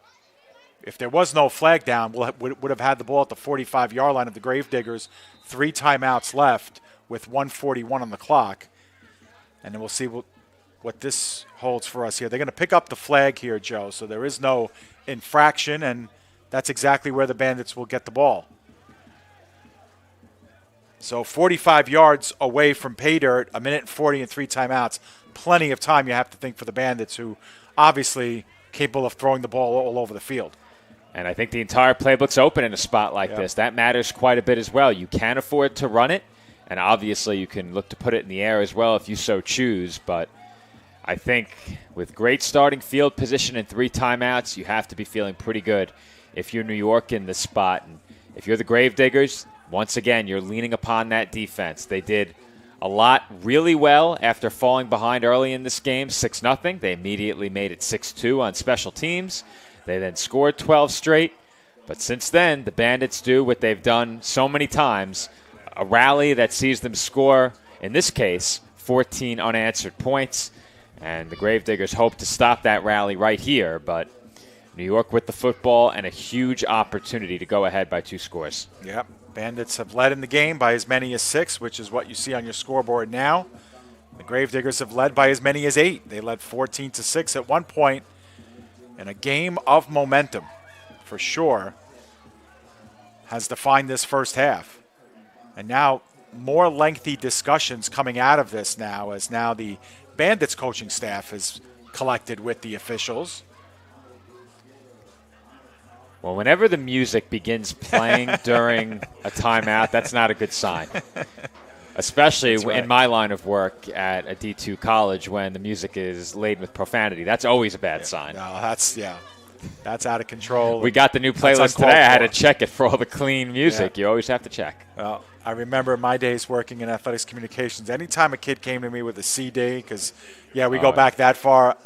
if there was no flag down, would have had the ball at the 45-yard line of the Gravediggers. 3 timeouts left with 1:41 on the clock. And then we'll see what this holds for us here. They're going to pick up the flag here, Joe, so there is no infraction, and that's exactly where the Bandits will get the ball. So 45 yards away from pay dirt, 1:40 and 3 timeouts. Plenty of time, you have to think, for the Bandits, who obviously capable of throwing the ball all over the field. And I think the entire playbook's open in a spot like this. That matters quite a bit as well. You can afford to run it, and obviously you can look to put it in the air as well if you so choose. But I think with great starting field position and 3 timeouts, you have to be feeling pretty good if you're New York in this spot. And if you're the Gravediggers, once again, you're leaning upon that defense. They did a lot really well after falling behind early in this game, 6-0. They immediately made it 6-2 on special teams. They then scored 12 straight. But since then, the Bandits do what they've done so many times, a rally that sees them score, in this case, 14 unanswered points. And the Gravediggers hope to stop that rally right here. But New York with the football and a huge opportunity to go ahead by 2 scores. Yep. Bandits have led in the game by as many as 6, which is what you see on your scoreboard now. The Gravediggers have led by as many as 8. They led 14-6 at one point. And a game of momentum, for sure, has defined this first half. And now more lengthy discussions coming out of this now, as now the Bandits coaching staff is collected with the officials. Well, whenever the music begins playing during a timeout, that's not a good sign. Especially in my line of work at a D2 college when the music is laden with profanity. That's always a bad sign. No, that's out of control. We got the new playlist today. I had to check it for all the clean music. You always have to check. Well, I remember my days working in athletics communications. Anytime a kid came to me with a CD, because, we go back that far,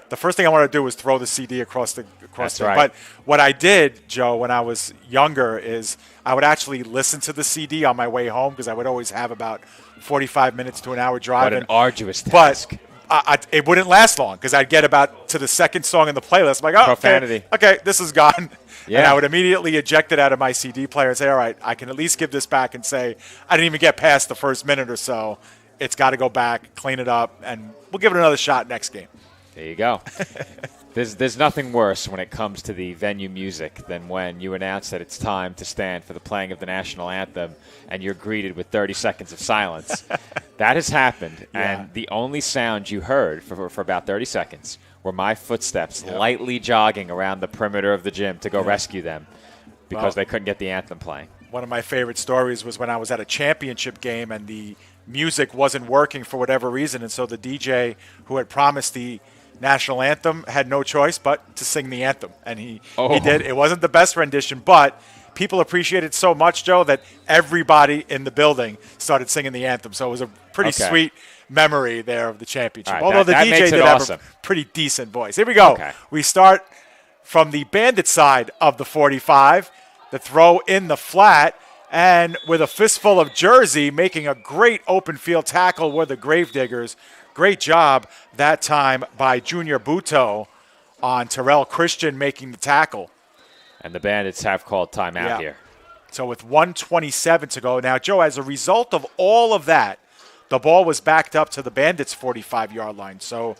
the first thing I wanted to do was throw the CD across the. Right. But what I did, Joe, when I was younger, is I would actually listen to the CD on my way home, because I would always have about 45 minutes to an hour drive. What an arduous task. But it wouldn't last long, because I'd get about to the second song in the playlist. I'm like, oh, profanity. Okay, this is gone. Yeah. And I would immediately eject it out of my CD player and say, all right, I can at least give this back and say, I didn't even get past the first minute or so. It's got to go back, clean it up, and we'll give it another shot next game. There you go. There's nothing worse when it comes to the venue music than when you announce that it's time to stand for the playing of the national anthem and you're greeted with 30 seconds of silence. That has happened, and the only sound you heard for about 30 seconds were my footsteps lightly jogging around the perimeter of the gym to go rescue them because they couldn't get the anthem playing. One of my favorite stories was when I was at a championship game and the music wasn't working for whatever reason, and so the DJ who had promised the national anthem had no choice but to sing the anthem, and he did. It wasn't the best rendition, but people appreciated it so much, Joe, that everybody in the building started singing the anthem. So it was a pretty sweet memory there of the championship. Right, although that the makes DJ did awesome. have a pretty decent voice. Here we go. We start from the Bandit side of the 45. The throw in the flat, and with a fistful of jersey, making a great open field tackle were the Gravediggers. Great job that time by Junior Buto on Terrell Christian making the tackle. And the Bandits have called timeout here. So with 1:27 to go. Now, Joe, as a result of all of that, the ball was backed up to the Bandits' 45-yard line. So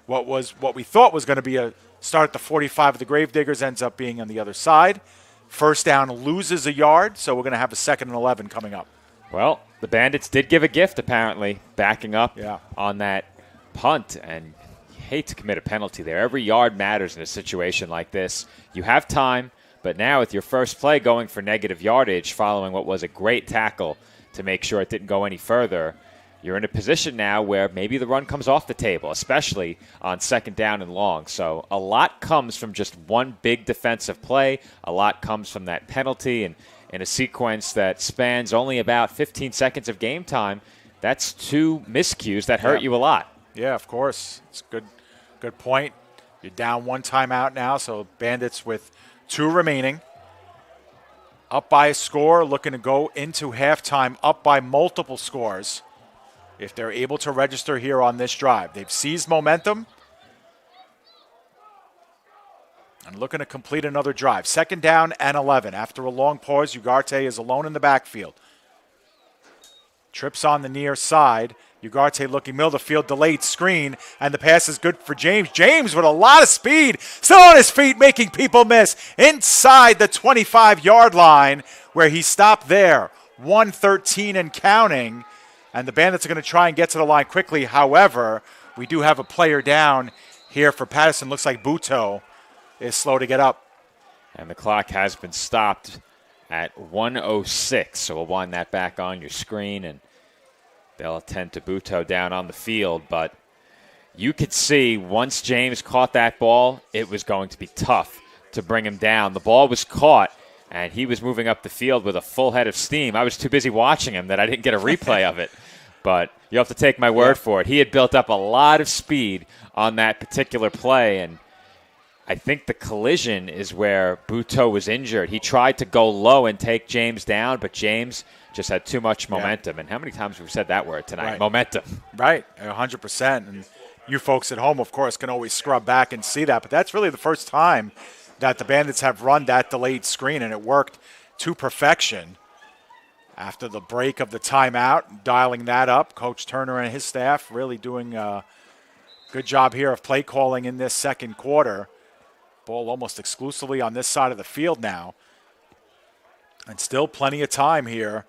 what we thought was going to be a start at the 45 of the Gravediggers ends up being on the other side. First down loses a yard, so we're going to have a 2nd and 11 coming up. Well, the Bandits did give a gift, apparently, backing up on that punt. And you hate to commit a penalty there. Every yard matters in a situation like this. You have time, but now with your first play going for negative yardage following what was a great tackle to make sure it didn't go any further, you're in a position now where maybe the run comes off the table, especially on 2nd down and long. So a lot comes from just one big defensive play. A lot comes from that penalty, and in a sequence that spans only about 15 seconds of game time, that's 2 miscues that hurt you a lot. Yeah, of course. It's a good point. You're down 1 timeout now, so Bandits with 2 remaining. Up by a score, looking to go into halftime up by multiple scores if they're able to register here on this drive. They've seized momentum and looking to complete another drive. 2nd down and 11. After a long pause, Ugarte is alone in the backfield. Trips on the near side. Ugarte looking middle of the field, delayed screen, and the pass is good for James. James with a lot of speed, still on his feet, making people miss inside the 25-yard line where he stopped there. 1:13 and counting. And the Bandits are going to try and get to the line quickly. However, we do have a player down here for Patterson. Looks like Buto is slow to get up. And the clock has been stopped at 1:06. So we'll wind that back on your screen, and they'll attend to Buto down on the field. But you could see once James caught that ball, it was going to be tough to bring him down. The ball was caught, and he was moving up the field with a full head of steam. I was too busy watching him that I didn't get a replay of it. But you have to take my word for it. He had built up a lot of speed on that particular play, and I think the collision is where Buto was injured. He tried to go low and take James down, but James just had too much momentum. And how many times have we said that word tonight? Right. Momentum. Right, 100%. And you folks at home, of course, can always scrub back and see that. But that's really the first time that the Bandits have run that delayed screen, and it worked to perfection. After the break of the timeout, dialing that up, Coach Turner and his staff really doing a good job here of play calling in this second quarter. Ball almost exclusively on this side of the field now. And still plenty of time here.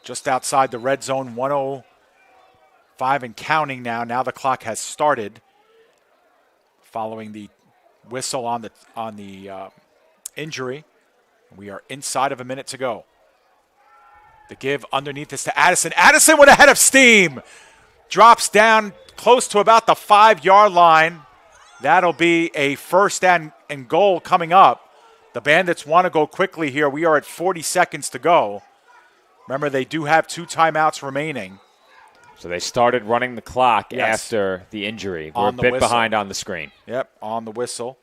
Just outside the red zone, 1:05 and counting now. Now the clock has started following the whistle on the injury. We are inside of a minute to go. The give underneath is to Addison. Addison with a head of steam. Drops down close to about the 5-yard line. That'll be a first and goal coming up. The Bandits want to go quickly here. We are at 40 seconds to go. Remember, they do have 2 timeouts remaining. So they started running the clock after the injury. We're a bit behind on the screen. Yep, on the whistle.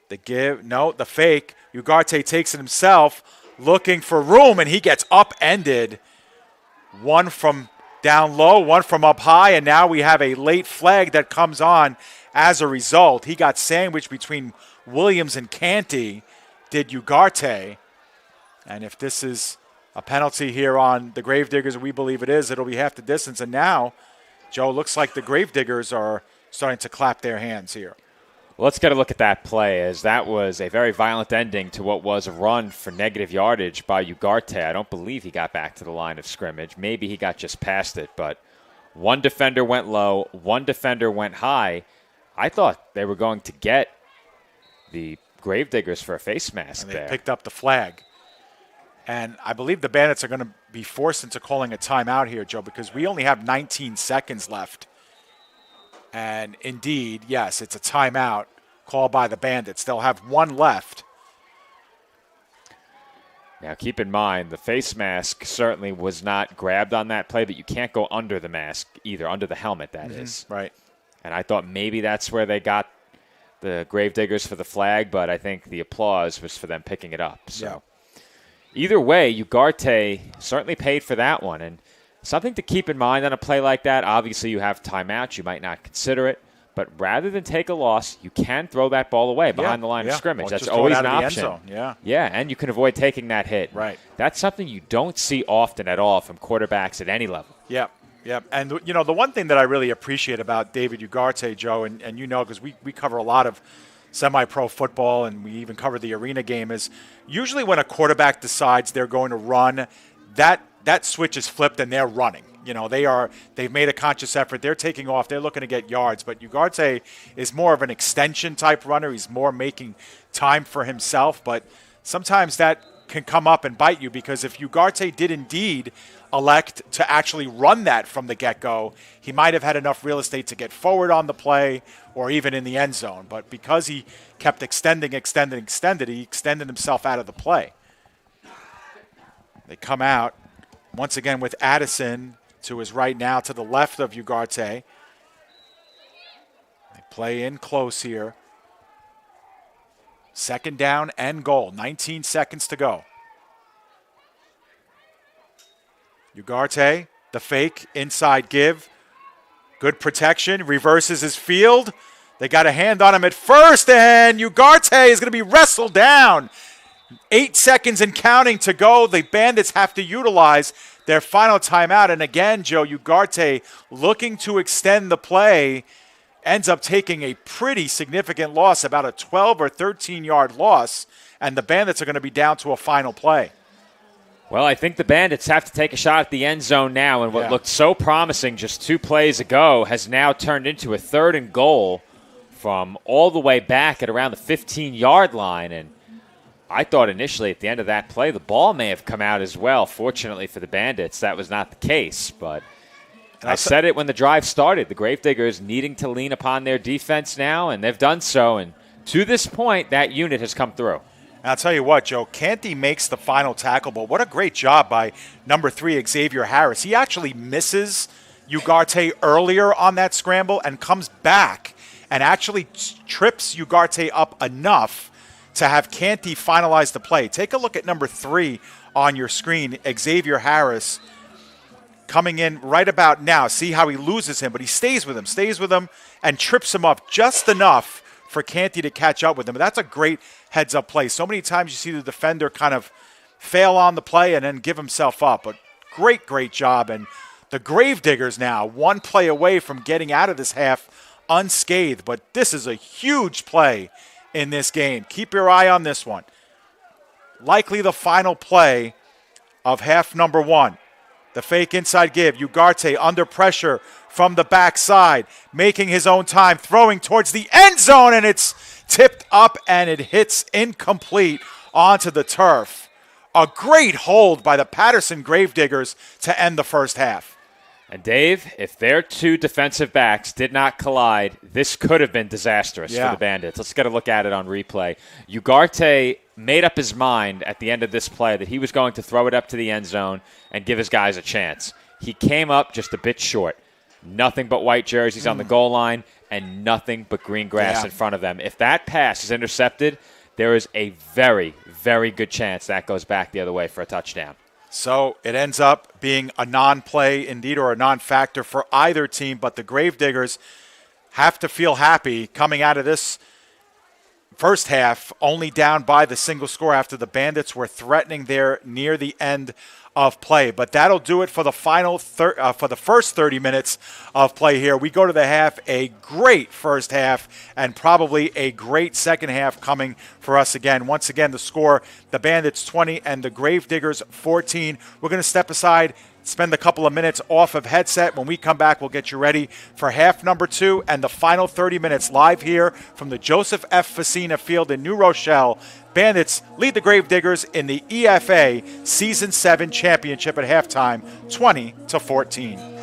The give, no, the fake. Ugarte takes it himself, looking for room, and he gets upended. One from down low, one from up high, and now we have a late flag that comes on as a result. He got sandwiched between Williams and Canty, did Ugarte. And if this is a penalty here on the Gravediggers, we believe it is, it'll be half the distance. And now, Joe, looks like the Gravediggers are starting to clap their hands here. Well, let's get a look at that play, as that was a very violent ending to what was a run for negative yardage by Ugarte. I don't believe he got back to the line of scrimmage. Maybe he got just past it, but one defender went low, one defender went high. I thought they were going to get the Gravediggers for a face mask and they there. Picked up the flag. And I believe the Bandits are going to be forced into calling a timeout here, Joe, because we only have 19 seconds left. And indeed, yes, it's a timeout called by the Bandits. They'll have one left. Now, keep in mind, the face mask certainly was not grabbed on that play, but you can't go under the mask either, under the helmet, that is. Right. And I thought maybe that's where they got the Gravediggers for the flag, but I think the applause was for them picking it up. So either way, Ugarte certainly paid for that one. And something to keep in mind on a play like that, obviously you have timeouts, you might not consider it, but rather than take a loss, you can throw that ball away behind the line of scrimmage. Or that's just always throw it an out option. Of the end zone. Yeah, and you can avoid taking that hit. Right. That's something you don't see often at all from quarterbacks at any level. Yep. And, you know, the one thing that I really appreciate about David Ugarte, Joe, and you know, because we cover a lot of semi-pro football and we even cover the arena game, is usually when a quarterback decides they're going to run, that switch is flipped and they're running. You know, they've made a conscious effort. They're taking off. They're looking to get yards. But Ugarte is more of an extension type runner. He's more making time for himself. But sometimes that can come up and bite you, because if Ugarte did indeed elect to actually run that from the get-go, he might have had enough real estate to get forward on the play or even in the end zone. But because he kept extending, he extended himself out of the play. They come out once again with Addison to his right now, to the left of Ugarte. They play in close here. Second down and goal. 19 seconds to go. Ugarte, the fake, inside give. Good protection, reverses his field. They got a hand on him at first, and Ugarte is going to be wrestled down. 8 seconds and counting to go. The Bandits have to utilize their final timeout. And again, Joe, Ugarte looking to extend the play ends up taking a pretty significant loss, about a 12 or 13-yard loss, and the Bandits are going to be down to a final play. Well, I think the Bandits have to take a shot at the end zone now, and what looked so promising just 2 plays ago has now turned into a 3rd and goal from all the way back at around the 15-yard line. And I thought initially at the end of that play the ball may have come out as well. Fortunately for the Bandits, that was not the case. But I said it when the drive started. The Gravediggers needing to lean upon their defense now, and they've done so. And to this point, that unit has come through. And I'll tell you what, Joe, Canty makes the final tackle, but what a great job by number 3, Xavier Harris. He actually misses Ugarte earlier on that scramble and comes back and actually trips Ugarte up enough to have Canty finalize the play. Take a look at number 3 on your screen, Xavier Harris, coming in right about now. See how he loses him, but he stays with him, and trips him up just enough for Canty to catch up with him. But that's a great heads-up play. So many times you see the defender kind of fail on the play and then give himself up. But great job. And the Gravediggers now 1 play away from getting out of this half unscathed. But this is a huge play in this game. Keep your eye on this one. Likely the final play of half number 1. The fake inside give. Ugarte under pressure from the backside, making his own time, throwing towards the end zone, and it's tipped up and it hits incomplete onto the turf. A great hold by the Patterson Gravediggers to end the first half. And Dave, if their 2 defensive backs did not collide, this could have been disastrous for the Bandits. Let's get a look at it on replay. Ugarte made up his mind at the end of this play that he was going to throw it up to the end zone and give his guys a chance. He came up just a bit short. Nothing but white jerseys on the goal line and nothing but green grass in front of them. If that pass is intercepted, there is a very, very good chance that goes back the other way for a touchdown. So it ends up being a non-play indeed, or a non-factor for either team, but the Gravediggers have to feel happy coming out of this first half, only down by the single score after the Bandits were threatening there near the end of play. But that'll do it for the final for the first 30 minutes of play here. We go to the half, a great first half and probably a great second half coming for us again. Once again, the score, the Bandits 20 and the Gravediggers 14. We're going to step aside, spend a couple of minutes off of headset. When we come back, we'll get you ready for half number 2 and the final 30 minutes live here from the Joseph F. Facina Field in New Rochelle. Bandits lead the Gravediggers in the EFA Season 7 Championship at halftime, 20-14.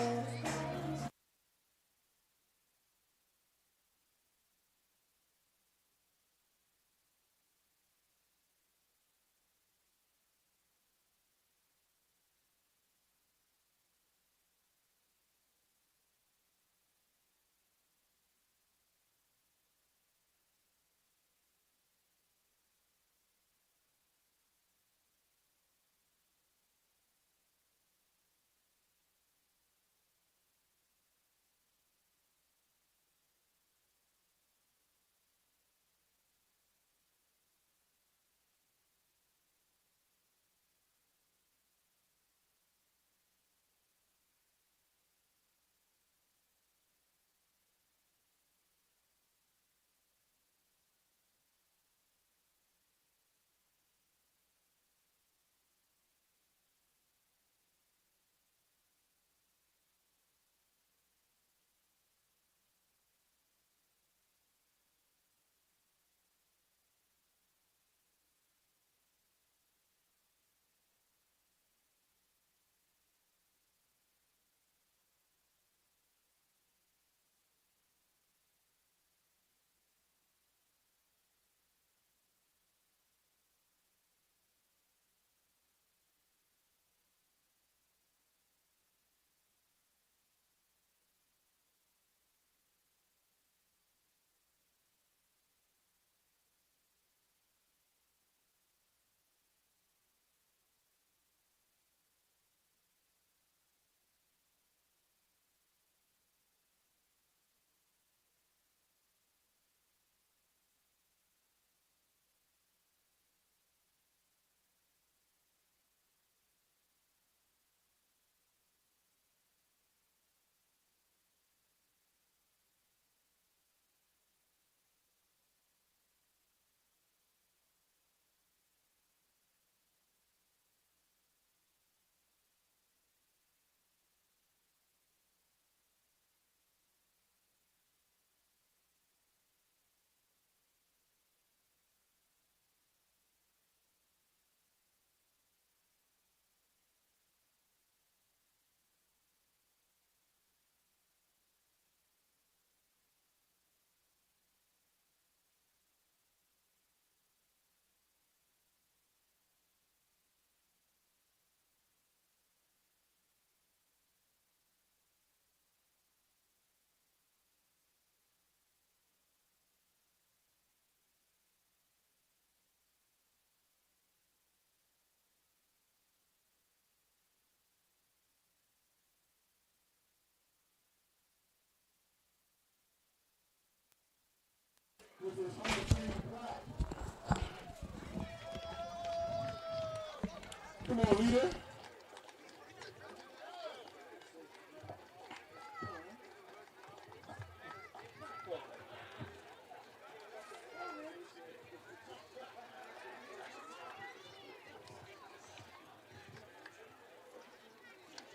Come on, leader.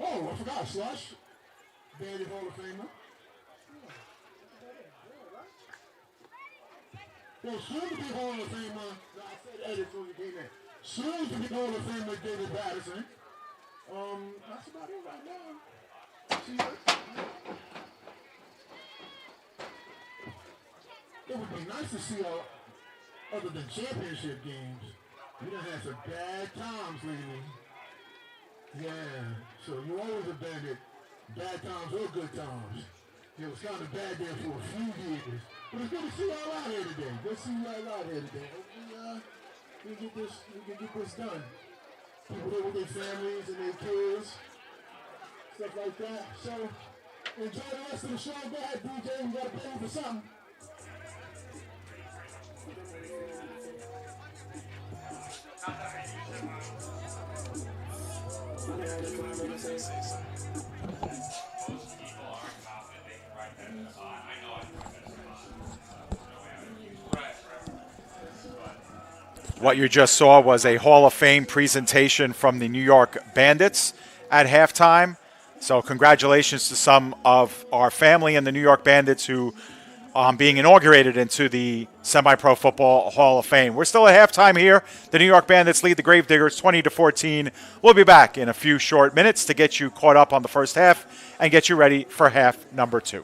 Oh, I forgot, Slush. Bandit Hall of Famer. Well, soon to be Hall of Famer. No, I said edit when you came in. Soon to be Hall of Famer David Patterson. That's about it right now. See that? It would be nice to see other than championship games. We done had some bad times lately. Yeah, so you always have been at bad times or good times. It was kind of bad there for a few years. But it's good to see y'all out here today. Good to see y'all out here today. Hopefully, we can get this done. People there with their families and their kids, stuff like that. So, enjoy the rest of the show. Go ahead, DJ. We got to pay for something. What you just saw was a Hall of Fame presentation from the New York Bandits at halftime. So congratulations to some of our family in the New York Bandits who being inaugurated into the Semi-Pro Football Hall of Fame. We're still at halftime here. The New York Bandits lead the Gravediggers 20-14. We'll be back in a few short minutes to get you caught up on the first half and get you ready for half number 2.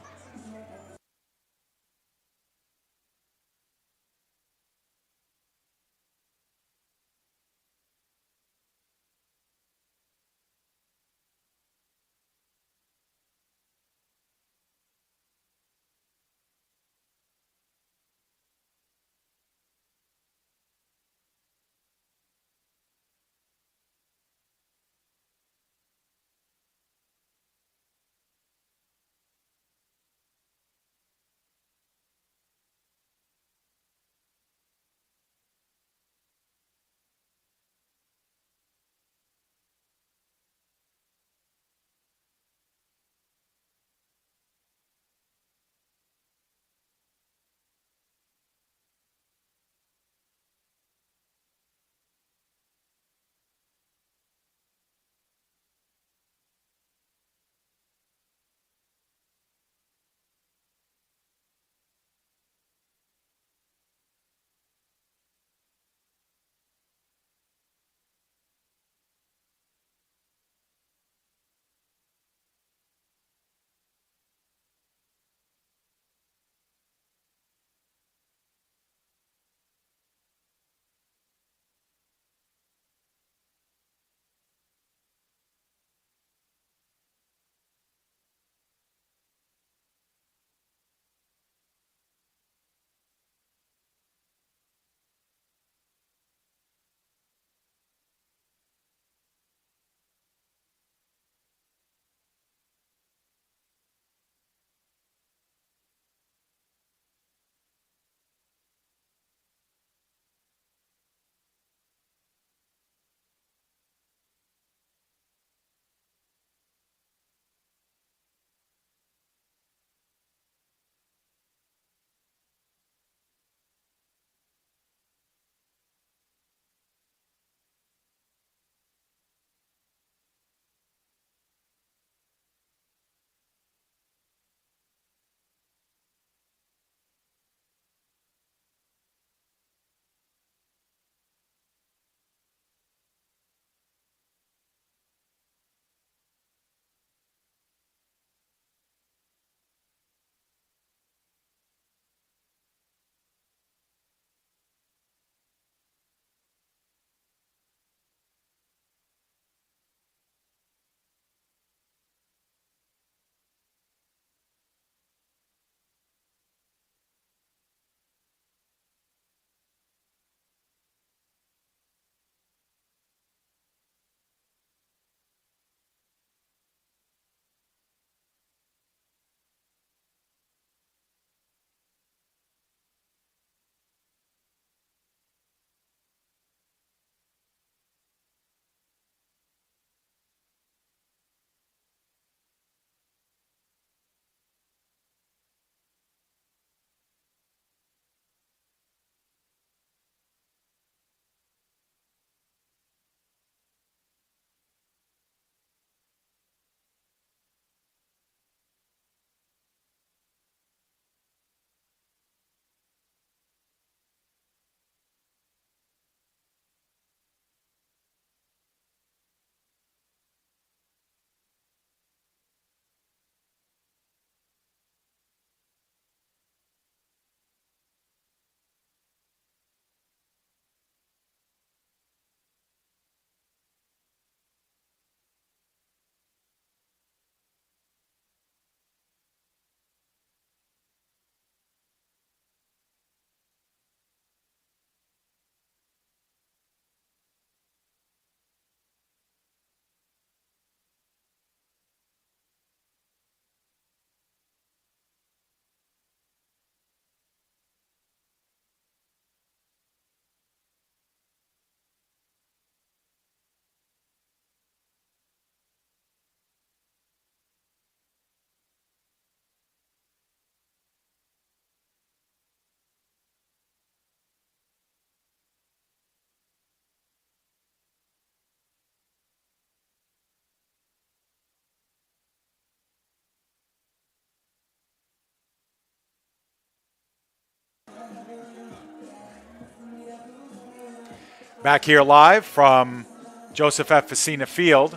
Back here live from Joseph F. Facina Field.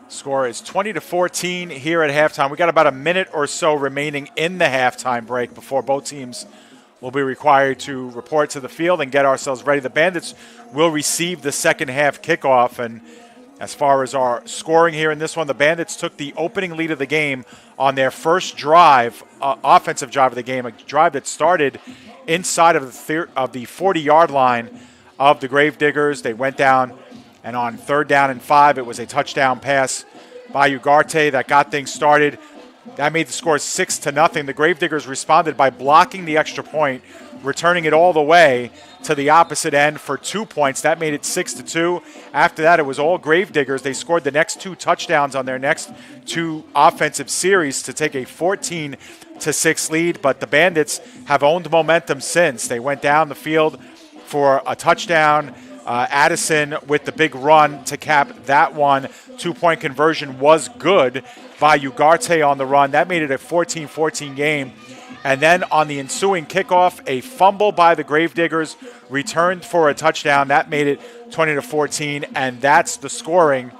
Score is 20-14 here at halftime. We got about a minute or so remaining in the halftime break before both teams will be required to report to the field and get ourselves ready. The Bandits will receive the second half kickoff. And as far as our scoring here in this one, the Bandits took the opening lead of the game on their first drive, offensive drive of the game, a drive that started inside of the 40-yard line of the Gravediggers. They went down, and on 3rd down and 5, it was a touchdown pass by Ugarte that got things started. That made the score 6-0. The Gravediggers responded by blocking the extra point, returning it all the way to the opposite end for 2 points. That made it 6-2. After that, it was all Gravediggers. They scored the next 2 touchdowns on their next 2 offensive series to take a 14-6 lead, but the Bandits have owned momentum since. They went down the field for a touchdown. Addison with the big run to cap that one. 2-point conversion was good by Ugarte on the run. That made it a 14-14 game. And then on the ensuing kickoff, a fumble by the Gravediggers returned for a touchdown. That made it 20-14, and that's the scoring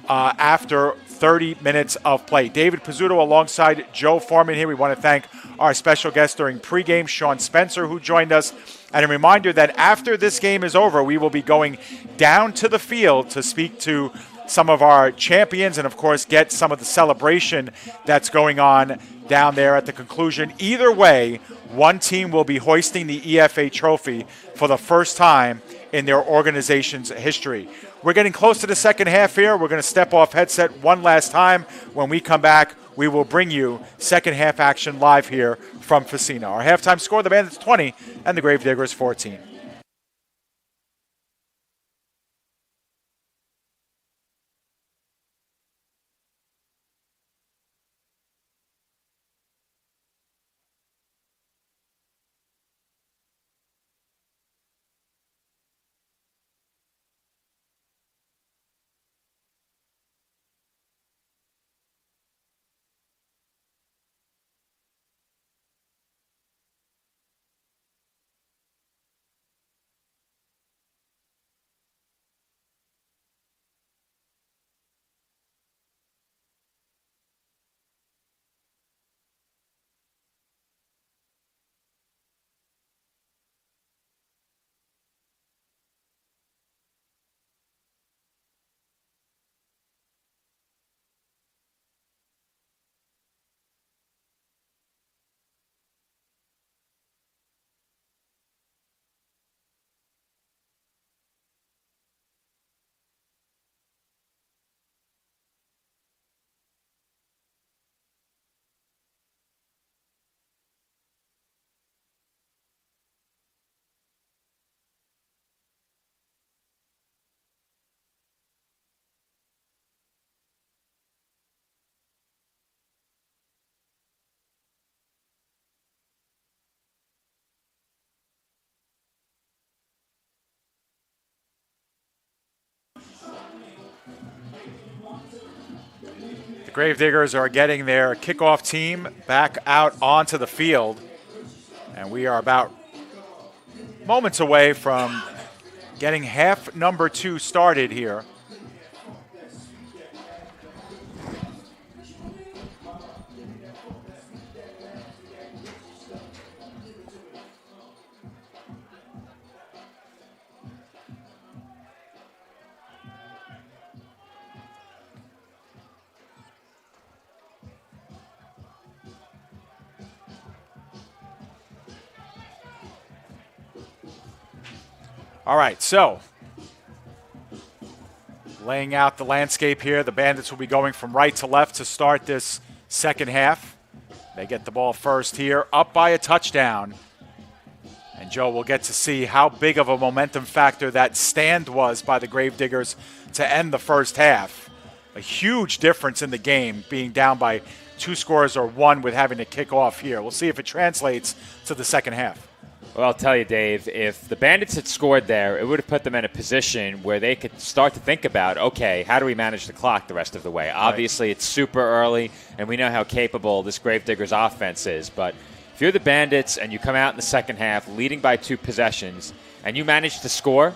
after 30 minutes of play. David Pizzuto alongside Joe Foreman here. We want to thank our special guest during pregame, Sean Spencer, who joined us. And a reminder that after this game is over, we will be going down to the field to speak to some of our champions and, of course, get some of the celebration that's going on down there at the conclusion. Either way, one team will be hoisting the EFA trophy for the first time in their organization's history. We're getting close to the second half here. We're going to step off headset one last time. When we come back, we will bring you second half action live here from Facina. Our halftime score, the Bandits 20 and the Gravediggers 14. Gravediggers are getting their kickoff team back out onto the field. And we are about moments away from getting half number 2 started here. All right, so laying out the landscape here, the Bandits will be going from right to left to start this second half. They get the ball first here, up by a touchdown. And Joe, will get to see how big of a momentum factor that stand was by the Gravediggers to end the first half. A huge difference in the game, being down by 2 scores or 1 with having to kick off here. We'll see if it translates to the second half. Well, I'll tell you, Dave, if the Bandits had scored there, it would have put them in a position where they could start to think about, okay, how do we manage the clock the rest of the way? Obviously, it's super early, and we know how capable this Gravediggers offense is, but If you're the Bandits and you come out in the second half leading by 2 possessions and you manage to score,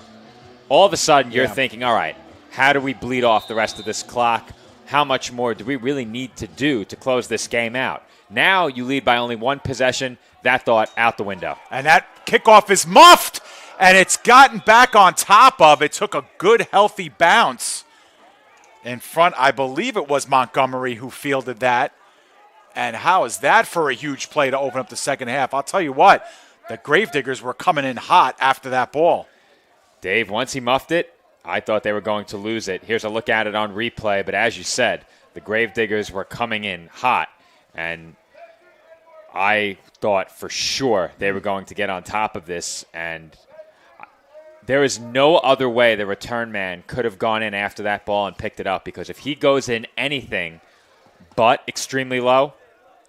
all of a sudden you're thinking, all right, how do we bleed off the rest of this clock? How much more do we really need to do to close this game out? Now you lead by only 1 possession. That thought out the window. And that kickoff is muffed, and it's gotten back on top of. It took a good, healthy bounce in front. I believe it was Montgomery who fielded that. And how is that for a huge play to open up the second half? I'll tell you what, the Gravediggers were coming in hot after that ball. Dave, once he muffed it, I thought they were going to lose it. Here's a look at it on replay. But as you said, the Gravediggers were coming in hot. And I thought for sure they were going to get on top of this. And there is no other way the return man could have gone in after that ball and picked it up. Because if he goes in anything but extremely low,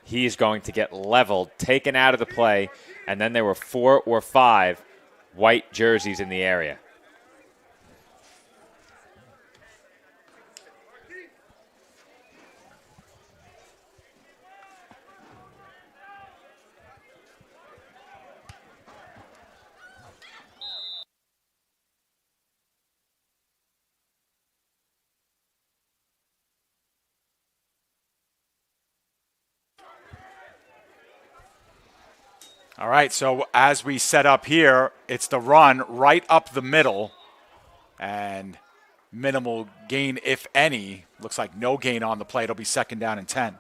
he is going to get leveled, taken out of the play, and then there were 4 or 5 white jerseys in the area. All right, so as we set up here, it's the run right up the middle and minimal gain, if any. Looks like no gain on the play. It'll be 2nd down and 10.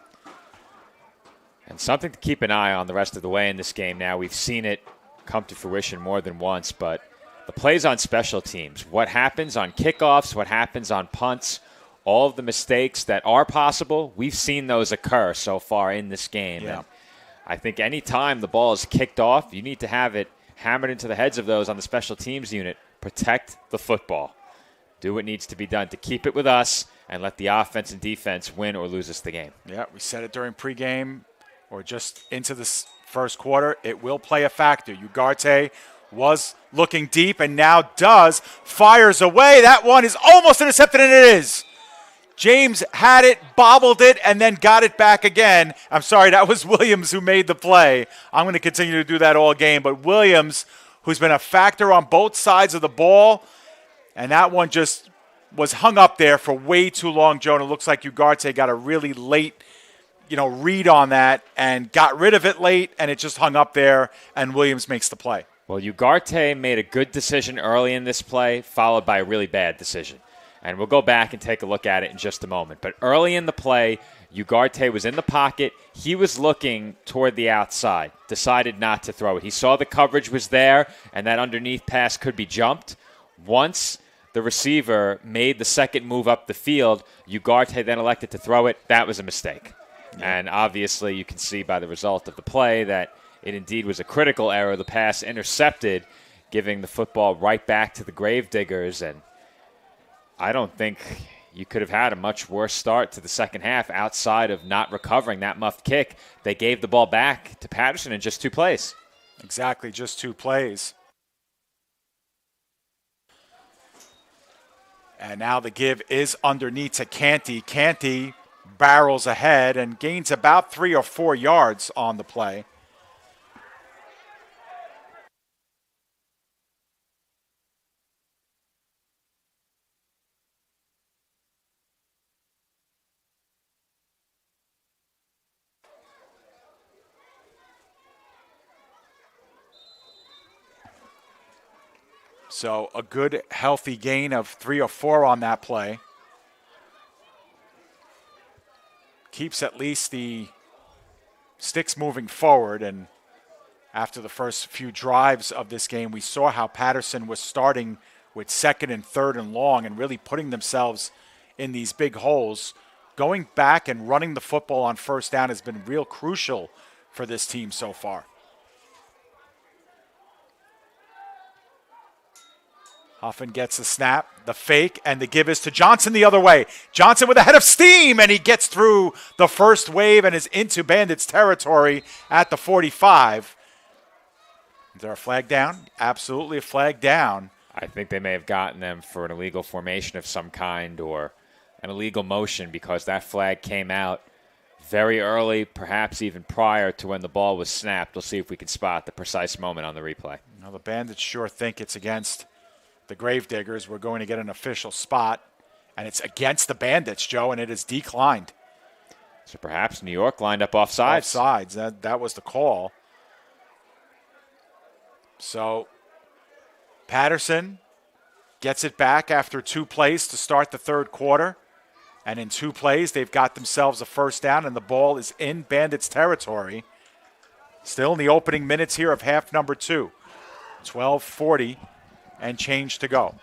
And something to keep an eye on the rest of the way in this game now. We've seen it come to fruition more than once, but the plays on special teams, what happens on kickoffs, what happens on punts, all of the mistakes that are possible, we've seen those occur so far in this game. Yeah. And I think any time the ball is kicked off, you need to have it hammered into the heads of those on the special teams unit. Protect the football. Do what needs to be done to keep it with us and let the offense and defense win or lose us the game. Yeah, we said it during pregame or just into this first quarter. It will play a factor. Ugarte was looking deep and now does. Fires away. That one is almost intercepted, and it is. James had it, bobbled it, and then got it back again. I'm sorry, that was Williams who made the play. I'm going to continue to do that all game. But Williams, who's been a factor on both sides of the ball, and that one just was hung up there for way too long, Joe. And it looks like Ugarte got a really late, read on that and got rid of it late, and it just hung up there, and Williams makes the play. Well, Ugarte made a good decision early in this play, followed by a really bad decision. And we'll go back and take a look at it in just a moment. But early in the play, Ugarte was in the pocket. He was looking toward the outside, decided not to throw it. He saw the coverage was there, and that underneath pass could be jumped. Once the receiver made the second move up the field, Ugarte then elected to throw it. That was a mistake. Yeah. And obviously you can see by the result of the play that it indeed was a critical error. The pass intercepted, giving the football right back to the Gravediggers, and I don't think you could have had a much worse start to the second half outside of not recovering that muffed kick. They gave the ball back to Patterson in just 2 plays. Exactly, just 2 plays. And now the give is underneath to Canty. Canty barrels ahead and gains about 3 or 4 yards on the play. So a good, healthy gain of 3 or 4 on that play. Keeps at least the sticks moving forward. And after the first few drives of this game, we saw how Patterson was starting with 2nd and 3rd and long and really putting themselves in these big holes. Going back and running the football on 1st down has been real crucial for this team so far. Huffin gets the snap, the fake, and the give is to Johnson the other way. Johnson with a head of steam, and he gets through the first wave and is into Bandits territory at the 45. Is there a flag down? Absolutely a flag down. I think they may have gotten them for an illegal formation of some kind or an illegal motion because that flag came out very early, perhaps even prior to when the ball was snapped. We'll see if we can spot the precise moment on the replay. Now, the Bandits sure think it's against the Gravediggers. We're going to get an official spot, and it's against the Bandits, Joe, and it is declined. So perhaps New York lined up offsides. Offsides. That was the call. So Patterson gets it back after 2 plays to start the third quarter. And in 2 plays, they've got themselves a first down, and the ball is in Bandits territory. Still in the opening minutes here of half number 2. 12:40 and change to go.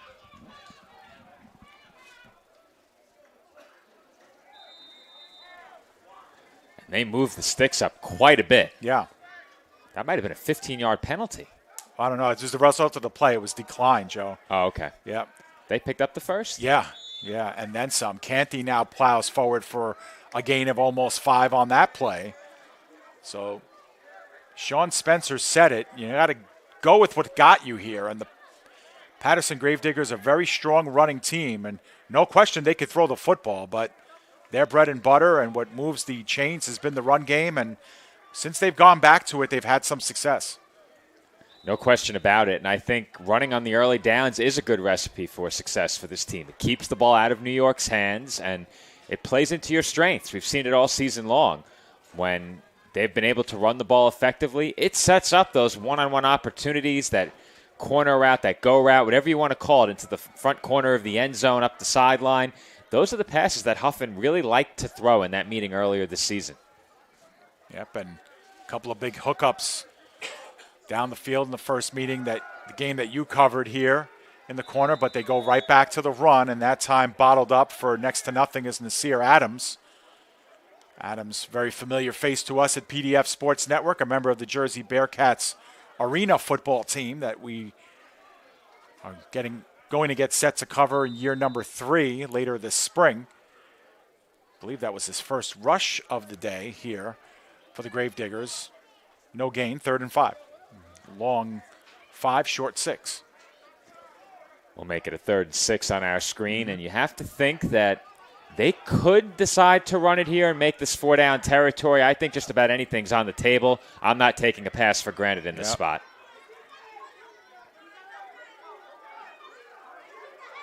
And they moved the sticks up quite a bit. Yeah. That might have been a 15-yard penalty. I don't know. It's just the result of the play. It was declined, Joe. Oh, okay. Yeah. They picked up the first? Yeah, and then some. Canty now plows forward for a gain of almost 5 on that play. So Sean Spencer said it. You got to go with what got you here. And the Patterson Gravediggers are a very strong running team. And no question they could throw the football, but their bread and butter and what moves the chains has been the run game. And since they've gone back to it, they've had some success. No question about it. And I think running on the early downs is a good recipe for success for this team. It keeps the ball out of New York's hands, and it plays into your strengths. We've seen it all season long. When they've been able to run the ball effectively, it sets up those one-on-one opportunities, that corner route, that go route, whatever you want to call it, into the front corner of the end zone, up the sideline. Those are the passes that Huffman really liked to throw in that meeting earlier this season. Yep, and a couple of big hookups down the field in the first meeting, the game that you covered here in the corner, but they go right back to the run, and that time bottled up for next to nothing is Nasir Adams. Adams, very familiar face to us at PDF Sports Network, a member of the Jersey Bearcats arena football team that we are going to get set to cover in year number 3 later this spring. I believe that was his first rush of the day here for the Gravediggers. No gain, 3rd and 5. Long 5, short 6. We'll make it a 3rd and 6 on our screen, and you have to think that they could decide to run it here and make this 4-down territory. I think just about anything's on the table. I'm not taking a pass for granted in this spot.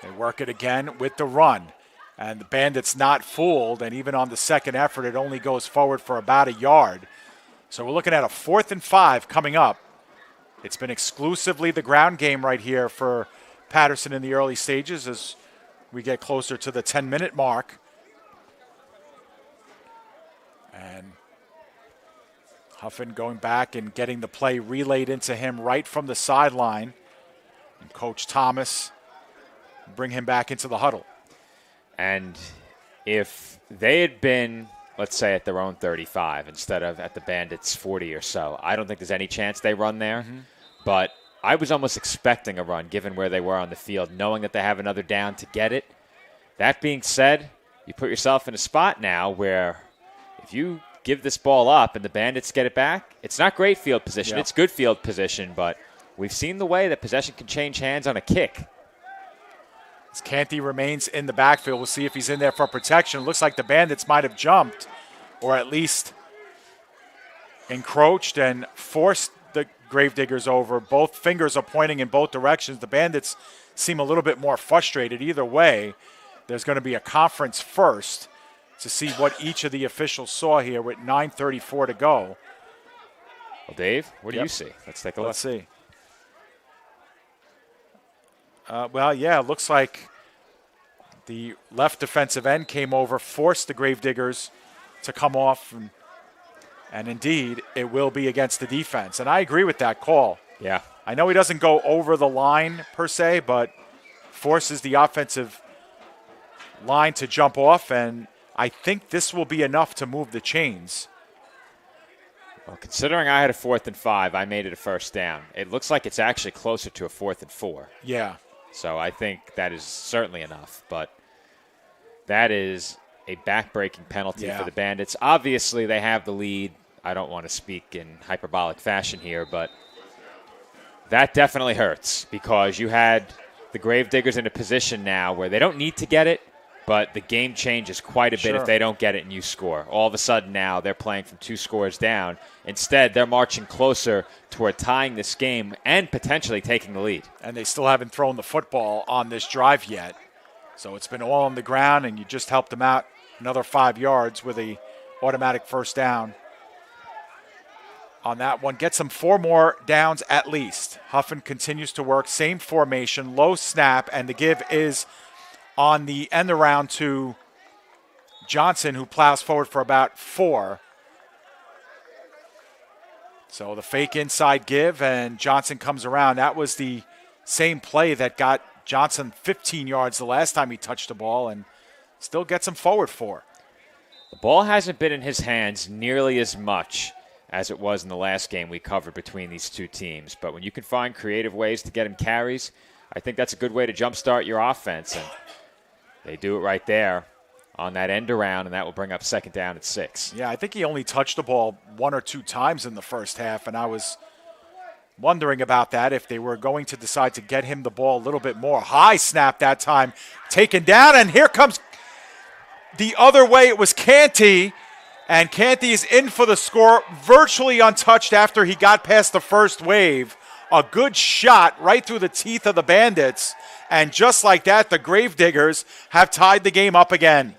They work it again with the run, and the Bandits not fooled, and even on the second effort, it only goes forward for about a yard. So we're looking at a 4th and 5 coming up. It's been exclusively the ground game right here for Patterson in the early stages as we get closer to the 10-minute mark. And Huffman going back and getting the play relayed into him right from the sideline. And Coach Thomas bring him back into the huddle. And if they had been, let's say, at their own 35 instead of at the Bandits' 40 or so, I don't think there's any chance they run there. Mm-hmm. But I was almost expecting a run given where they were on the field, knowing that they have another down to get it. That being said, you put yourself in a spot now where if you give this ball up and the Bandits get it back, it's not great field position. It's good field position, but we've seen the way that possession can change hands on a kick. As Canty remains in the backfield, we'll see if he's in there for protection. It looks like the Bandits might have jumped or at least encroached and forced the Gravediggers over. Both fingers are pointing in both directions. The Bandits seem a little bit more frustrated. Either way, there's going to be a conference first to see what each of the officials saw here with 9:34 to go. Well, Dave, what do you see? Let's take a look. Let's see. It looks like the left defensive end came over, forced the Gravediggers to come off, and indeed, it will be against the defense. And I agree with that call. Yeah. I know he doesn't go over the line per se, but forces the offensive line to jump off, and I think this will be enough to move the chains. Well, considering I had a 4th and 5, I made it a first down. It looks like it's actually closer to a 4th and 4. Yeah. So I think that is certainly enough, but that is a back-breaking penalty for the Bandits. Obviously, they have the lead. I don't want to speak in hyperbolic fashion here, but that definitely hurts because you had the Gravediggers in a position now where they don't need to get it, but the game changes quite a bit if they don't get it and you score. All of a sudden now they're playing from 2 scores down. Instead, they're marching closer toward tying this game and potentially taking the lead. And they still haven't thrown the football on this drive yet. So it's been all on the ground, and you just helped them out another 5 yards with a automatic first down on that one. Gets them 4 more downs at least. Huffin continues to work. Same formation, low snap, and the give is on the end around to Johnson, who plows forward for about 4. So the fake inside give, and Johnson comes around. That was the same play that got Johnson 15 yards the last time he touched the ball, and still gets him forward 4. The ball hasn't been in his hands nearly as much as it was in the last game we covered between these two teams. But when you can find creative ways to get him carries, I think that's a good way to jumpstart your offense. And they do it right there on that end around, and that will bring up second down at 6. Yeah, I think he only touched the ball 1 or 2 times in the first half, and I was wondering about that, if they were going to decide to get him the ball a little bit more. High snap that time, taken down, and here comes the other way. It was Canty, and Canty is in for the score, virtually untouched after he got past the first wave. A good shot right through the teeth of the Bandits, and just like that, the Gravediggers have tied the game up again.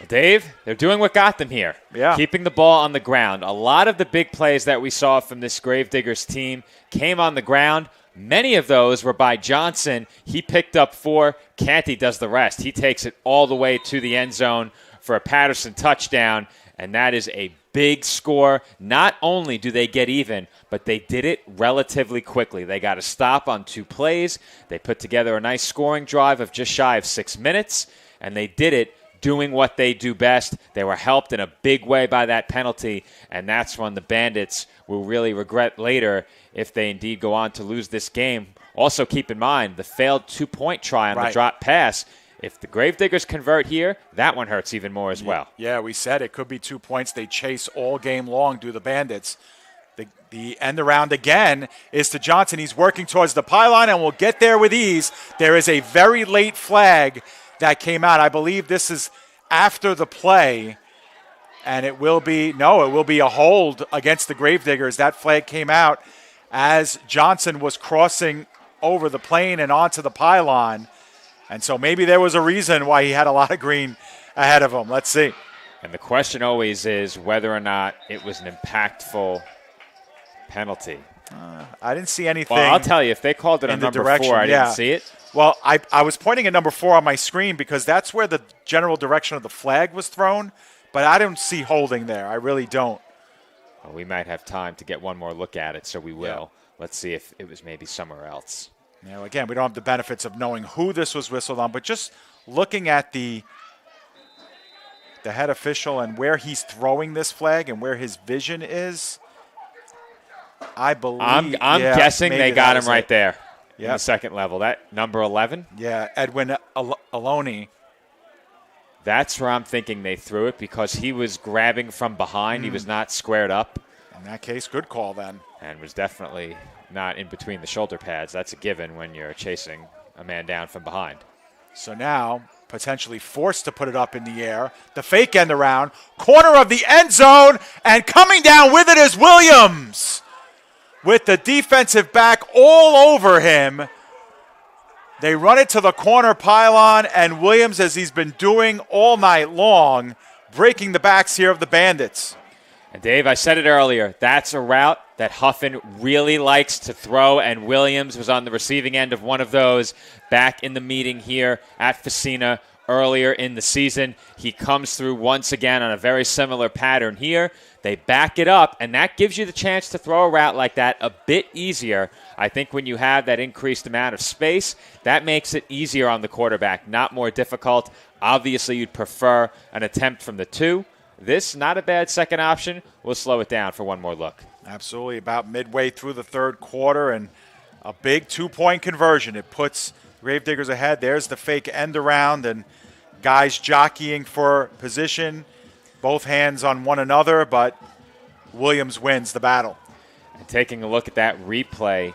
Dave, they're doing what got them here. Yeah. Keeping the ball on the ground. A lot of the big plays that we saw from this Gravediggers team came on the ground. Many of those were by Johnson. He picked up 4. Canty does the rest. He takes it all the way to the end zone for a Patterson touchdown, and that is a big score. Not only do they get even, but they did it relatively quickly. They got a stop on 2 plays. They put together a nice scoring drive of just shy of 6 minutes, and they did it doing what they do best. They were helped in a big way by that penalty, and that's when the Bandits will really regret later if they indeed go on to lose this game. Also keep in mind the failed 2-point try on the drop pass. If the Gravediggers convert here, that one hurts even more as well. Yeah, we said it could be 2 points. They chase all game long, do the Bandits. The end around again is to Johnson. He's working towards the pylon and will get there with ease. There is a very late flag that came out. I believe this is after the play, and it will be a hold against the Gravediggers. That flag came out as Johnson was crossing over the plane and onto the pylon. And so maybe there was a reason why he had a lot of green ahead of him. Let's see. And the question always is whether or not it was an impactful penalty. I didn't see anything. Well, I'll tell you, if they called it on number 4, I didn't see it. Well, I was pointing at number 4 on my screen because that's where the general direction of the flag was thrown, but I don't see holding there. I really don't. Well, we might have time to get one more look at it, so we will. Let's see if it was maybe somewhere else. Now, again, we don't have the benefits of knowing who this was whistled on, but just looking at the head official and where he's throwing this flag and where his vision is, I believe. I'm guessing they got him right there in the the second level. That number 11? Yeah, Edwin Aloni. That's where I'm thinking they threw it because he was grabbing from behind. He was not squared up. In that case, good call then. And was definitely not in between the shoulder pads. That's a given when you're chasing a man down from behind. So now, potentially forced to put it up in the air. The fake end around, corner of the end zone, and coming down with it is Williams. With the defensive back all over him. They run it to the corner pylon, and Williams, as he's been doing all night long, breaking the backs here of the Bandits. And Dave, I said it earlier, that's a route that Huffin really likes to throw, and Williams was on the receiving end of one of those back in the meeting here at VII earlier in the season. He comes through once again on a very similar pattern here. They back it up, and that gives you the chance to throw a route like that a bit easier. I think when you have that increased amount of space, that makes it easier on the quarterback, not more difficult. Obviously, you'd prefer an attempt from the 2. This, not a bad second option. We'll slow it down for one more look. Absolutely. About midway through the third quarter, and a big 2-point conversion. It puts Gravediggers ahead. There's the fake end around, and guys jockeying for position, both hands on one another, but Williams wins the battle. And taking a look at that replay,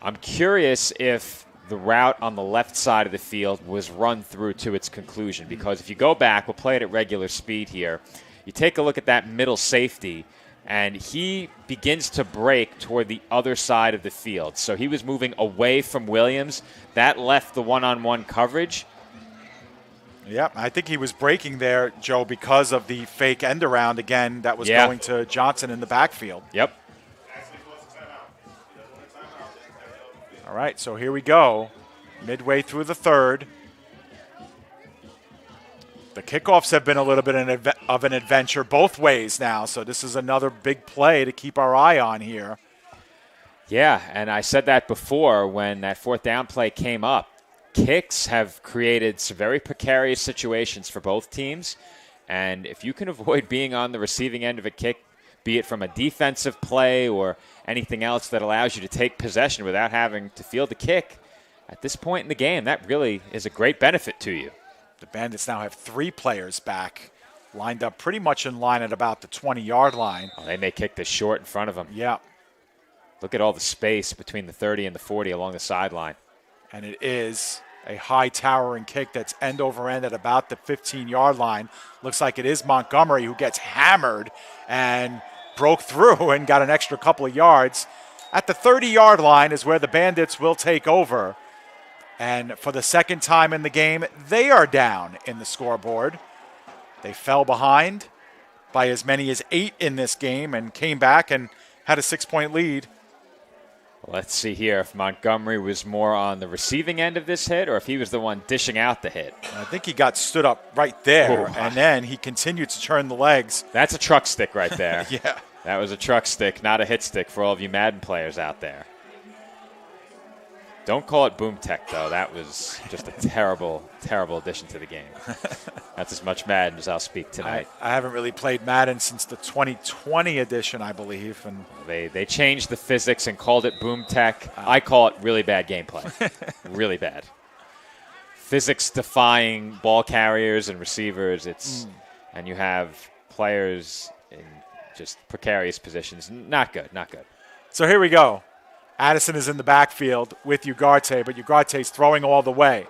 I'm curious if the route on the left side of the field was run through to its conclusion. Because if you go back, we'll play it at regular speed here. You take a look at that middle safety, and he begins to break toward the other side of the field. So he was moving away from Williams. That left the one-on-one coverage. Yep, I think he was breaking there, Joe, because of the fake end around again that was going to Johnson in the backfield. Yep. All right, so here we go. Midway through the third. The kickoffs have been a little bit of an adventure both ways now, so this is another big play to keep our eye on here. Yeah, and I said that before when that fourth down play came up. Kicks have created some very precarious situations for both teams, and if you can avoid being on the receiving end of a kick, be it from a defensive play or anything else that allows you to take possession without having to field the kick, at this point in the game, that really is a great benefit to you. The Bandits now have 3 players back, lined up pretty much in line at about the 20-yard line. Oh, they may kick this short in front of them. Yeah. Look at all the space between the 30 and the 40 along the sideline. And it is a high towering kick that's end over end at about the 15-yard line. Looks like it is Montgomery who gets hammered and broke through and got an extra couple of yards. At the 30-yard line is where the Bandits will take over. And for the second time in the game, they are down in the scoreboard. They fell behind by as many as 8 in this game and came back and had a 6-point lead. Let's see here if Montgomery was more on the receiving end of this hit or if he was the one dishing out the hit. I think he got stood up right there, and then he continued to turn the legs. That's a truck stick right there. Yeah. That was a truck stick, not a hit stick for all of you Madden players out there. Don't call it boom tech, though. That was just a terrible, terrible addition to the game. That's as much Madden as I'll speak tonight. I haven't really played Madden since the 2020 edition, I believe. And They changed the physics and called it boom tech. I call it really bad gameplay. Really bad. Physics-defying ball carriers and receivers. And you have players in just precarious positions. Not good, not good. So here we go. Addison is in the backfield with Ugarte, but Ugarte's throwing all the way.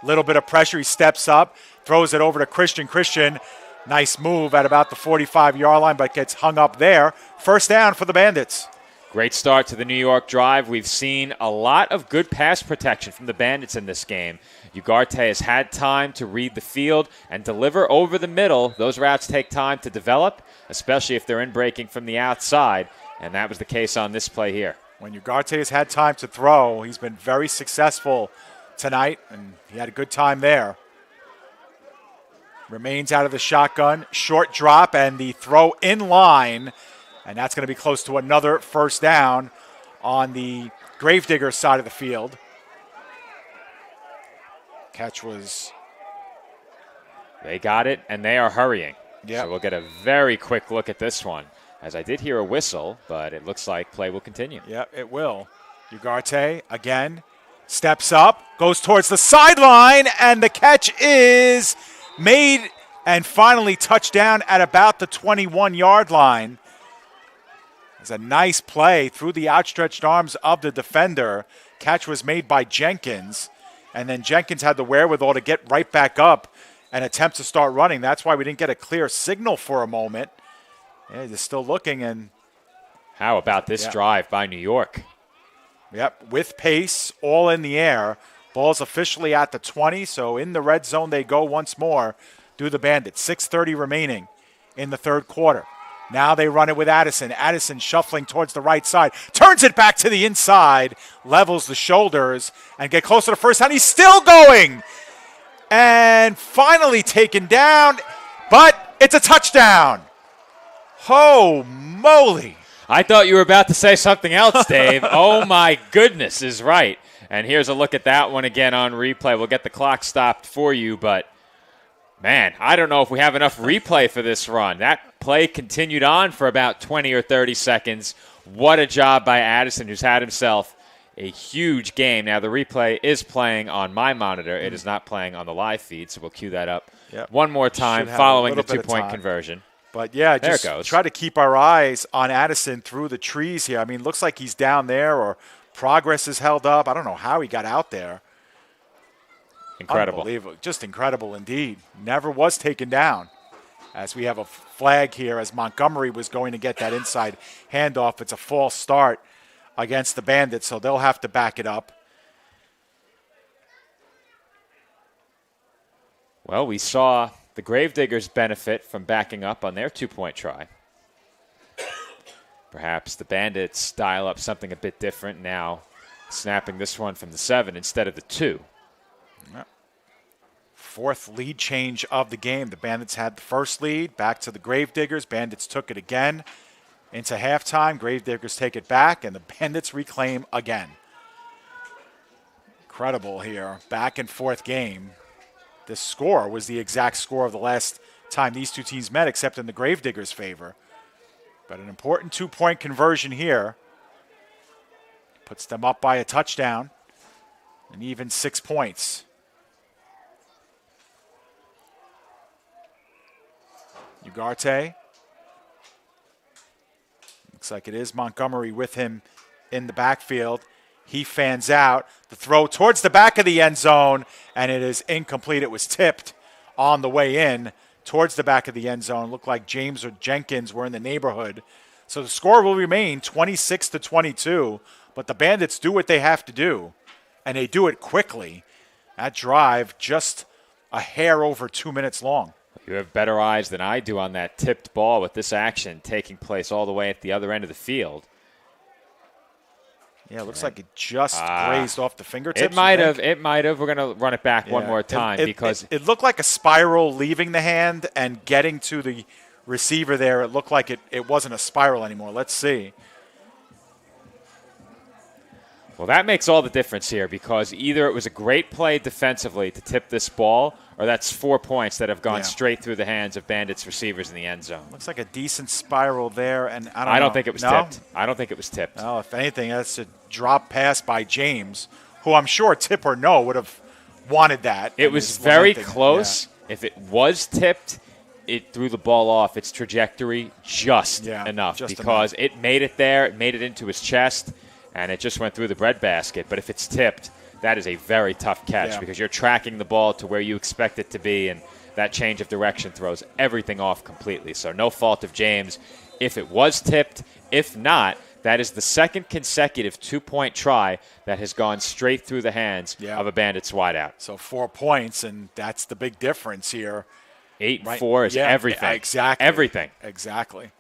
Little bit of pressure. He steps up, throws it over to Christian. Christian, nice move at about the 45-yard line, but gets hung up there. First down for the Bandits. Great start to the New York drive. We've seen a lot of good pass protection from the Bandits in this game. Ugarte has had time to read the field and deliver over the middle. Those routes take time to develop, especially if they're in breaking from the outside, and that was the case on this play here. When Ugarte has had time to throw, he's been very successful tonight, and he had a good time there. Remains out of the shotgun, short drop, and the throw in line, and that's going to be close to another first down on the Gravediggers side of the field. Catch was... They got it, and they are hurrying. Yep. So we'll get a very quick look at this one. As I did hear a whistle, but it looks like play will continue. Yeah, it will. Ugarte, again, steps up, goes towards the sideline, and the catch is made and finally touchdown at about the 21-yard line. It's a nice play through the outstretched arms of the defender. Catch was made by Jenkins, and then Jenkins had the wherewithal to get right back up and attempt to start running. That's why we didn't get a clear signal for a moment. Yeah, he's still looking. And how about this drive by New York? Yep, with pace, all in the air. Ball's officially at the 20, so in the red zone they go once more. Do the Bandits. 6:30 remaining in the third quarter. Now they run it with Addison. Addison shuffling towards the right side. Turns it back to the inside. Levels the shoulders and get closer to first down. He's still going. And finally taken down. But it's a touchdown. Oh, moly. I thought you were about to say something else, Dave. Oh, my goodness is right. And here's a look at that one again on replay. We'll get the clock stopped for you, but, man, I don't know if we have enough replay for this run. That play continued on for about 20 or 30 seconds. What a job by Addison, who's had himself a huge game. Now, the replay is playing on my monitor. It is not playing on the live feed, so we'll cue that up one more time following the two-point conversion. But, yeah, there just it goes. Try to keep our eyes on Addison through the trees here. I mean, looks like he's down there or progress is held up. I don't know how he got out there. Incredible. Unbelievable. Just incredible indeed. Never was taken down. As we have a flag here as Montgomery was going to get that inside handoff. It's a false start against the Bandits, so they'll have to back it up. Well, we saw the Gravediggers benefit from backing up on their two-point try. Perhaps the Bandits dial up something a bit different now, snapping this one from the 7 instead of the 2. Fourth lead change of the game. The Bandits had the first lead, back to the Gravediggers. Bandits took it again into halftime. Gravediggers take it back, and the Bandits reclaim again. Incredible here. Back and forth game. This score was the exact score of the last time these two teams met, except in the Gravediggers' favor. But an important two-point conversion here. Puts them up by a touchdown, and even 6 points. Ugarte. Looks like it is Montgomery with him in the backfield. He fans out. The throw towards the back of the end zone, and it is incomplete. It was tipped on the way in towards the back of the end zone. Looked like James or Jenkins were in the neighborhood. So the score will remain 26-22, but the Bandits do what they have to do, and they do it quickly. That drive just a hair over 2 minutes long. You have better eyes than I do on that tipped ball with this action taking place all the way at the other end of the field. Yeah, it looks like it just grazed off the fingertips. It might have. It might have. We're going to run it back one more time because it looked like a spiral leaving the hand and getting to the receiver there. It looked like it wasn't a spiral anymore. Let's see. Well, that makes all the difference here because either it was a great play defensively to tip this ball, or that's 4 points that have gone straight through the hands of Bandits receivers in the end zone. Looks like a decent spiral there, and I don't think it was tipped. I don't think it was tipped. No, if anything, that's a drop pass by James, who I'm sure, tip or no, would have wanted that. It was very close. Yeah. If it was tipped, it threw the ball off its trajectory just enough because it made it there. It made it into his chest. And it just went through the breadbasket. But if it's tipped, that is a very tough catch because you're tracking the ball to where you expect it to be, and that change of direction throws everything off completely. So no fault of James if it was tipped. If not, that is the second consecutive two-point try that has gone straight through the hands of a Bandits wideout. So 4 points, and that's the big difference here. 8 and 4 is everything. Exactly. Everything. Exactly.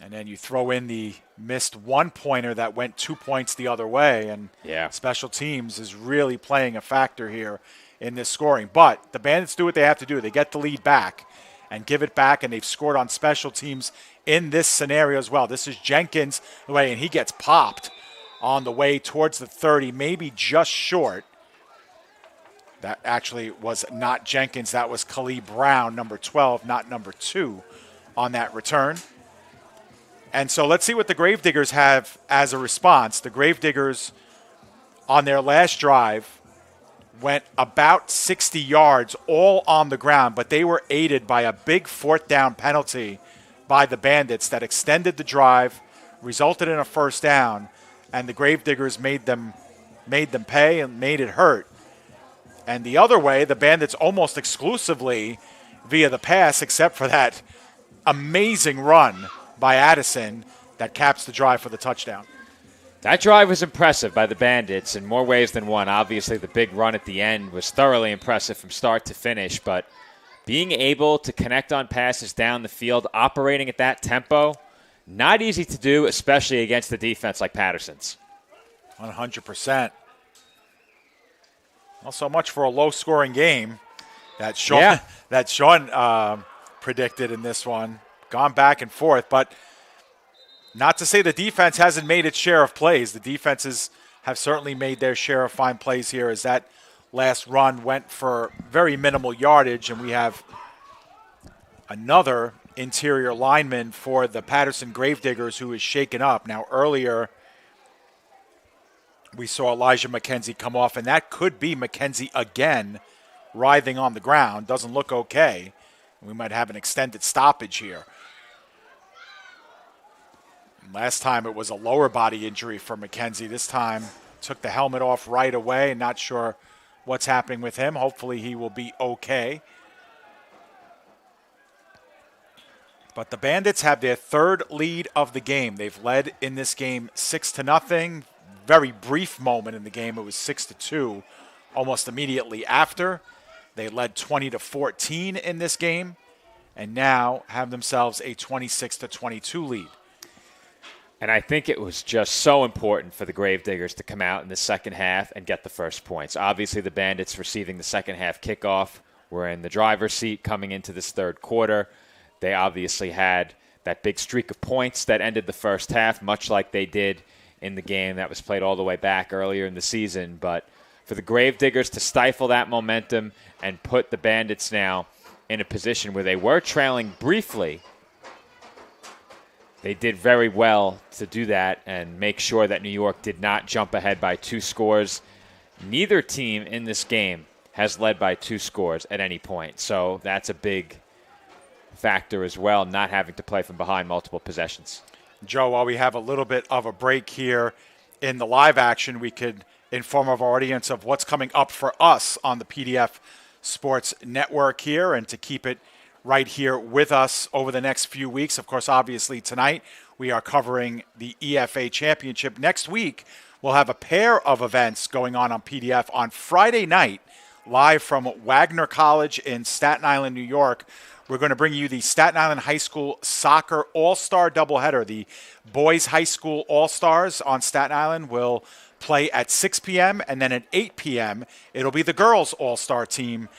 And then you throw in the missed one-pointer that went 2 points the other way, and special teams is really playing a factor here in this scoring. But the Bandits do what they have to do. They get the lead back and give it back, and they've scored on special teams in this scenario as well. This is Jenkins away, and he gets popped on the way towards the 30, maybe just short. That actually was not Jenkins. That was Khalid Brown, number 12, not number 2 on that return. And so let's see what the Gravediggers have as a response. The Gravediggers, on their last drive, went about 60 yards all on the ground, but they were aided by a big fourth down penalty by the Bandits that extended the drive, resulted in a first down, and the Gravediggers made them pay and made it hurt. And the other way, the Bandits almost exclusively via the pass, except for that amazing run by Addison that caps the drive for the touchdown. That drive was impressive by the Bandits in more ways than one. Obviously, the big run at the end was thoroughly impressive from start to finish, but being able to connect on passes down the field, operating at that tempo, not easy to do, especially against a defense like Patterson's. 100%. Well, so much for a low-scoring game that Sean predicted in this one. Gone back and forth, but not to say the defense hasn't made its share of plays. The defenses have certainly made their share of fine plays here as that last run went for very minimal yardage, and we have another interior lineman for the Patterson Gravediggers who is shaken up. Now, earlier we saw Elijah McKenzie come off, and that could be McKenzie again writhing on the ground. Doesn't look okay. We might have an extended stoppage here. Last time it was a lower body injury for McKenzie. This time took the helmet off right away. Not sure what's happening with him. Hopefully he will be okay. But the Bandits have their third lead of the game. They've led in this game 6-0. Very brief moment in the game. It was 6-2 almost immediately after. They led 20-14 in this game and now have themselves a 26-22 lead. And I think it was just so important for the Gravediggers to come out in the second half and get the first points. Obviously, the Bandits receiving the second half kickoff were in the driver's seat coming into this third quarter. They obviously had that big streak of points that ended the first half, much like they did in the game that was played all the way back earlier in the season. But for the Gravediggers to stifle that momentum and put the Bandits now in a position where they were trailing briefly, they did very well to do that and make sure that New York did not jump ahead by 2 scores. Neither team in this game has led by 2 scores at any point. So that's a big factor as well, not having to play from behind multiple possessions. Joe, while we have a little bit of a break here in the live action, we could inform our audience of what's coming up for us on the PDF Sports Network here, and to keep it right here with us over the next few weeks. Of course, obviously tonight we are covering the EFA Championship. Next week we'll have a pair of events going on PDF. On Friday night, live from Wagner College in Staten Island, New York, we're going to bring you the Staten Island High School Soccer All-Star doubleheader. The boys high school All-Stars on Staten Island will play at 6 p.m. and then at 8 p.m. it'll be the girls All-Star team,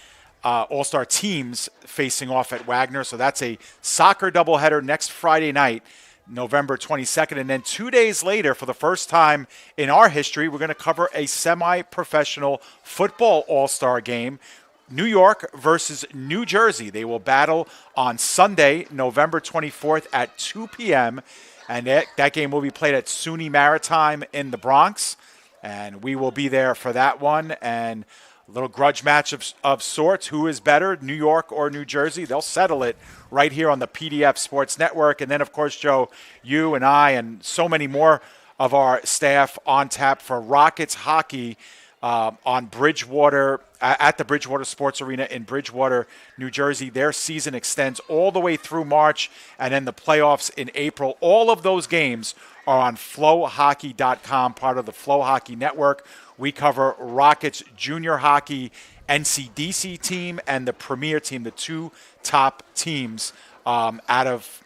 All-Star teams facing off at Wagner. So that's a soccer doubleheader next Friday night, November 22nd. And then 2 days later, for the first time in our history, we're going to cover a semi-professional football All-Star game. New York versus New Jersey. They will battle on Sunday, November 24th at 2 p.m. And that game will be played at SUNY Maritime in the Bronx. And we will be there for that one. And a little grudge match of sorts. Who is better, New York or New Jersey? They'll settle it right here on the PDF Sports Network. And then, of course, Joe, you and I and so many more of our staff on tap for Rockets hockey on Bridgewater, at the Bridgewater Sports Arena in Bridgewater, New Jersey. Their season extends all the way through March and then the playoffs in April. All of those games are on flowhockey.com, part of the Flow Hockey Network. We cover Rockets junior hockey, NCDC team, and the Premier team, the 2 top teams out of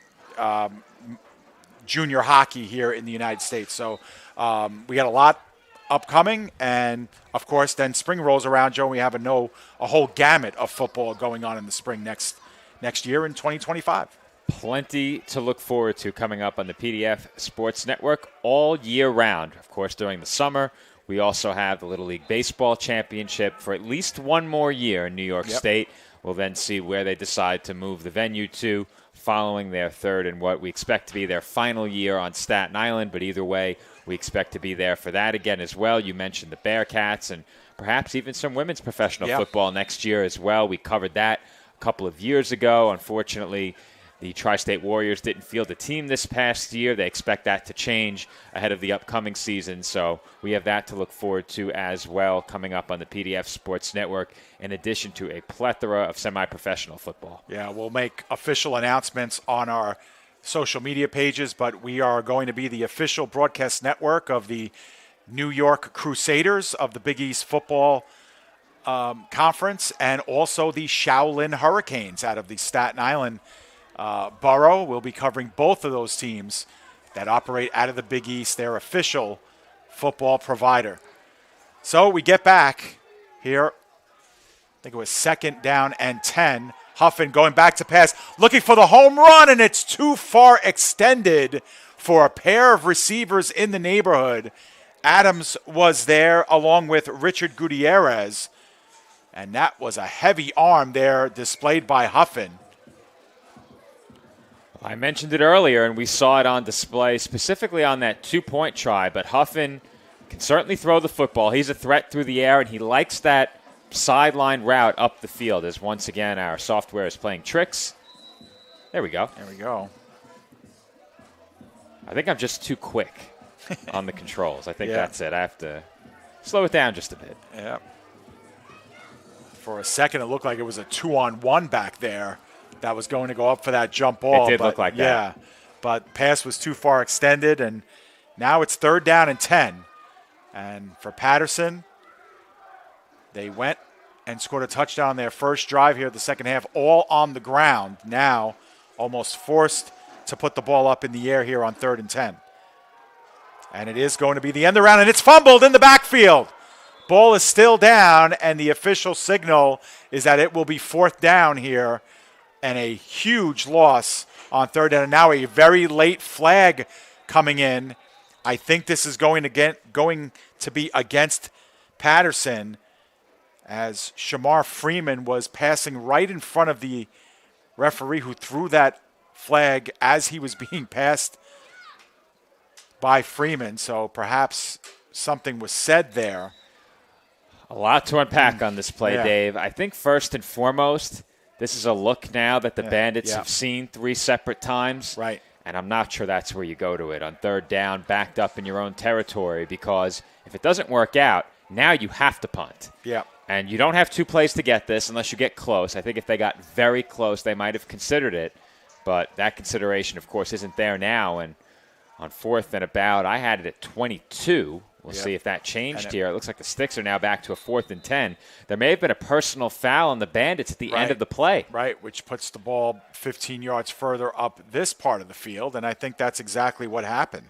junior hockey here in the United States. So we got a lot upcoming, and of course then spring rolls around, Joe, and we have a whole gamut of football going on in the spring next year in 2025. Plenty to look forward to coming up on the PDF Sports Network all year round. Of course, during the summer, we also have the Little League Baseball Championship for at least one more year in New York State. We'll then see where they decide to move the venue to following their third and what we expect to be their final year on Staten Island. But either way, we expect to be there for that again as well. You mentioned the Bearcats and perhaps even some women's professional football next year as well. We covered that a couple of years ago. Unfortunately, the Tri-State Warriors didn't field a team this past year. They expect that to change ahead of the upcoming season. So we have that to look forward to as well coming up on the PDF Sports Network, in addition to a plethora of semi-professional football. Yeah, we'll make official announcements on our social media pages, but we are going to be the official broadcast network of the New York Crusaders of the Big East Football Conference, and also the Shaolin Hurricanes out of the Staten Island borough. We'll be covering both of those teams that operate out of the Big East, their official football provider. So we get back here. I think it was 2nd down and 10. Huffin going back to pass, looking for the home run, and it's too far extended for a pair of receivers in the neighborhood. Adams was there along with Richard Gutierrez, and that was a heavy arm there displayed by Huffin. I mentioned it earlier, and we saw it on display specifically on that 2-point try, but Huffin can certainly throw the football. He's a threat through the air, and he likes that sideline route up the field, as once again our software is playing tricks. There we go. There we go. I think I'm just too quick on the controls. I think that's it. I have to slow it down just a bit. Yeah. For a second, it looked like it was a 2-on-1 back there that was going to go up for that jump ball. It did look like that. Yeah, but pass was too far extended, and now it's 3rd down and 10. And for Patterson, they went and scored a touchdown their first drive here the second half, all on the ground. Now almost forced to put the ball up in the air here on 3rd and 10. And it is going to be the end of the round, and it's fumbled in the backfield. Ball is still down, and the official signal is that it will be 4th down here, and a huge loss on 3rd down. And now a very late flag coming in. I think this is going to be against Patterson, as Shamar Freeman was passing right in front of the referee who threw that flag as he was being passed by Freeman. So perhaps something was said there. A lot to unpack on this play, Dave. I think first and foremost, this is a look now that the Bandits have seen 3 separate times. Right. And I'm not sure that's where you go to it on 3rd down, backed up in your own territory, because if it doesn't work out, now you have to punt. Yeah. And you don't have 2 plays to get this unless you get close. I think if they got very close, they might have considered it. But that consideration, of course, isn't there now. And on 4th and about, I had it at 22. We'll see if that changed here. It looks like the Sticks are now back to a 4th and 10. There may have been a personal foul on the Bandits at the end of the play. Right, which puts the ball 15 yards further up this part of the field, and I think that's exactly what happened.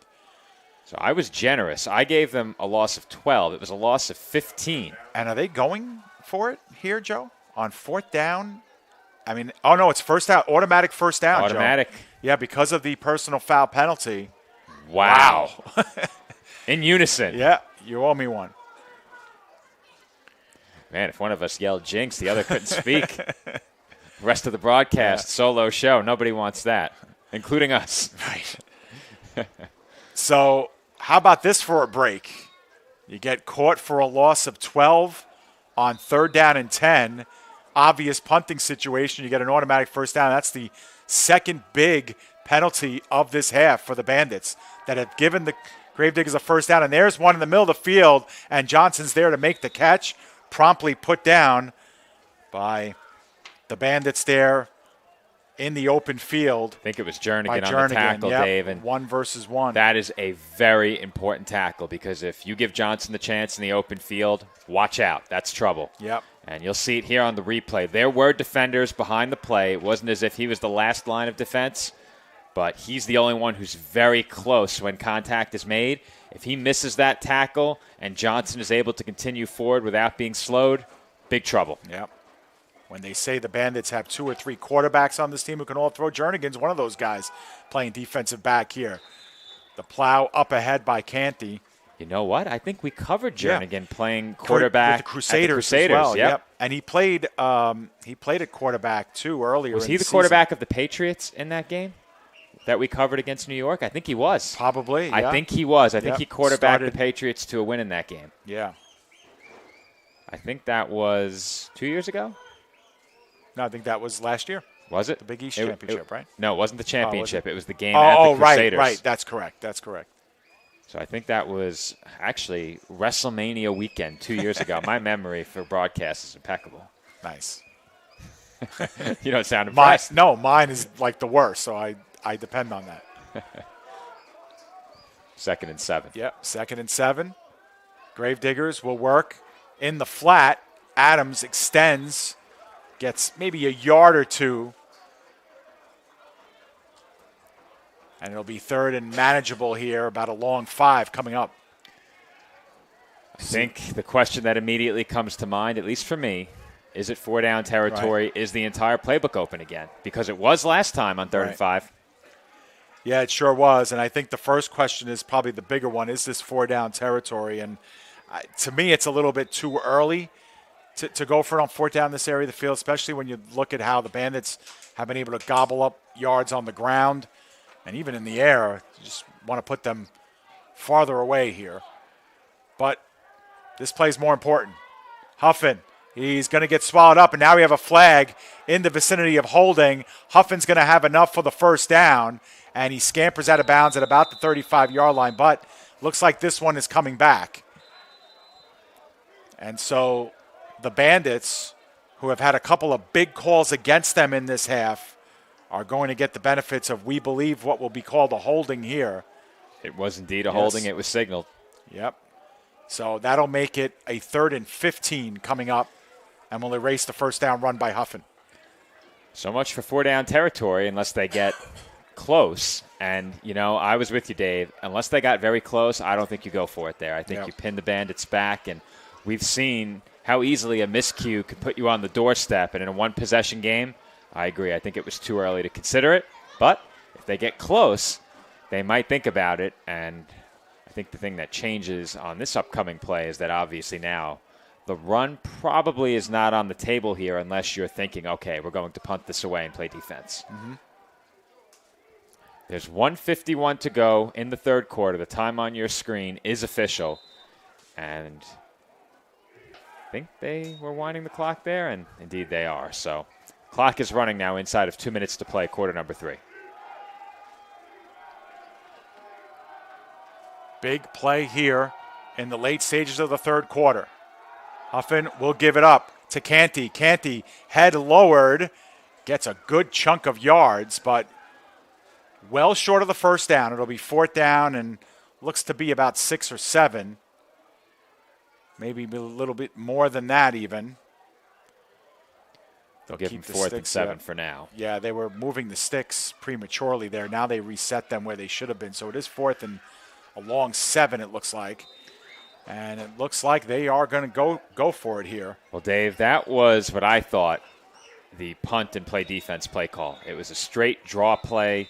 So I was generous. I gave them a loss of 12. It was a loss of 15. And are they going for it here, Joe? On 4th down? I mean, oh, no, it's first down. Automatic first down, Automatic. Joe. Yeah, because of the personal foul penalty. Wow. In unison. Yeah, you owe me one. Man, if one of us yelled jinx, the other couldn't speak. Rest of the broadcast, solo show, nobody wants that, including us. Right. So how about this for a break? You get caught for a loss of 12 on 3rd down and 10. Obvious punting situation. You get an automatic first down. That's the second big penalty of this half for the Bandits that have given the Gravediggers a first down. And there's one in the middle of the field, and Johnson's there to make the catch. Promptly put down by the Bandits there in the open field. I think it was Jernigan on the tackle, Dave. And 1 versus 1. That is a very important tackle, because if you give Johnson the chance in the open field, watch out. That's trouble. Yep. And you'll see it here on the replay. There were defenders behind the play. It wasn't as if he was the last line of defense, but he's the only one who's very close when contact is made. If he misses that tackle and Johnson is able to continue forward without being slowed, big trouble. Yep. When they say the Bandits have 2 or 3 quarterbacks on this team who can all throw, Jernigan's one of those guys playing defensive back here. The plow up ahead by Canty. You know what? I think we covered Jernigan playing quarterback with the Crusaders, as well. Yep. And he played at quarterback too earlier. Was in he the quarterback of the Patriots in that game that we covered against New York? I think he was. Probably. Yeah. I think he was. I think he quarterbacked the Patriots to a win in that game. Yeah. I think that was 2 years ago. No, I think that was last year. Was it? The Big East Championship, right? No, it wasn't the championship. It was the game at the Crusaders. Right. That's correct. So I think that was actually WrestleMania weekend 2 years ago. My memory for broadcast is impeccable. Nice. You don't sound impressed. Mine is like the worst, so I depend on that. 2nd and 7. Yep, 2nd and 7. Gravediggers will work in the flat. Adams extends, gets maybe a yard or two. And it'll be 3rd and manageable here, about a long 5 coming up. I think the question that immediately comes to mind, at least for me, is it 4-down territory? Right. Is the entire playbook open again? Because it was last time on 3rd and 5. Yeah, it sure was. And I think the first question is probably the bigger one. Is this 4-down territory? And to me, it's a little bit too early to go for it on 4th down in this area of the field, especially when you look at how the Bandits have been able to gobble up yards on the ground. And even in the air, you just want to put them farther away here. But this play is more important. Huffin, he's going to get swallowed up, and now we have a flag in the vicinity of holding. Huffin's going to have enough for the first down, and he scampers out of bounds at about the 35-yard line, but looks like this one is coming back. And so the Bandits, who have had a couple of big calls against them in this half, are going to get the benefits of, we believe, what will be called a holding here. It was indeed a holding. It was signaled. Yep. So that'll make it a 3rd and 15 coming up, and will erase the first down run by Huffin. So much for 4-down territory unless they get close. And, I was with you, Dave. Unless they got very close, I don't think you go for it there. I think you pin the Bandits back, and we've seen how easily a miscue could put you on the doorstep. And in a one-possession game, I agree. I think it was too early to consider it. But if they get close, they might think about it. And I think the thing that changes on this upcoming play is that obviously now the run probably is not on the table here unless you're thinking, okay, we're going to punt this away and play defense. Mm-hmm. There's 1:51 to go in the third quarter. The time on your screen is official. And I think they were winding the clock there, and indeed they are. So clock is running now inside of 2 minutes to play, quarter number 3. Big play here in the late stages of the third quarter. Huffin will give it up to Canty. Canty, head lowered, gets a good chunk of yards, but well short of the first down. It'll be 4th down and looks to be about 6 or 7. Maybe a little bit more than that even. They'll give them 4th and 7 for now. Yeah, they were moving the sticks prematurely there. Now they reset them where they should have been. So it is 4th and a long 7, it looks like. And it looks like they are going to go for it here. Well, Dave, that was what I thought the punt and play defense play call. It was a straight draw play,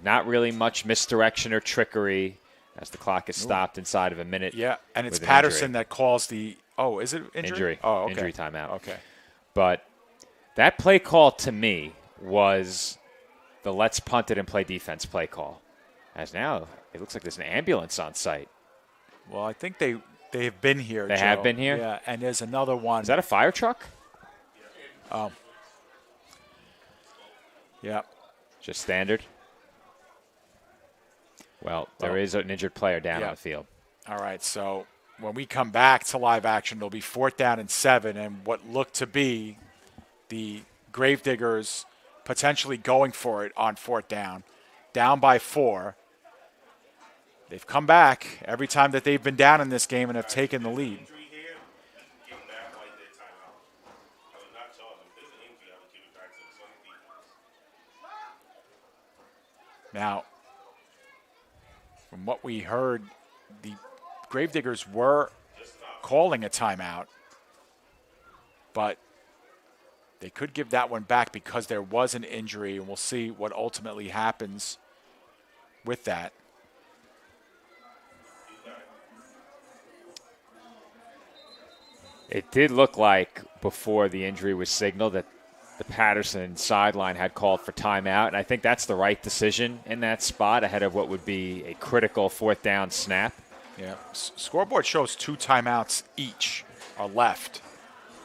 not really much misdirection or trickery as the clock is stopped inside of a minute. Yeah, and it's Patterson that calls the – oh, is it injury? Injury. Oh, okay. Injury timeout. Okay. But that play call to me was the let's punt it and play defense play call. As now it looks like there's an ambulance on site. Well, I think they've been here, They Joe. have been here? Yeah, and there's another one. Is that a fire truck? Oh. Yeah. Just standard? Well, there is an injured player down on the field. All right, so when we come back to live action, it'll be 4th down and 7, and what looked to be the Gravediggers potentially going for it on 4th down by 4. They've come back every time that they've been down in this game and have taken the lead. Now, from what we heard, the Gravediggers were calling a timeout, but they could give that one back because there was an injury, and we'll see what ultimately happens with that. It did look like before the injury was signaled that the Patterson sideline had called for timeout, and I think that's the right decision in that spot ahead of what would be a critical 4th down snap. Yeah, scoreboard shows 2 timeouts each are left,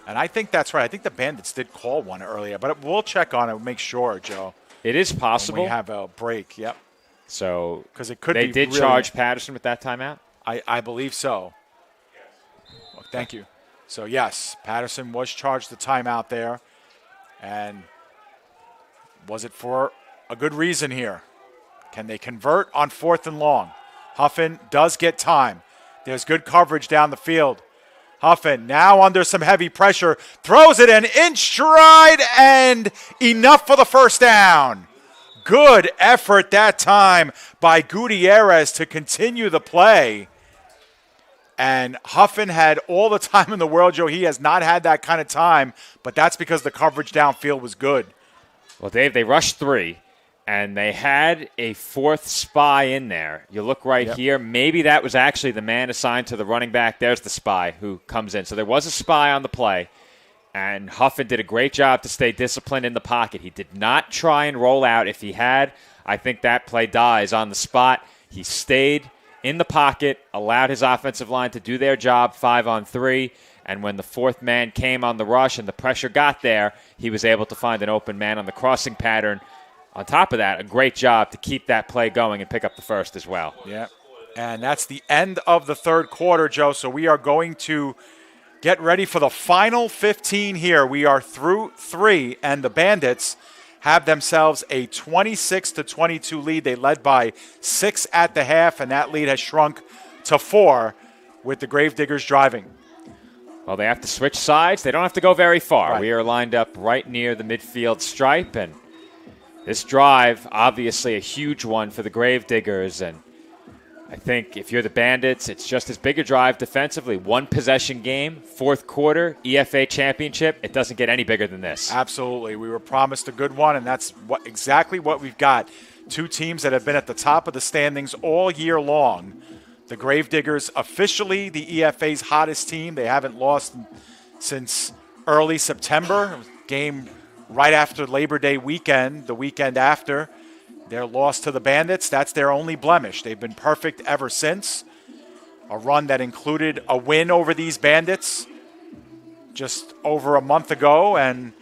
and I think that's right. I think the Bandits did call one earlier, but we'll check on it and make sure, Joe. It is possible. When we have a break, yep. So because it could they be did really, charge Patterson with that timeout? I believe so. Well, thank you. So, yes, Patterson was charged the timeout there. And was it for a good reason here? Can they convert on 4th and long? Huffin does get time. There's good coverage down the field. Huffin now under some heavy pressure. Throws it in stride and enough for the first down. Good effort that time by Gutierrez to continue the play. And Huffin had all the time in the world, Joe. He has not had that kind of time, but that's because the coverage downfield was good. Well, Dave, they rushed 3, and they had a 4th spy in there. You look right here. Maybe that was actually the man assigned to the running back. There's the spy who comes in. So there was a spy on the play, and Huffin did a great job to stay disciplined in the pocket. He did not try and roll out. If he had, I think that play dies on the spot. He stayed in the pocket, allowed his offensive line to do their job 5-on-3, and when the 4th man came on the rush and the pressure got there, he was able to find an open man on the crossing pattern, on top of that, a great job to keep that play going and pick up the first as well. Yeah. And that's the end of the third quarter, Joe. So we are going to get ready for the final 15 here. We are through 3, and the Bandits have themselves a 26-22 lead. They led by 6 at the half, and that lead has shrunk to 4 with the Gravediggers driving. Well, they have to switch sides. They don't have to go very far. Right. We are lined up right near the midfield stripe, and this drive, obviously a huge one for the Gravediggers, and I think if you're the Bandits, it's just as big a drive defensively. 1 possession game, fourth quarter, EFA Championship. It doesn't get any bigger than this. Absolutely. We were promised a good one, and that's exactly what we've got. 2 teams that have been at the top of the standings all year long. The Gravediggers, officially the EFA's hottest team. They haven't lost since early September. It was a game right after Labor Day weekend, the weekend after. Their loss to the Bandits, that's their only blemish. They've been perfect ever since. A run that included a win over these Bandits just over a month ago, and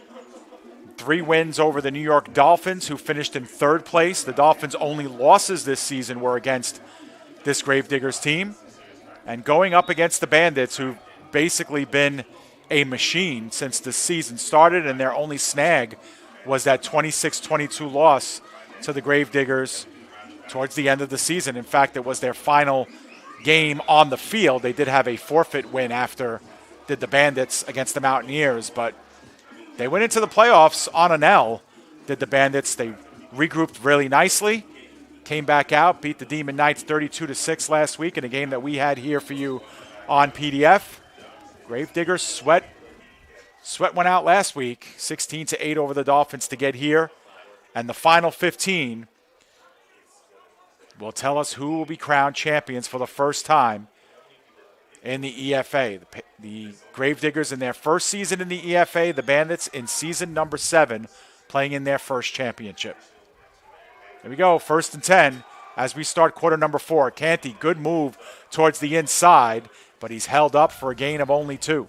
3 wins over the New York Dolphins, who finished in 3rd place. The Dolphins' only losses this season were against this Gravediggers team. And going up against the Bandits, who've basically been a machine since the season started, and their only snag was that 26-22 loss to the Gravediggers towards the end of the season. In fact, it was their final game on the field. They did have a forfeit win after did the Bandits against the Mountaineers, but they went into the playoffs on an L, did the Bandits. They regrouped really nicely, came back out, beat the Demon Knights 32-6 last week in a game that we had here for you on PDF. Gravediggers sweat went out last week, 16-8 over the Dolphins to get here. And the final 15 will tell us who will be crowned champions for the first time in the EFA. The Gravediggers in their first season in the EFA, the Bandits in season number 7, playing in their first championship. Here we go, 1st and 10 as we start quarter number 4. Canty, good move towards the inside, but he's held up for a gain of only 2.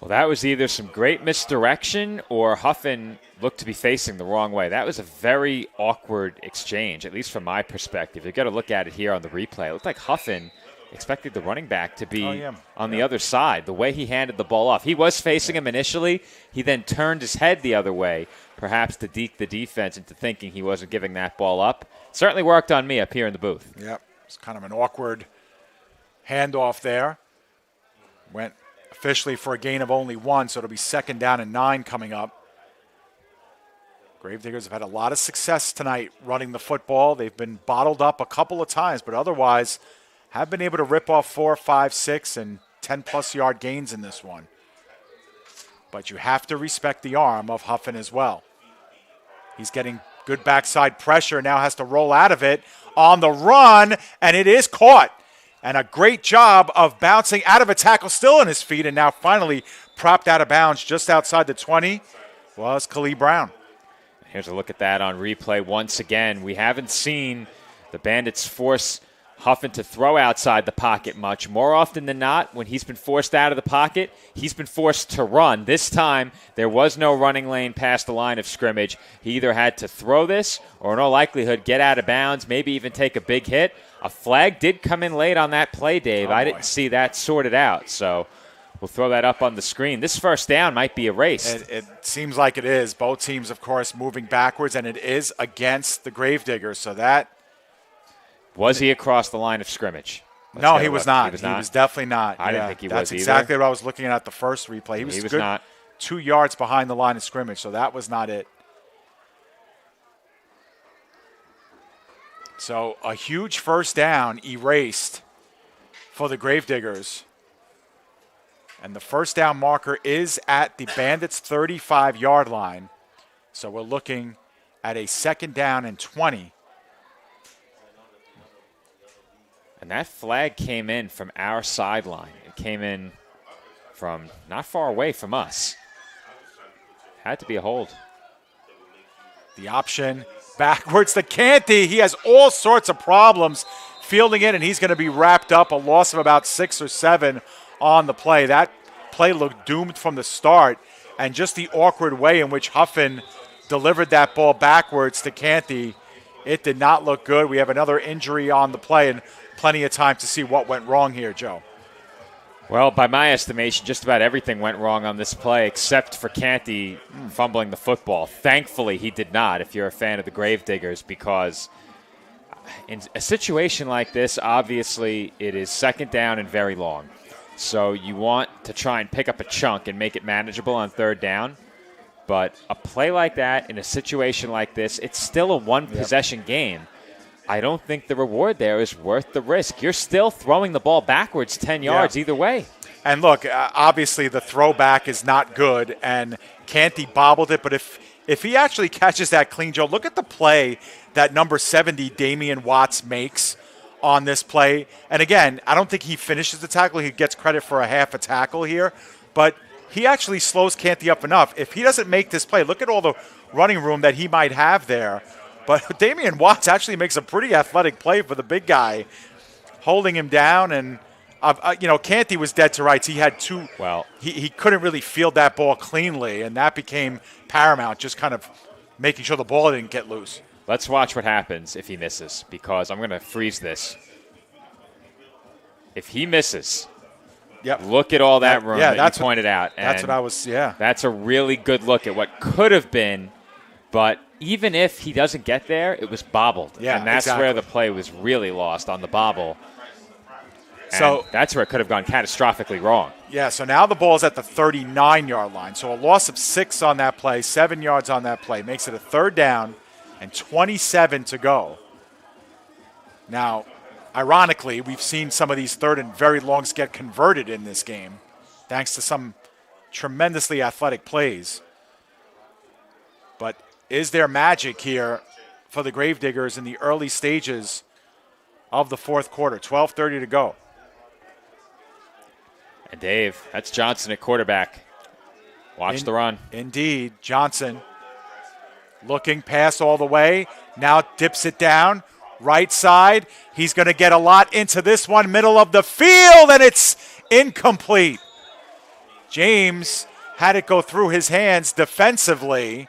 Well, that was either some great misdirection or Huffin looked to be facing the wrong way. That was a very awkward exchange, at least from my perspective. You've got to look at it here on the replay. It looked like Huffin expected the running back to be on the other side. The way he handed the ball off. He was facing him initially. He then turned his head the other way, perhaps to deke the defense into thinking he wasn't giving that ball up. Certainly worked on me up here in the booth. Yep, it's kind of an awkward handoff there. Went officially for a gain of only 1, so it'll be 2nd down and 9 coming up. Gravediggers have had a lot of success tonight running the football. They've been bottled up a couple of times, but otherwise have been able to rip off 4, 5, 6, and 10-plus yard gains in this one. But you have to respect the arm of Huffin as well. He's getting good backside pressure, now has to roll out of it on the run, and it is caught. And a great job of bouncing out of a tackle, still on his feet, and now finally propped out of bounds just outside the 20 was Khalid Brown. Here's a look at that on replay once again. We haven't seen the Bandits force Huffin to throw outside the pocket much. More often than not, when he's been forced out of the pocket, he's been forced to run. This time, there was no running lane past the line of scrimmage. He either had to throw this or, in all likelihood, get out of bounds, maybe even take a big hit. A flag did come in late on that play, Dave. I didn't see that sorted out, so we'll throw that up on the screen. This first down might be erased. It seems like it is. Both teams, of course, moving backwards, and it is against the Gravediggers, so that... Was he across the line of scrimmage? No, he was not. He was definitely not. I didn't think he was either. That's exactly what I was looking at the first replay. He was good not. 2 yards behind the line of scrimmage, so that was not it. So a huge first down erased for the Gravediggers. And the first down marker is at the Bandits' 35-yard line. So we're looking at a 2nd down and 20. And that flag came in from our sideline. It came in from not far away from us. Had to be a hold. The option backwards to Canty. He has all sorts of problems fielding it, and he's going to be wrapped up. A loss of about 6 or 7 on the play. That play looked doomed from the start, and just the awkward way in which Huffin delivered that ball backwards to Canty. It did not look good. We have another injury on the play and plenty of time to see what went wrong here, Joe. Well, by my estimation, just about everything went wrong on this play except for Canty fumbling the football. Thankfully, he did not, if you're a fan of the Gravediggers, because in a situation like this, obviously, it is second down and very long. So you want to try and pick up a chunk and make it manageable on third down. But a play like that in a situation like this, it's still a one-possession game. I don't think the reward there is worth the risk. You're still throwing the ball backwards 10 yards either way. And look, obviously the throwback is not good, and Canty bobbled it. But if he actually catches that clean, Joe, look at the play that number 70, Damian Watts, makes on this play. And again, I don't think he finishes the tackle. He gets credit for a half a tackle here. But he actually slows Canty up enough. If he doesn't make this play, look at all the running room that he might have there. But Damian Watts actually makes a pretty athletic play for the big guy, holding him down. And, Canty was dead to rights. He had two. Well, he couldn't really field that ball cleanly, and that became paramount, just kind of making sure the ball didn't get loose. Let's watch what happens if he misses, because I'm going to freeze this. If he misses, look at all that room that you pointed out. And that's what I was, That's a really good look at what could have been, but even if he doesn't get there, it was bobbled. Yeah, and that's where the play was really lost, on the bobble. And so that's where it could have gone catastrophically wrong. Yeah, so now the ball's at the 39-yard line. So a loss of 6 on that play, 7 yards on that play, makes it a third down and 27 to go. Now, ironically, we've seen some of these third and very longs get converted in this game, thanks to some tremendously athletic plays. But is there magic here for the Gravediggers in the early stages of the fourth quarter? 12:30 to go. And Dave, that's Johnson at quarterback. Watch the run. Indeed. Johnson looking, pass all the way. Now dips it down. Right side. He's going to get a lot into this one. Middle of the field, and it's incomplete. James had it go through his hands defensively.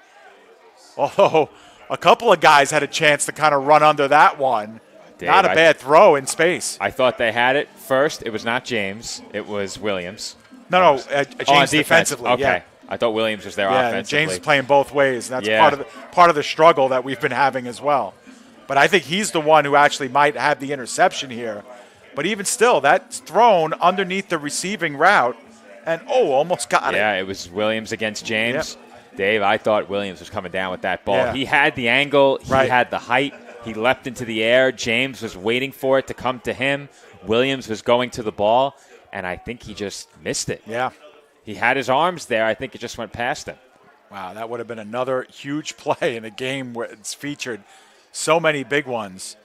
Although a couple of guys had a chance to kind of run under that one. Dave, not a bad throw in space. I thought they had it first. It was not James. It was Williams. No, James defensively. Okay. Yeah. I thought Williams was there offensively. James is playing both ways. And that's part of the struggle that we've been having as well. But I think he's the one who actually might have the interception here. But even still, that's thrown underneath the receiving route. And, almost got it. Yeah, it was Williams against James. Yep. Dave, I thought Williams was coming down with that ball. Yeah. He had the angle. He had the height. He leapt into the air. James was waiting for it to come to him. Williams was going to the ball, and I think he just missed it. Yeah. He had his arms there. I think it just went past him. Wow, that would have been another huge play in a game where it's featured so many big ones.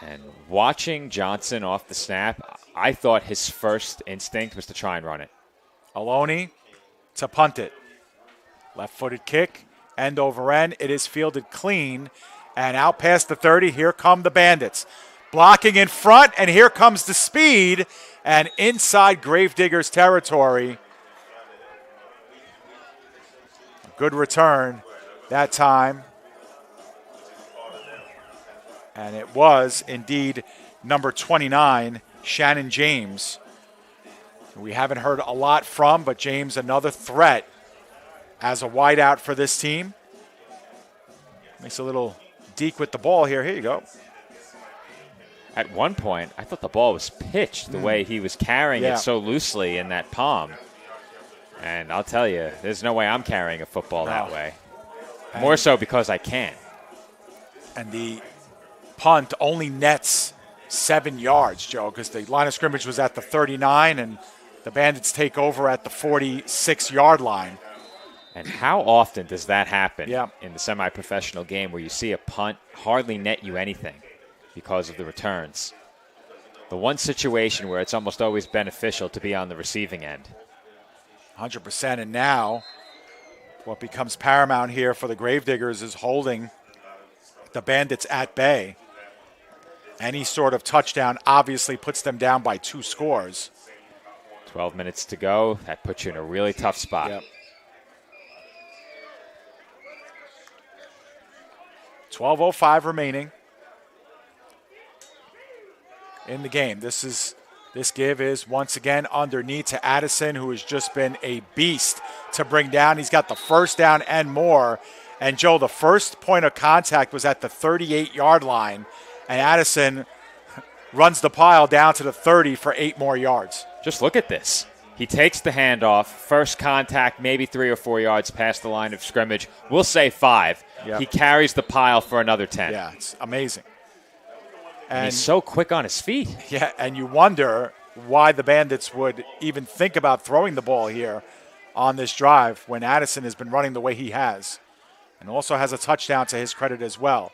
And watching Johnson off the snap, I thought his first instinct was to try and run it. Aloni to punt it. Left-footed kick, end over end. It is fielded clean. And out past the 30, here come the Bandits. Blocking in front, and here comes the speed. And inside Gravediggers territory. Good return that time. And it was indeed number 29, Shannon James. We haven't heard a lot from, but James, another threat as a wideout for this team. Makes a little deke with the ball here. Here you go. At one point, I thought the ball was pitched the way he was carrying it so loosely in that palm. And I'll tell you, there's no way I'm carrying a football that way. More so because I can. And the punt only nets 7 yards, Joe, because the line of scrimmage was at the 39, and the Bandits take over at the 46-yard line. And how often does that happen Yeah. in the semi-professional game where you see a punt hardly net you anything because of the returns? The one situation where it's almost always beneficial to be on the receiving end. 100%. And now what becomes paramount here for the Gravediggers is holding the Bandits at bay. Any sort of touchdown obviously puts them down by 2 scores. 12 minutes to go. That puts you in a really tough spot. Yep. 12:05 remaining in the game. This give is once again underneath to Addison, who has just been a beast to bring down. He's got the first down and more. And Joe, the first point of contact was at the 38-yard line, and Addison runs the pile down to the 30 for 8 more yards. Just look at this. He takes the handoff, first contact, maybe 3 or 4 yards past the line of scrimmage. We'll say 5. Yep. He carries the pile for another 10. Yeah, it's amazing. And he's so quick on his feet. Yeah, and you wonder why the Bandits would even think about throwing the ball here on this drive when Addison has been running the way he has. And also has a touchdown to his credit as well.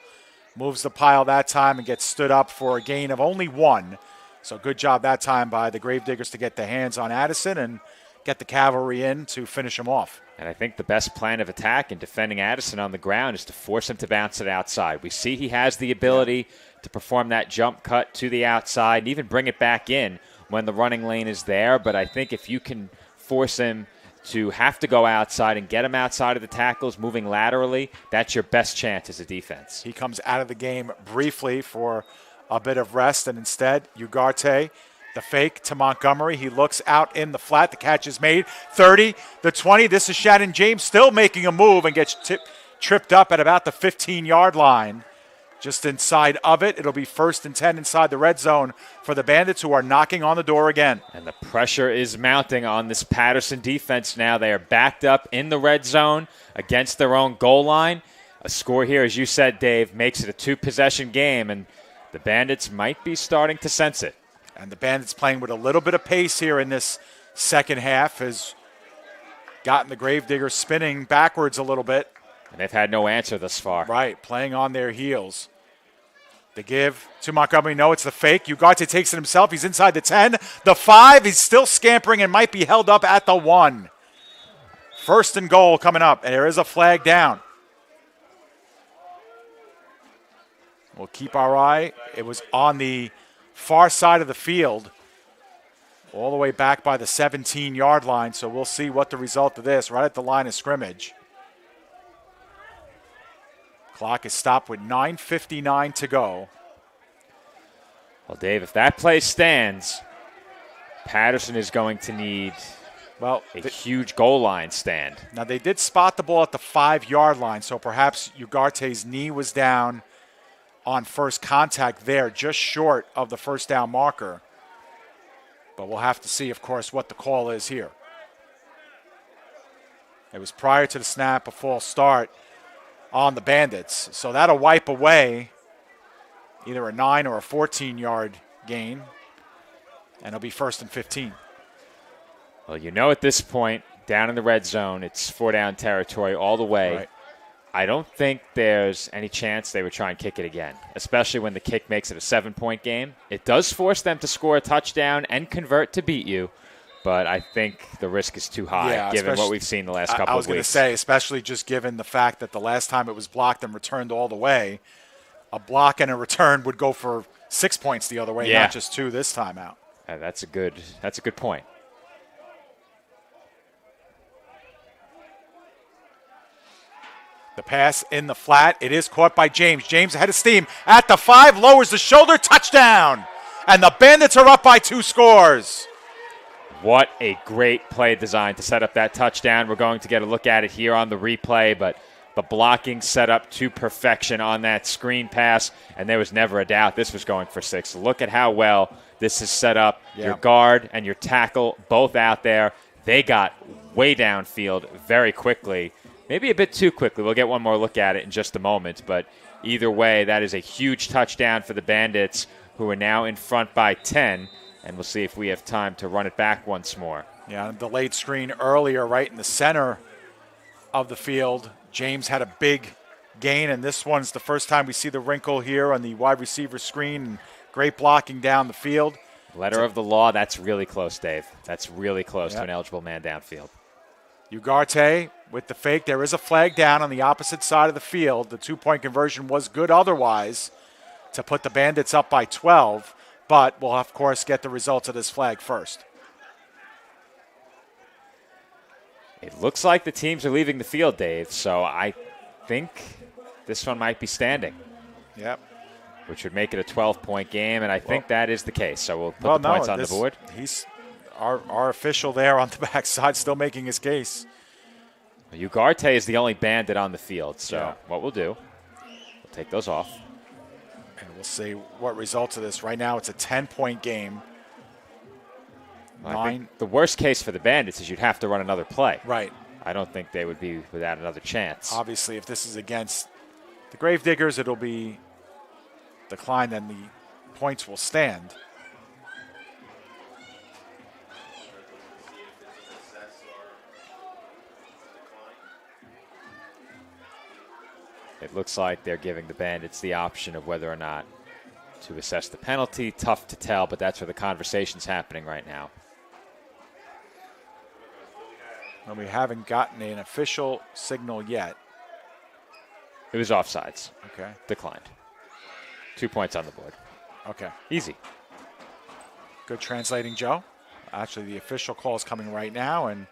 Moves the pile that time and gets stood up for a gain of only 1. So good job that time by the Gravediggers to get the hands on Addison and get the cavalry in to finish him off. And I think the best plan of attack in defending Addison on the ground is to force him to bounce it outside. We see he has the ability to perform that jump cut to the outside and even bring it back in when the running lane is there. But I think if you can force him to have to go outside and get him outside of the tackles, moving laterally, that's your best chance as a defense. He comes out of the game briefly for a bit of rest, and instead, Ugarte, the fake to Montgomery. He looks out in the flat. The catch is made. 30, the 20. This is Shannon James still making a move and gets tripped up at about the 15-yard line. Just inside of it, it'll be 1st and 10 inside the red zone for the Bandits, who are knocking on the door again. And the pressure is mounting on this Patterson defense now. They are backed up in the red zone against their own goal line. A score here, as you said, Dave, makes it a 2-possession game, and the Bandits might be starting to sense it. And the Bandits playing with a little bit of pace here in this second half has gotten the Gravediggers spinning backwards a little bit. And they've had no answer thus far. Right, playing on their heels. The give to Montgomery. No, it's the fake. Ugarte takes it himself. He's inside the 10. The 5. He's still scampering and might be held up at the 1. 1st and goal coming up. And there is a flag down. We'll keep our eye. It was on the far side of the field, all the way back by the 17-yard line. So we'll see what the result of this, right at the line of scrimmage. Clock is stopped with 9:59 to go. Well, Dave, if that play stands, Patterson is going to need a huge goal line stand. Now, they did spot the ball at the 5-yard line, so perhaps Ugarte's knee was down on first contact there, just short of the first down marker. But we'll have to see, of course, what the call is here. It was prior to the snap, a false start on the Bandits. So that'll wipe away either a 9 or a 14-yard gain, and it'll be 1st and 15. Well, you know at this point, down in the red zone, it's 4-down territory all the way. Right. I don't think there's any chance they would try and kick it again, especially when the kick makes it a 7-point game. It does force them to score a touchdown and convert to beat you, but I think the risk is too high given what we've seen the last couple of weeks. I was going to say, especially just given the fact that the last time it was blocked and returned all the way, a block and a return would go for 6 points the other way, not just 2 this time out. That's a good point. The pass in the flat. It is caught by James. James ahead of steam at the 5, lowers the shoulder, touchdown. And the Bandits are up by 2 scores. What a great play design to set up that touchdown. We're going to get a look at it here on the replay, but the blocking set up to perfection on that screen pass, and there was never a doubt this was going for 6. Look at how well this is set up. Yeah. Your guard and your tackle both out there. They got way downfield very quickly. Maybe a bit too quickly. We'll get one more look at it in just a moment. But either way, that is a huge touchdown for the Bandits, who are now in front by 10. And we'll see if we have time to run it back once more. Yeah, delayed screen earlier right in the center of the field. James had a big gain, and this one's the first time we see the wrinkle here on the wide receiver screen. Great blocking down the field. Letter of the law, that's really close, Dave. That's really close to an eligible man downfield. Ugarte with the fake. There is a flag down on the opposite side of the field. The 2-point conversion was good otherwise to put the Bandits up by 12, but we'll, of course, get the results of this flag first. It looks like the teams are leaving the field, Dave, so I think this one might be standing. Yep. Which would make it a 12-point game, and I think that is the case. So we'll put the points on the board. He's our official there on the backside, still making his case. Ugarte is the only Bandit on the field, so what we'll do, we'll take those off. And we'll see what results of this. Right now it's a 10-point game. Well, I think the worst case for the Bandits is you'd have to run another play. Right. I don't think they would be without another chance. Obviously, if this is against the Gravediggers, it'll be declined, and the points will stand. It looks like they're giving the Bandits the option of whether or not to assess the penalty. Tough to tell, but that's where the conversation's happening right now. And we haven't gotten an official signal yet. It was offsides. Okay. Declined. 2 points on the board. Okay. Easy. Good translating, Joe. Actually, the official call is coming right now, and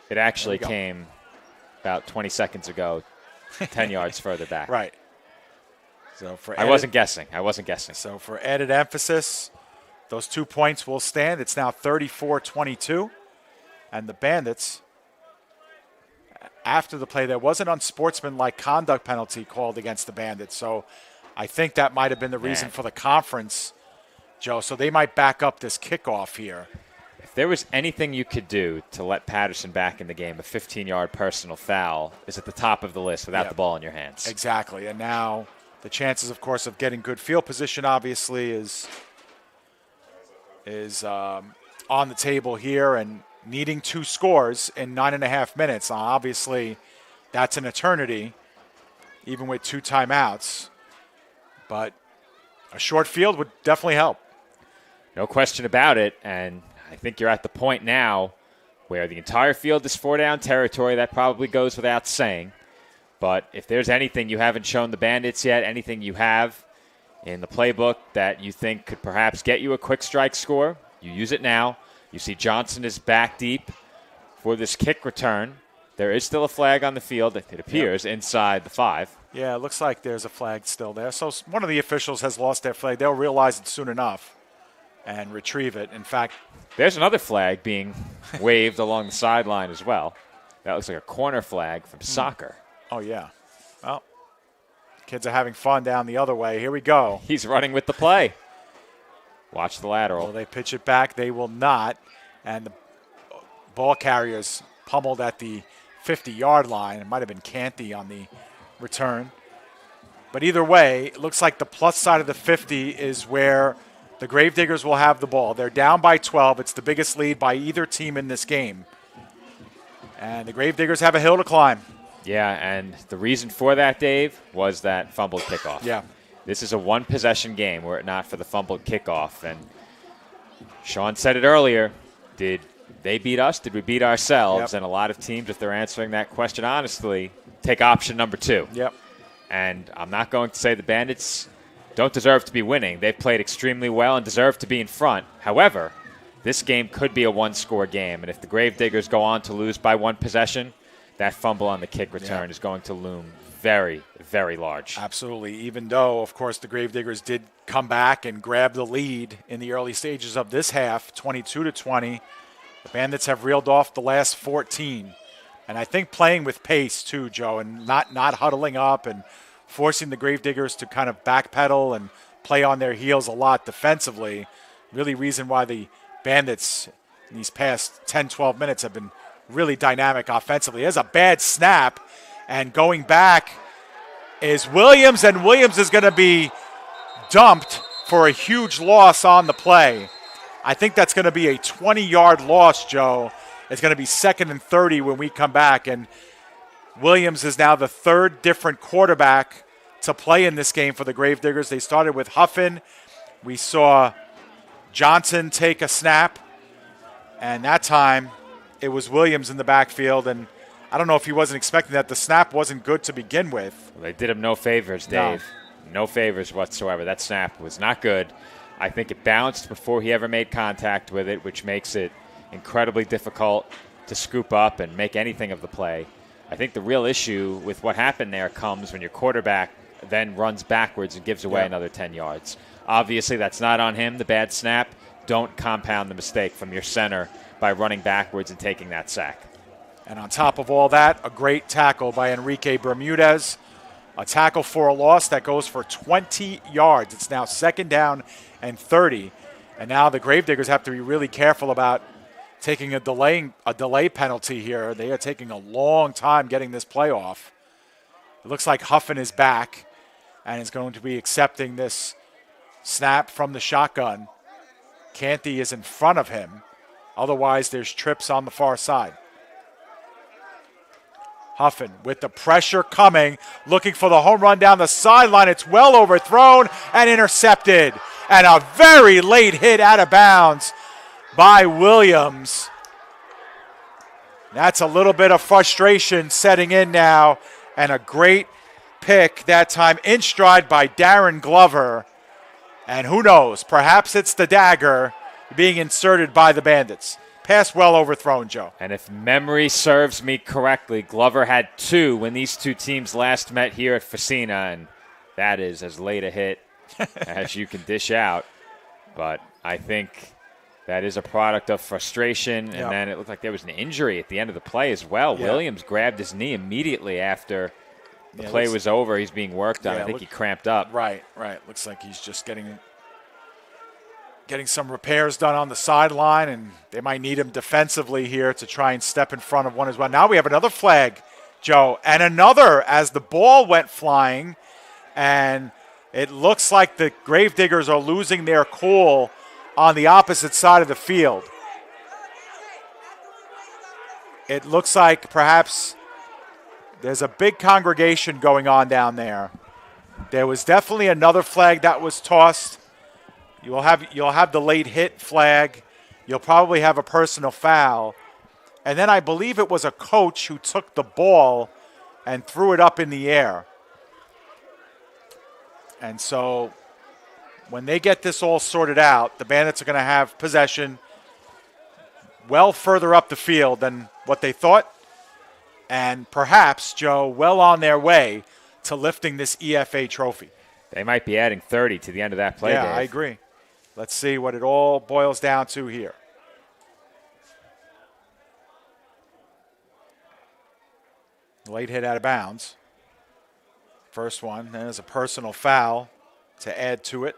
it actually came about 20 seconds ago, 10 yards further back. Right. So for I wasn't guessing. So for added emphasis, those 2 points will stand. It's now 34-22, and the Bandits, after the play, there was an unsportsmanlike conduct penalty called against the Bandits. So I think that might have been the reason for the conference, Joe. So they might back up this kickoff here. If there was anything you could do to let Patterson back in the game, a 15-yard personal foul is at the top of the list without the ball in your hands. Exactly. And now the chances, of course, of getting good field position, obviously, is on the table here, and needing 2 scores in 9.5 minutes. Obviously, that's an eternity, even with 2 timeouts. But a short field would definitely help. No question about it, and I think you're at the point now where the entire field is 4-down territory. That probably goes without saying. But if there's anything you haven't shown the Bandits yet, anything you have in the playbook that you think could perhaps get you a quick strike score, you use it now. You see Johnson is back deep for this kick return. There is still a flag on the field, it appears, inside the 5. Yeah, it looks like there's a flag still there. So one of the officials has lost their flag. They'll realize it soon enough and retrieve it. In fact, there's another flag being waved along the sideline as well. That looks like a corner flag from soccer. Oh, yeah. Well, kids are having fun down the other way. Here we go. He's running with the play. Watch the lateral. Will they pitch it back? They will not. And the ball carrier's pummeled at the 50-yard line. It might have been Canty on the return. But either way, it looks like the plus side of the 50 is where the Gravediggers will have the ball. They're down by 12. It's the biggest lead by either team in this game. And the Gravediggers have a hill to climb. Yeah, and the reason for that, Dave, was that fumbled kickoff. Yeah. This is a one-possession game were it not for the fumbled kickoff. And Sean said it earlier, did they beat us? Did we beat ourselves? Yep. And a lot of teams, if they're answering that question honestly, take option number 2. Yep. And I'm not going to say the Bandits don't deserve to be winning. They've played extremely well and deserve to be in front. However, this game could be a one-score game. And if the Gravediggers go on to lose by 1 possession, that fumble on the kick return is going to loom very, very large. Absolutely. Even though, of course, the Gravediggers did come back and grab the lead in the early stages of this half, 22-20. The Bandits have reeled off the last 14. And I think playing with pace, too, Joe, and not huddling up and forcing the Gravediggers to kind of backpedal and play on their heels a lot defensively, really reason why the Bandits in these past 10, 12 minutes have been really dynamic offensively. There's a bad snap, and going back is Williams, and Williams is going to be dumped for a huge loss on the play. I think that's going to be a 20-yard loss, Joe. It's going to be 2nd and 30 when we come back, and Williams is now the 3rd different quarterback to play in this game for the Gravediggers. They started with Huffin. We saw Johnson take a snap, and that time it was Williams in the backfield, and I don't know if he wasn't expecting that. The snap wasn't good to begin with. Well, they did him no favors, Dave. No favors whatsoever. That snap was not good. I think it bounced before he ever made contact with it, which makes it incredibly difficult to scoop up and make anything of the play. I think the real issue with what happened there comes when your quarterback then runs backwards and gives away another 10 yards. Obviously, that's not on him, the bad snap. Don't compound the mistake from your center by running backwards and taking that sack. And on top of all that, a great tackle by Enrique Bermudez. A tackle for a loss that goes for 20 yards. It's now 2nd down and 30. And now the Gravediggers have to be really careful about taking a delay penalty here. They are taking a long time getting this play off. It looks like Huffin is back and is going to be accepting this snap from the shotgun. Canty is in front of him. Otherwise, there's trips on the far side. Huffin with the pressure coming, looking for the home run down the sideline. It's well overthrown and intercepted. And a very late hit out of bounds by Williams. That's a little bit of frustration setting in now. And a great pick that time in stride by Darren Glover. And who knows, perhaps it's the dagger being inserted by the Bandits. Pass well overthrown, Joe. And if memory serves me correctly, Glover had 2 when these two teams last met here at Facina, and that is as late a hit as you can dish out. But I think that is a product of frustration, and then it looked like there was an injury at the end of the play as well. Yep. Williams grabbed his knee immediately after the play was over. He's being worked on. I think he cramped up. Right. Looks like he's just getting some repairs done on the sideline, and they might need him defensively here to try and step in front of one as well. Now we have another flag, Joe, and another as the ball went flying, and it looks like the Gravediggers are losing their cool on the opposite side of the field. It looks like perhaps there's a big congregation going on down there. There was definitely another flag that was tossed. You'll have the late hit flag. You'll probably have a personal foul. And then I believe it was a coach who took the ball and threw it up in the air. And so when they get this all sorted out, the Bandits are going to have possession well further up the field than what they thought. And perhaps, Joe, well on their way to lifting this EFA trophy. They might be adding 30 to the end of that play, Yeah, Dave. I agree. Let's see what it all boils down to here. Late hit out of bounds. First one, then there's a personal foul to add to it.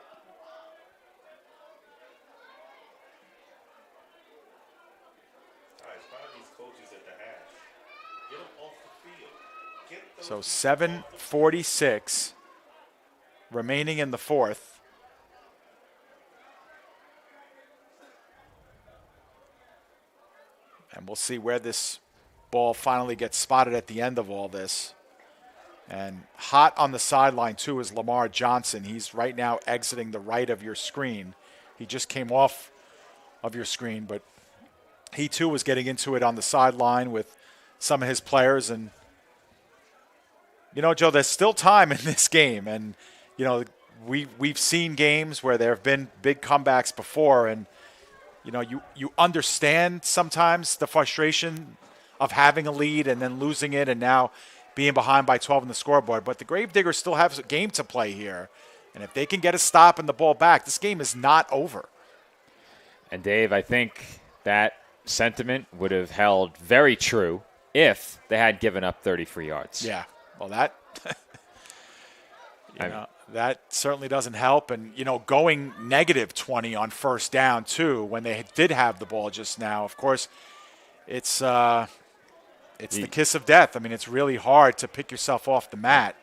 So 7:46 remaining in the fourth. And we'll see where this ball finally gets spotted at the end of all this. And hot on the sideline, too, is Lamar Johnson. He's right now exiting the right of your screen. He just came off of your screen, but he, too, was getting into it on the sideline with some of his players. And, you know, Joe, there's still time in this game. And, you know, we've seen games where there have been big comebacks before, and you know, you understand sometimes the frustration of having a lead and then losing it and now being behind by 12 on the scoreboard. But the Gravediggers still have a game to play here. And if they can get a stop and the ball back, this game is not over. And, Dave, I think that sentiment would have held very true if they had given up 30 free yards. Yeah. Well, that that certainly doesn't help. And, you know, going negative 20 on first down, too, when they did have the ball just now, of course, it's the kiss of death. I mean, it's really hard to pick yourself off the mat.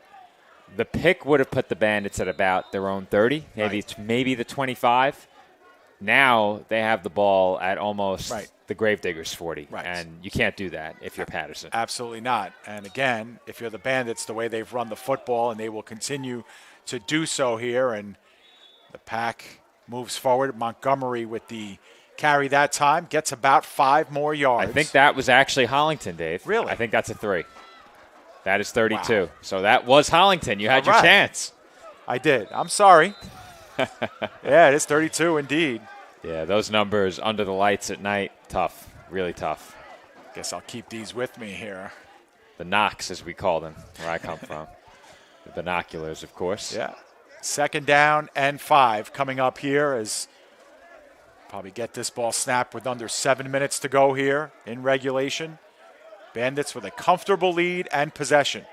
The pick would have put the Bandits at about their own 30, maybe the 25. Now they have the ball at almost the Gravediggers 40, and you can't do that if you're Patterson. Absolutely not. And again, if you're the Bandits, the way they've run the football, and they will continue to do so here, and the pack moves forward. Montgomery with the carry that time, gets about 5 more yards. I think that was actually Hollington, Dave. Really? I think that's a 3. That is 32. Wow. So that was Hollington. You had your chance. I did. I'm sorry. Yeah, it is 32 indeed. Yeah, those numbers under the lights at night, tough, really tough. Guess I'll keep these with me here. The knocks, as we call them, where I come from. The binoculars, of course. Yeah. 2nd down and 5 coming up here as probably get this ball snapped with under 7 minutes to go here in regulation. Bandits with a comfortable lead and possession.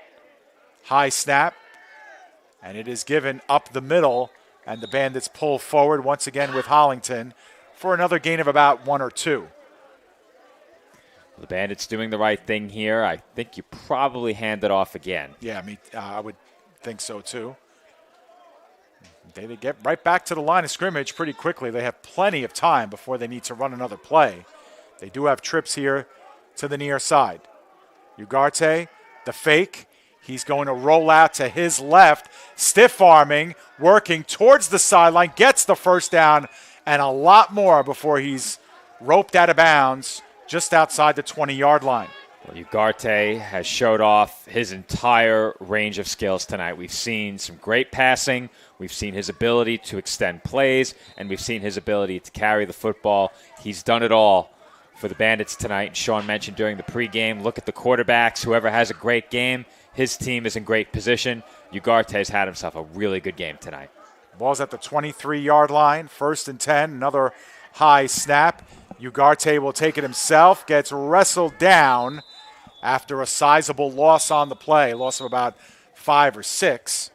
High snap, and it is given up the middle, and the Bandits pull forward once again with Hollington for another gain of about 1 or 2. The Bandits doing the right thing here. I think you probably hand it off again. Yeah, I would think so too. They get right back to the line of scrimmage pretty quickly. They have plenty of time before they need to run another play. They do have trips here to the near side. Ugarte, the fake. He's going to roll out to his left. Stiff arming, working towards the sideline, gets the first down and a lot more before he's roped out of bounds just outside the 20-yard line. Well, Ugarte has showed off his entire range of skills tonight. We've seen some great passing. We've seen his ability to extend plays, and we've seen his ability to carry the football. He's done it all for the Bandits tonight. And Sean mentioned during the pregame, look at the quarterbacks. Whoever has a great game, his team is in great position. Ugarte has had himself a really good game tonight. Ball's at the 23-yard line, 1st and 10, another high snap. Ugarte will take it himself, gets wrestled down after a sizable loss on the play, loss of about 5 or 6.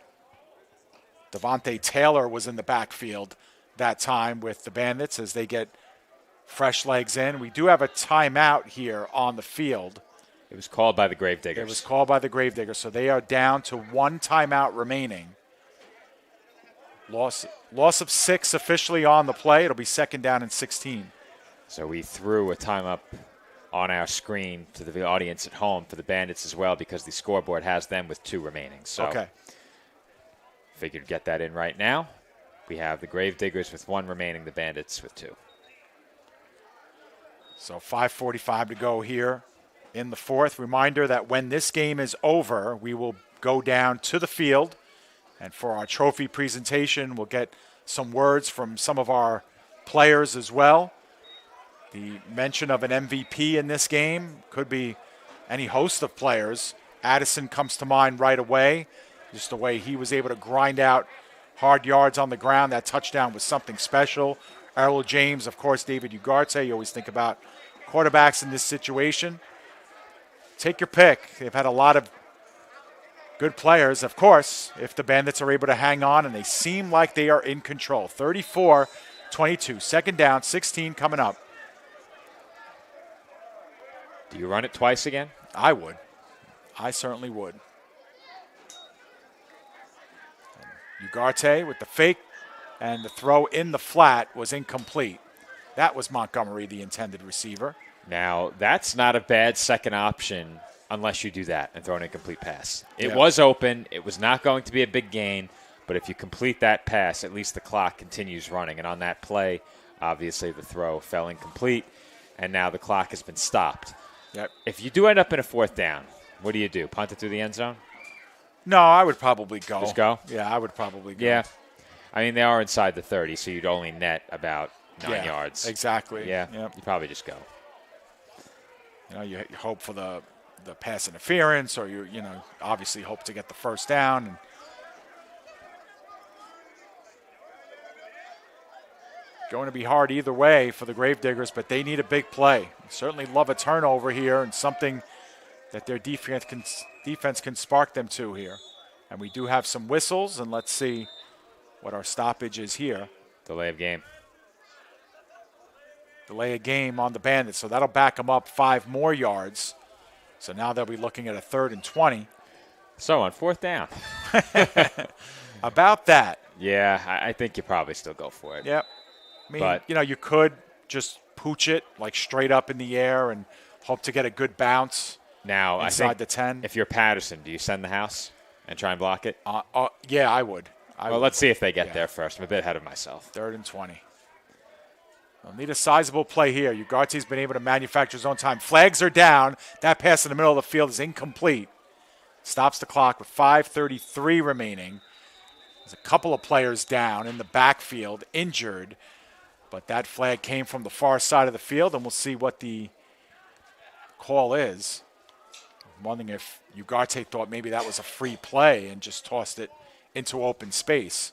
Devontae Taylor was in the backfield that time with the Bandits as they get fresh legs in. We do have a timeout here on the field. It was called by the Gravediggers. It was called by the Gravediggers, so they are down to 1 timeout remaining. Loss of 6 officially on the play. It'll be 2nd down and 16. So we threw a time up on our screen to the audience at home for the Bandits as well because the scoreboard has them with 2 remaining. So okay. Figured get that in right now. We have the Gravediggers with 1 remaining, the Bandits with 2. So 5:45 to go here in the 4th. Reminder that when this game is over, we will go down to the field, and for our trophy presentation, we'll get some words from some of our players as well. The mention of an MVP in this game could be any host of players. Addison comes to mind right away. Just the way he was able to grind out hard yards on the ground. That touchdown was something special. Errol James, of course, David Ugarte. You always think about quarterbacks in this situation. Take your pick. They've had a lot of good players, of course, if the Bandits are able to hang on, and they seem like they are in control. 34-22, 2nd down, 16 coming up. Do you run it twice again? I would. I certainly would. Ugarte with the fake, and the throw in the flat was incomplete. That was Montgomery, the intended receiver. Now, that's not a bad second option unless you do that and throw an incomplete pass. It Yeah. was open. It was not going to be a big gain, but if you complete that pass, at least the clock continues running. And on that play, obviously the throw fell incomplete, and now the clock has been stopped. Yep. If you do end up in a 4th down, what do? Punt it through the end zone? No, I would probably go. Just go? Yeah, I would probably go. Yeah. I mean, they are inside the 30, so you'd only net about 9 yards. Exactly. Yeah, Yep. you probably just go. You know, you hope for the pass interference, or you obviously hope to get the first down. And going to be hard either way for the Gravediggers, but they need a big play. Certainly love a turnover here and something that their defense can spark them to here. And we do have some whistles, and let's see what our stoppage is here. Delay of game. Delay a game on the Bandits, so that'll back them up 5 more yards. So now they'll be looking at a 3rd and 20. So on 4th down. About that. Yeah, I think you probably still go for it. Yep. I mean, But- you could just pooch it like straight up in the air and hope to get a good bounce Now, inside I think the 10. if you're Patterson, do you send the house and try and block it? Yeah, I would. Well, let's see if they get there first. I'm a bit ahead of myself. 3rd and 20. They'll need a sizable play here. Ugarte's been able to manufacture his own time. Flags are down. That pass in the middle of the field is incomplete. Stops the clock with 5:33 remaining. There's a couple of players down in the backfield, injured. But that flag came from the far side of the field, and we'll see what the call is. wondering if Ugarte thought maybe that was a free play and just tossed it into open space.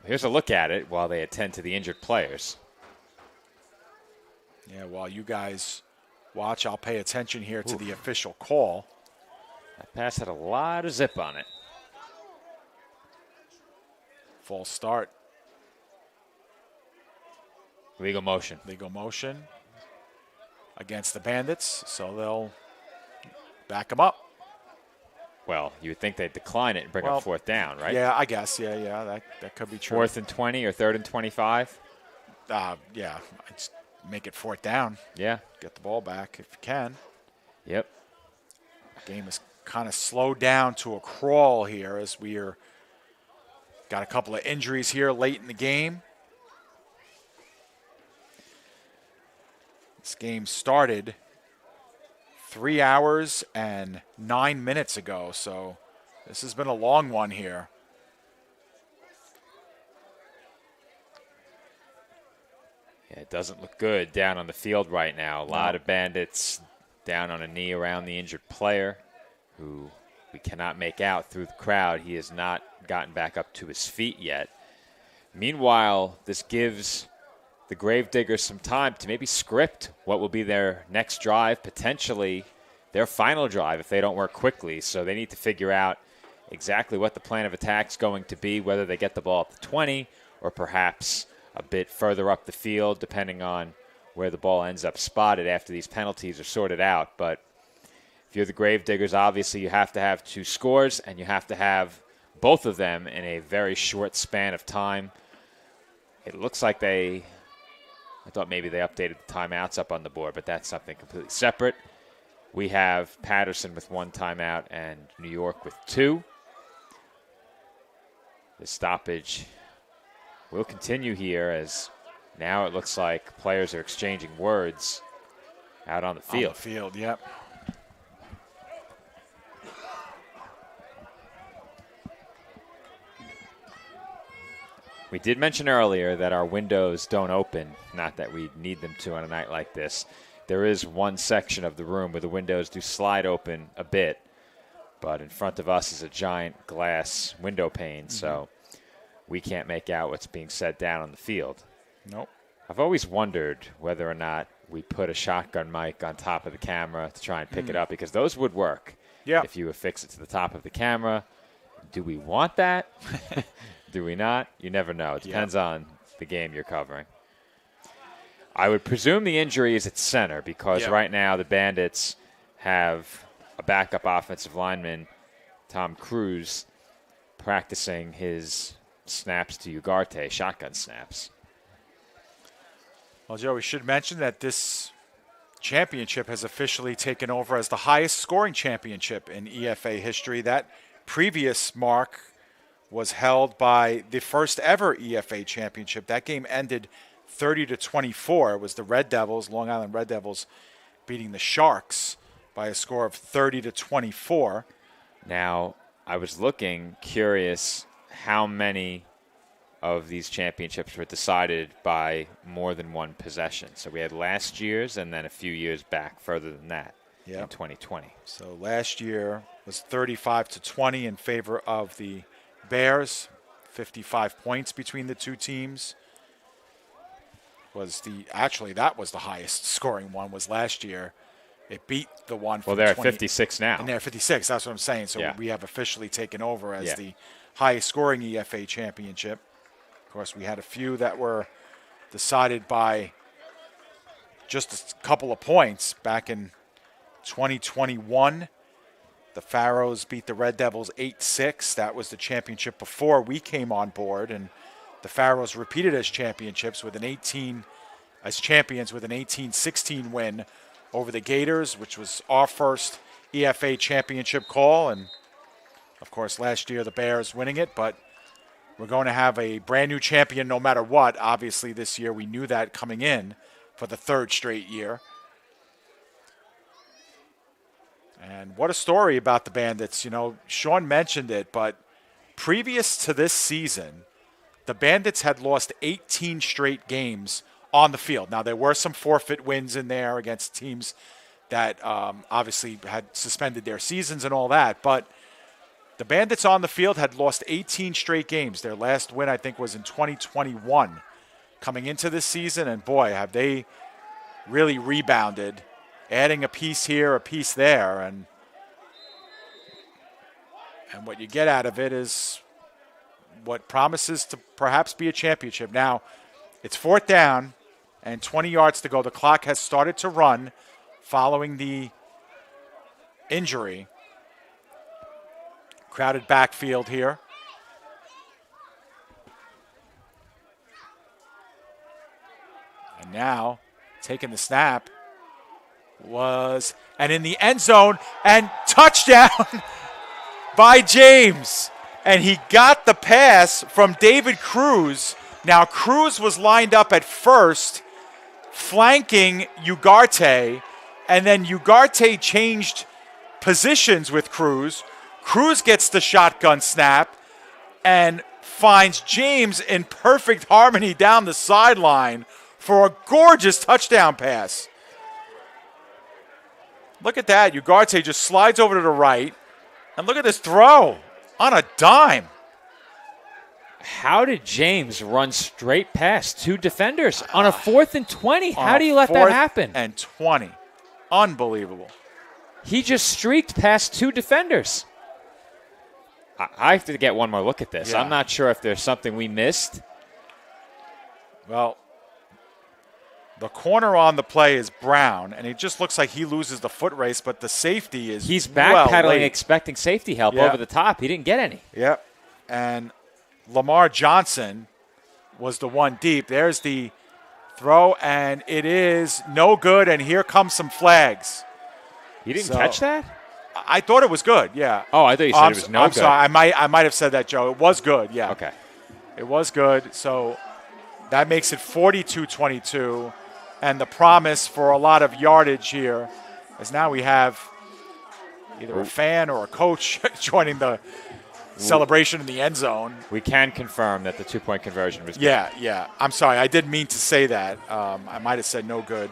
Here's a look at it while they attend to the injured players. Yeah, while you guys watch, I'll pay attention here to the official call. That pass had a lot of zip on it. False start. Legal motion. Legal motion against the Bandits, so they'll back them up. Well, you would think they'd decline it and bring up fourth down, right? Yeah, I guess. Yeah, that could be true. 4th and 20 or 3rd and 25? Yeah, I'd make it fourth down. Yeah. Get the ball back if you can. Yep. Game is kind of slowed down to a crawl here as we're got a couple of injuries here late in the game. This game started 3 hours and 9 minutes ago, so this has been a long one here. Yeah, it doesn't look good down on the field right now. A lot of Bandits down on a knee around the injured player who we cannot make out through the crowd. He has not gotten back up to his feet yet. Meanwhile, this gives the Gravediggers some time to maybe script what will be their next drive, potentially their final drive if they don't work quickly. So they need to figure out exactly what the plan of attack is going to be, whether they get the ball at the 20 or perhaps a bit further up the field, depending on where the ball ends up spotted after these penalties are sorted out. But if you're the Gravediggers, obviously you have to have 2 scores, and you have to have both of them in a very short span of time. It looks like I thought maybe they updated the timeouts up on the board, but that's something completely separate. We have Patterson with 1 timeout and New York with 2. The stoppage will continue here as now it looks like players are exchanging words out on the field. On the field, yep. We did mention earlier that our windows don't open, not that we need them to on a night like this. There is one section of the room where the windows do slide open a bit, but in front of us is a giant glass window pane, so we can't make out what's being said down on the field. Nope. I've always wondered whether or not we put a shotgun mic on top of the camera to try and pick it up, because those would work if you affix it to the top of the camera. Do we want that? Do we not? You never know. It depends on the game you're covering. I would presume the injury is at center because right now the Bandits have a backup offensive lineman, Tom Cruise, practicing his snaps to Ugarte, shotgun snaps. Well, Joe, we should mention that this championship has officially taken over as the highest scoring championship in EFA history. That previous mark was held by the first ever EFA championship. That game ended 30-24. It was the Red Devils, Long Island Red Devils, beating the Sharks by a score of 30-24. Now, I was looking, curious how many of these championships were decided by more than one possession. So we had last year's and then a few years back further than that in 2020. So last year was 35-20 in favor of the Bears. 55 points between the two teams. That was the highest scoring one was last year. It beat the one from they're at 56 now. And they're at 56, that's what I'm saying. So we have officially taken over as the highest scoring EFA championship. Of course, we had a few that were decided by just a couple of points back in 2021. The Pharaohs beat the Red Devils 8-6. That was the championship before we came on board, and the Pharaohs repeated as champions with an 18-16 win over the Gators, which was our first EFA championship call. And, of course, last year the Bears winning it, but we're going to have a brand new champion no matter what. Obviously, this year we knew that coming in for the 3rd straight year. And what a story about the Bandits. You know, Sean mentioned it, but previous to this season, the Bandits had lost 18 straight games on the field. Now, there were some forfeit wins in there against teams that obviously had suspended their seasons and all that, but the Bandits on the field had lost 18 straight games. Their last win, I think, was in 2021 coming into this season, and boy, have they really rebounded, adding a piece here, a piece there, and what you get out of it is what promises to perhaps be a championship. Now, it's 4th down and 20 yards to go. The clock has started to run following the injury. Crowded backfield here. And now, taking the snap and in the end zone, and touchdown by James. And he got the pass from David Cruz. Now, Cruz was lined up at first, flanking Ugarte, and then Ugarte changed positions with Cruz. Cruz gets the shotgun snap and finds James in perfect harmony down the sideline for a gorgeous touchdown pass. Look at that. Ugarte just slides over to the right. And look at this throw on a dime. How did James run straight past 2 defenders on a 4th and 20? How do you let that happen? 4th and 20. Unbelievable. He just streaked past 2 defenders. I have to get one more look at this. Yeah. I'm not sure if there's something we missed. Well, the corner on the play is Brown, and it just looks like he loses the foot race, but the safety is He's backpedaling, late. Expecting safety help over the top. He didn't get any. Yep. And Lamar Johnson was the one deep. There's the throw, and it is no good, and here come some flags. You didn't catch that? I thought it was good, yeah. Oh, I thought you said it was no good. I'm sorry. I might have said that, Joe. It was good, yeah. Okay. It was good, so that makes it 42-22, and the promise for a lot of yardage here is now we have either a fan or a coach joining the celebration in the end zone. We can confirm that the 2-point conversion was good. Yeah. I'm sorry. I didn't mean to say that. I might have said no good.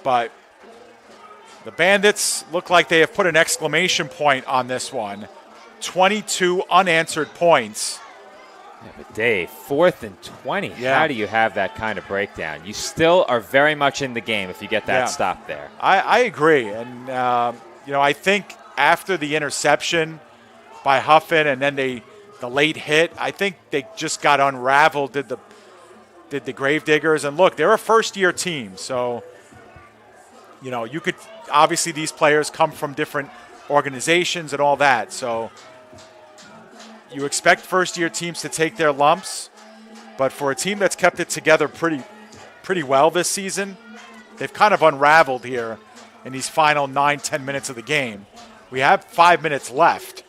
But the Bandits look like they have put an exclamation point on this one. 22 unanswered points. Yeah, but Dave, 4th and 20. Yeah. How do you have that kind of breakdown? You still are very much in the game if you get that stop there. I agree. And, I think after the interception by Huffin and then the late hit, I think they just got unraveled, did the Gravediggers. And look, they're a first-year team. So, you could – obviously these players come from different organizations and all that. So you expect first-year teams to take their lumps. But for a team that's kept it together pretty well this season, they've kind of unraveled here in these final 9-10 minutes of the game. We have 5 minutes left.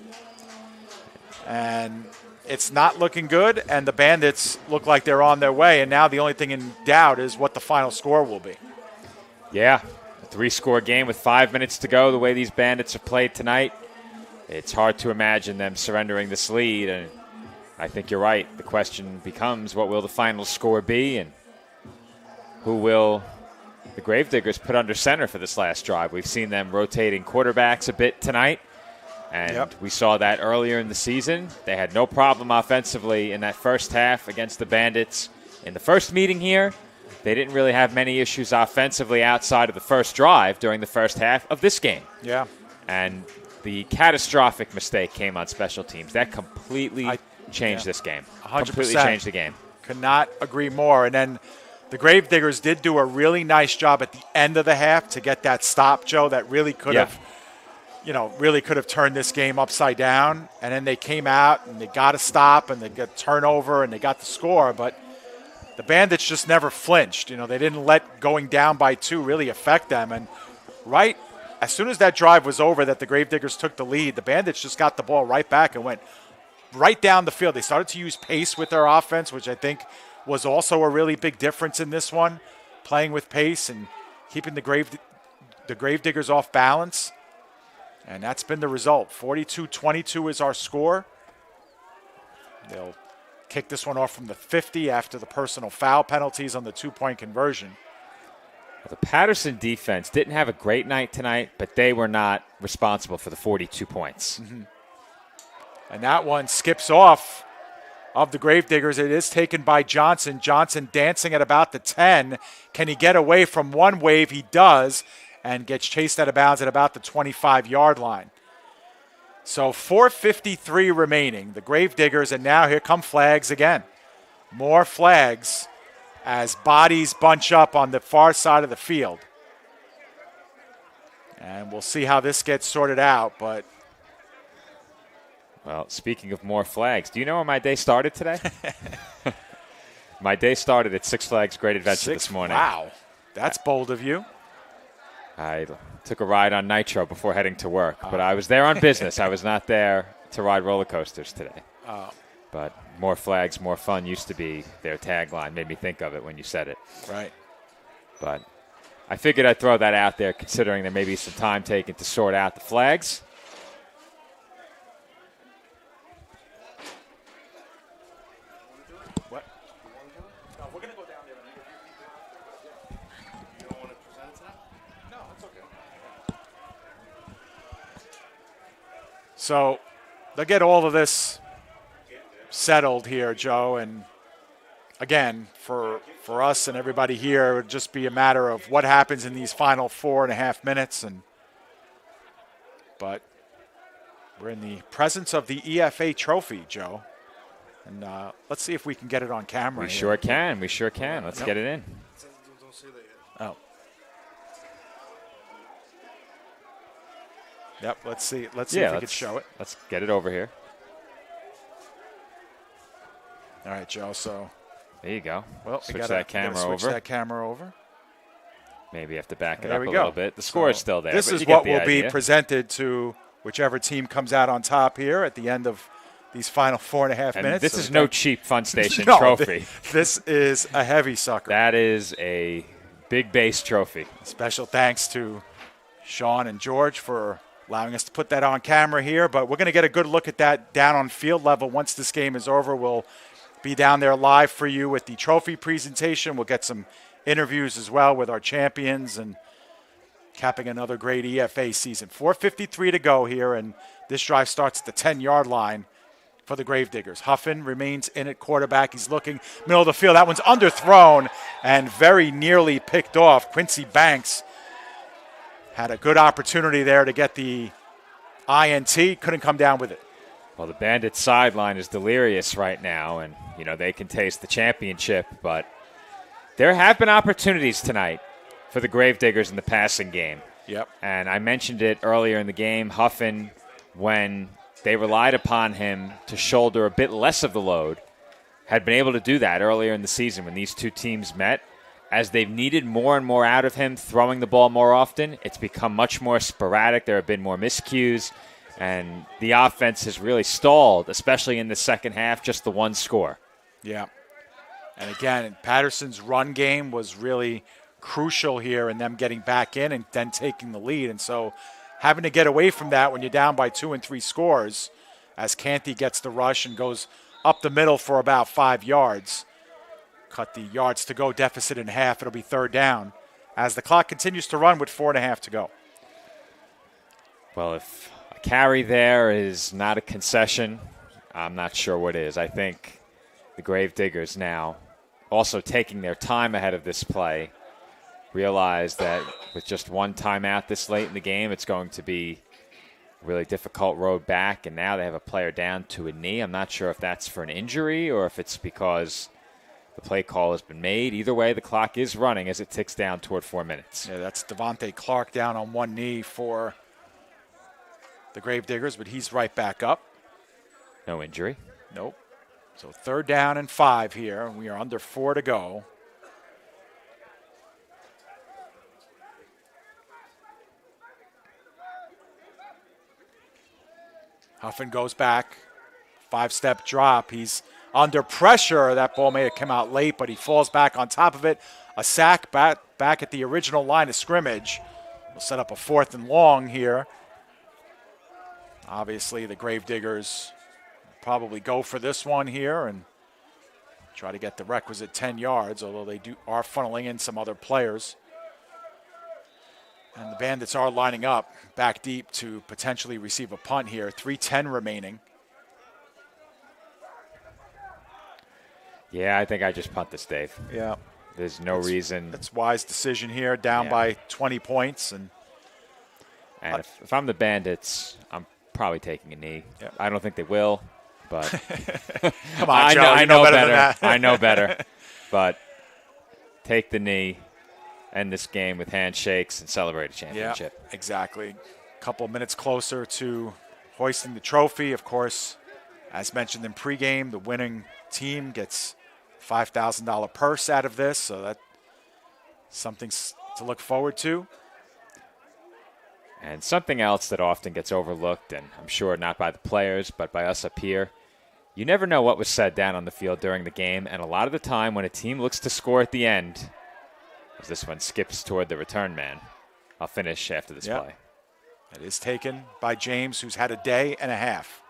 And it's not looking good, and the Bandits look like they're on their way. And now the only thing in doubt is what the final score will be. Yeah, a 3-score game with 5 minutes to go. The way these Bandits have played tonight, it's hard to imagine them surrendering this lead. And I think you're right. The question becomes, what will the final score be, and who will the Gravediggers put under center for this last drive? We've seen them rotating quarterbacks a bit tonight. And we saw that earlier in the season. They had no problem offensively in that first half against the Bandits. In the first meeting here, they didn't really have many issues offensively outside of the first drive during the first half of this game. Yeah. And the catastrophic mistake came on special teams. That completely changed this game. 100%. Completely changed the game. Could not agree more. And then the Gravediggers did do a really nice job at the end of the half to get that stop, Joe, that really could have really could have turned this game upside down. And then they came out and they got a stop and they got turnover and they got the score. But the Bandits just never flinched. They didn't let going down by 2 really affect them. And right as soon as that drive was over that the Gravediggers took the lead, the Bandits just got the ball right back and went right down the field. They started to use pace with their offense, which I think was also a really big difference in this one, playing with pace and keeping the Gravediggers off balance. And that's been the result. 42-22 is our score. They'll kick this one off from the 50 after the personal foul penalties on the 2-point conversion. The Patterson defense didn't have a great night tonight, but they were not responsible for the 42 points. Mm-hmm. And that one skips off of the Gravediggers. It is taken by Johnson. Johnson dancing at about the 10. Can he get away from one wave? He does, and gets chased out of bounds at about the 25-yard line. So 4:53 remaining. The Gravediggers, and now here come flags again. More flags as bodies bunch up on the far side of the field. And we'll see how this gets sorted out, but well, speaking of more flags, do you know where my day started today? My day started at Six Flags Great Adventure this morning. Wow. That's bold of you. I took a ride on Nitro before heading to work, but I was there on business. I was not there to ride roller coasters today. But more flags, more fun used to be their tagline. Made me think of it when you said it. Right. But I figured I'd throw that out there considering there may be some time taken to sort out the flags. What? No, we're going to go down there and interview. You don't want to present it tonight? No, it's okay. So they'll get all of this settled here, Joe, and again, for us and everybody here, it would just be a matter of what happens in these final 4.5 minutes. But we're in the presence of the EFA trophy, Joe, and let's see if we can get it on camera. We sure can. We sure can. Let's get it in. Oh. Yep. Let's see. Let's see if we can show it. Let's get it over here. All right, Joe. So there you go. Well, switch that camera over. Maybe you have to back it there up we a go. little bit. The score is still there. This is what will be presented to whichever team comes out on top here at the end of these final 4.5 minutes. This is no cheap Fun Station no, trophy. This is a heavy sucker. That is a big base trophy. Special thanks to Sean and George for allowing us to put that on camera here. But we're going to get a good look at that down on field level once this game is over. We'll be down there live for you with the trophy presentation. We'll get some interviews as well with our champions and capping another great EFA season. 4:53 to go here, and this drive starts at the 10-yard line for the Gravediggers. Huffin remains in at quarterback. He's looking middle of the field. That one's underthrown and very nearly picked off. Quincy Banks had a good opportunity there to get the INT. Couldn't come down with it. Well, the Bandits sideline is delirious right now, and, you know, they can taste the championship, but there have been opportunities tonight for the Gravediggers in the passing game. Yep. And I mentioned it earlier in the game. Huffin, when they relied upon him to shoulder a bit less of the load, had been able to do that earlier in the season when these two teams met. As they've needed more and more out of him, throwing the ball more often, it's become much more sporadic. There have been more miscues, and the offense has really stalled, especially in the second half, just the one score. Yeah. And again, Patterson's run game was really crucial here in them getting back in and then taking the lead. And so having to get away from that when you're down by 2 and 3 scores, as Canty gets the rush and goes up the middle for about 5 yards. Cut the yards to go deficit in half. It'll be third down as the clock continues to run with 4.5 to go. Well, if a carry there is not a concession, I'm not sure what is. I think the Gravediggers now, also taking their time ahead of this play, realize that with just one timeout this late in the game, it's going to be a really difficult road back, and now they have a player down to a knee. I'm not sure if that's for an injury or if it's because the play call has been made. Either way, the clock is running as it ticks down toward 4 minutes. Yeah, that's Devontae Clark down on one knee for the Gravediggers, but he's right back up. No injury. Nope. So third down and 5 here. We are under 4 to go. Huffin goes back. 5-step drop. He's under pressure. That ball may have come out late, but he falls back on top of it. A sack back at the original line of scrimmage. We'll set up a 4th and long here. Obviously, the Gravediggers probably go for this one here, and try to get the requisite 10 yards, although they are funneling in some other players. And the Bandits are lining up back deep to potentially receive a punt here. 3:10 remaining. Yeah, I think I just punt this, Dave. Yeah. There's no reason. That's wise decision here, down by 20 points. And if I'm the Bandits, I'm probably taking a knee. Yeah. I don't think they will, but come on, Joe, I know better than that. I know better. But take the knee, end this game with handshakes, and celebrate a championship. Yeah, exactly. A couple of minutes closer to hoisting the trophy. Of course, as mentioned in pregame, the winning team gets $5,000 purse out of this, so that's something to look forward to. And something else that often gets overlooked, and I'm sure not by the players, but by us up here, you never know what was said down on the field during the game, and a lot of the time when a team looks to score at the end, as this one skips toward the return man. I'll finish after this play. It is taken by James, who's had a day and a half.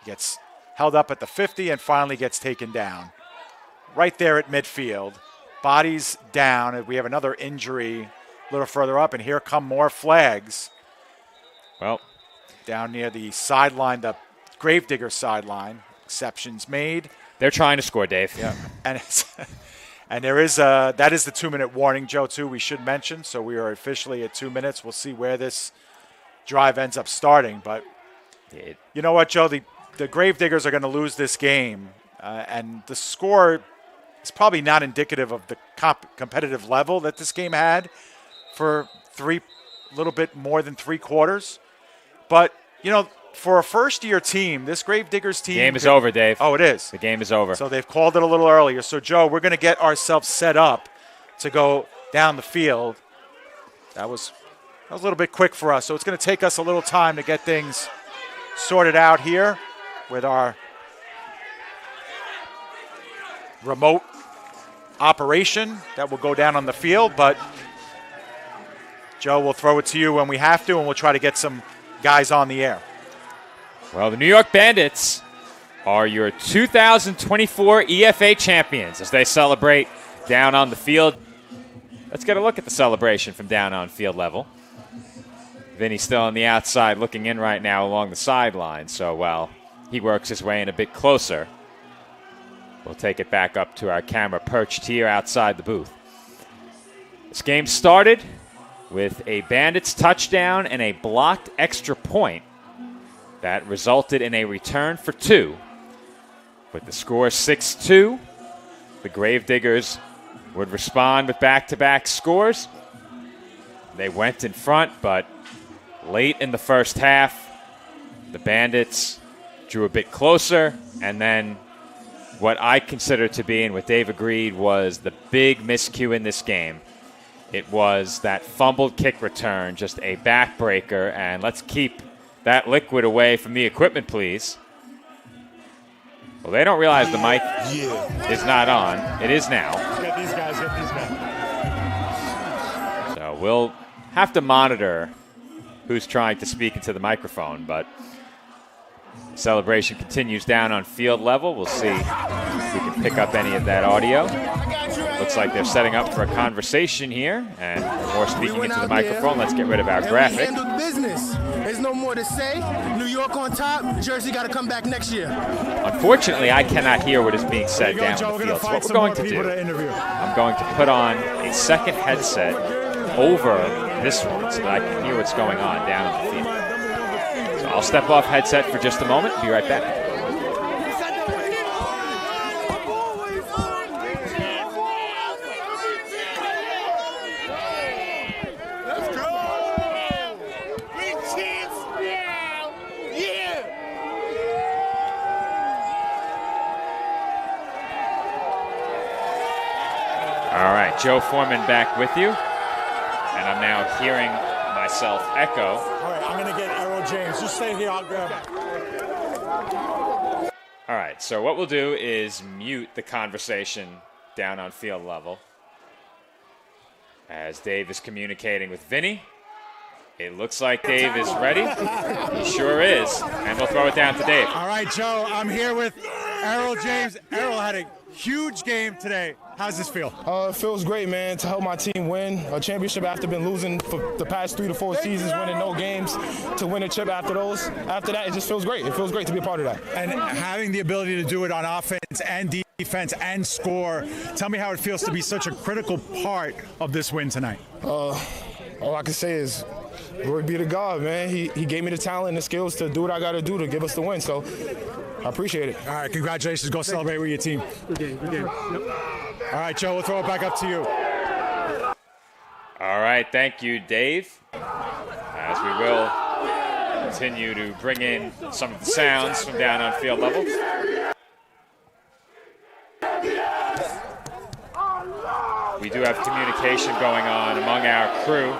He gets held up at the 50 and finally gets taken down. Right there at midfield. Bodies down. We have another injury a little further up, and here come more flags. Well, down near the sideline, the Gravediggers sideline. Exceptions made. They're trying to score, Dave. Yeah, and there is that is the 2-minute warning, Joe, too, we should mention. So we are officially at 2 minutes. We'll see where this drive ends up starting. But you know what, Joe? The Gravediggers are going to lose this game. And the score is probably not indicative of the competitive level that this game had for a little bit more than 3 quarters. But, you know, for a first-year team, this Gravediggers team. The game is over, Dave. Oh, it is. The game is over. So they've called it a little earlier. So, Joe, we're going to get ourselves set up to go down the field. That was a little bit quick for us. So it's going to take us a little time to get things sorted out here with our remote operation that will go down on the field. But, Joe, we'll throw it to you when we have to, and we'll try to get some guys on the air. Well, the New York Bandits are your 2024 EFA champions as they celebrate down on the field. Let's get a look at the celebration from down on field level. Vinny's still on the outside looking in right now along the sideline. So while he works his way in a bit closer, we'll take it back up to our camera perched here outside the booth. This game started with a Bandits touchdown and a blocked extra point that resulted in a return for 2. With the score 6-2, the Gravediggers would respond with back-to-back scores. They went in front, but late in the first half, the Bandits drew a bit closer, and then what I consider to be, and what Dave agreed, was the big miscue in this game. It was that fumbled kick return, just a backbreaker, and let's keep that liquid away from the equipment, please. Well, they don't realize the mic is not on. It is now. Get these guys. So we'll have to monitor who's trying to speak into the microphone, but celebration continues down on field level. We'll see if we can pick up any of that audio. Looks like they're setting up for a conversation here, and more speaking into the microphone. Let's get rid of our graphic. We handled business. There's no more to say. New York on top. Jersey got to come back next year. Unfortunately, I cannot hear what is being said down on the field. So what we're going to do, I'm going to put on a second headset over this one so that I can hear what's going on down on the field. So I'll step off headset for just a moment. Be right back. All right, Joe Foreman back with you. And I'm now hearing myself echo. All right, I'm going to get Errol James. Just stay here. I'll grab it. All right, so what we'll do is mute the conversation down on field level as Dave is communicating with Vinny. It looks like Dave is ready. He sure is. And we'll throw it down to Dave. All right, Joe, I'm here with Errol James, Errol had a huge game today. How's this feel? It feels great, man, to help my team win a championship after been losing for the past 3 to 4 seasons, winning no games, to win a chip after those. After that, it just feels great. It feels great to be a part of that. And having the ability to do it on offense and defense and score, tell me how it feels to be such a critical part of this win tonight. All I can say is, glory be to God, man. He gave me the talent and the skills to do what I got to do to give us the win. So I appreciate it. All right, congratulations. Go celebrate with your team. Good game. Yep. All right, Joe, we'll throw it back up to you. All right, thank you, Dave. As we will continue to bring in some of the sounds from down on field level. We do have communication going on among our crew.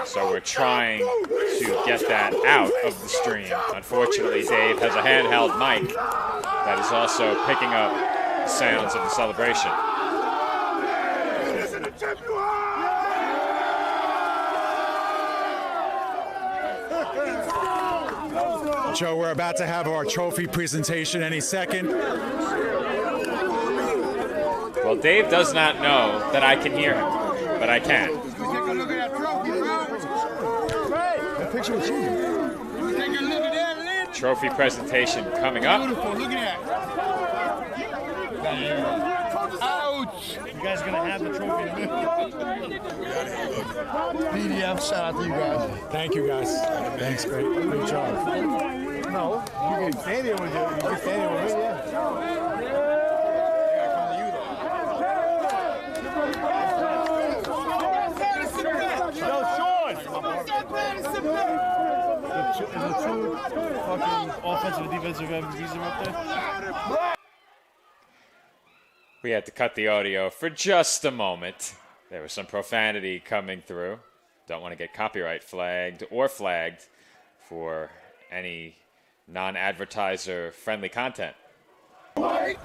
So we're trying to get that out of the stream. Unfortunately, Dave has a handheld mic that is also picking up the sounds of the celebration. Joe, we're about to have our trophy presentation any second. Well, Dave does not know that I can hear him, but I can. Trophy presentation coming up. Look at that. Ouch! You guys gonna have the trophy in a minute? PDF, shout out to you guys. Thank you, guys. Thanks, great job. No, you can stand there with you. You can stand there with me, yeah. Is the two fucking offensive and defensive MVPs up there? We had to cut the audio for just a moment. There was some profanity coming through. Don't want to get copyright flagged or flagged for any non-advertiser friendly content. Where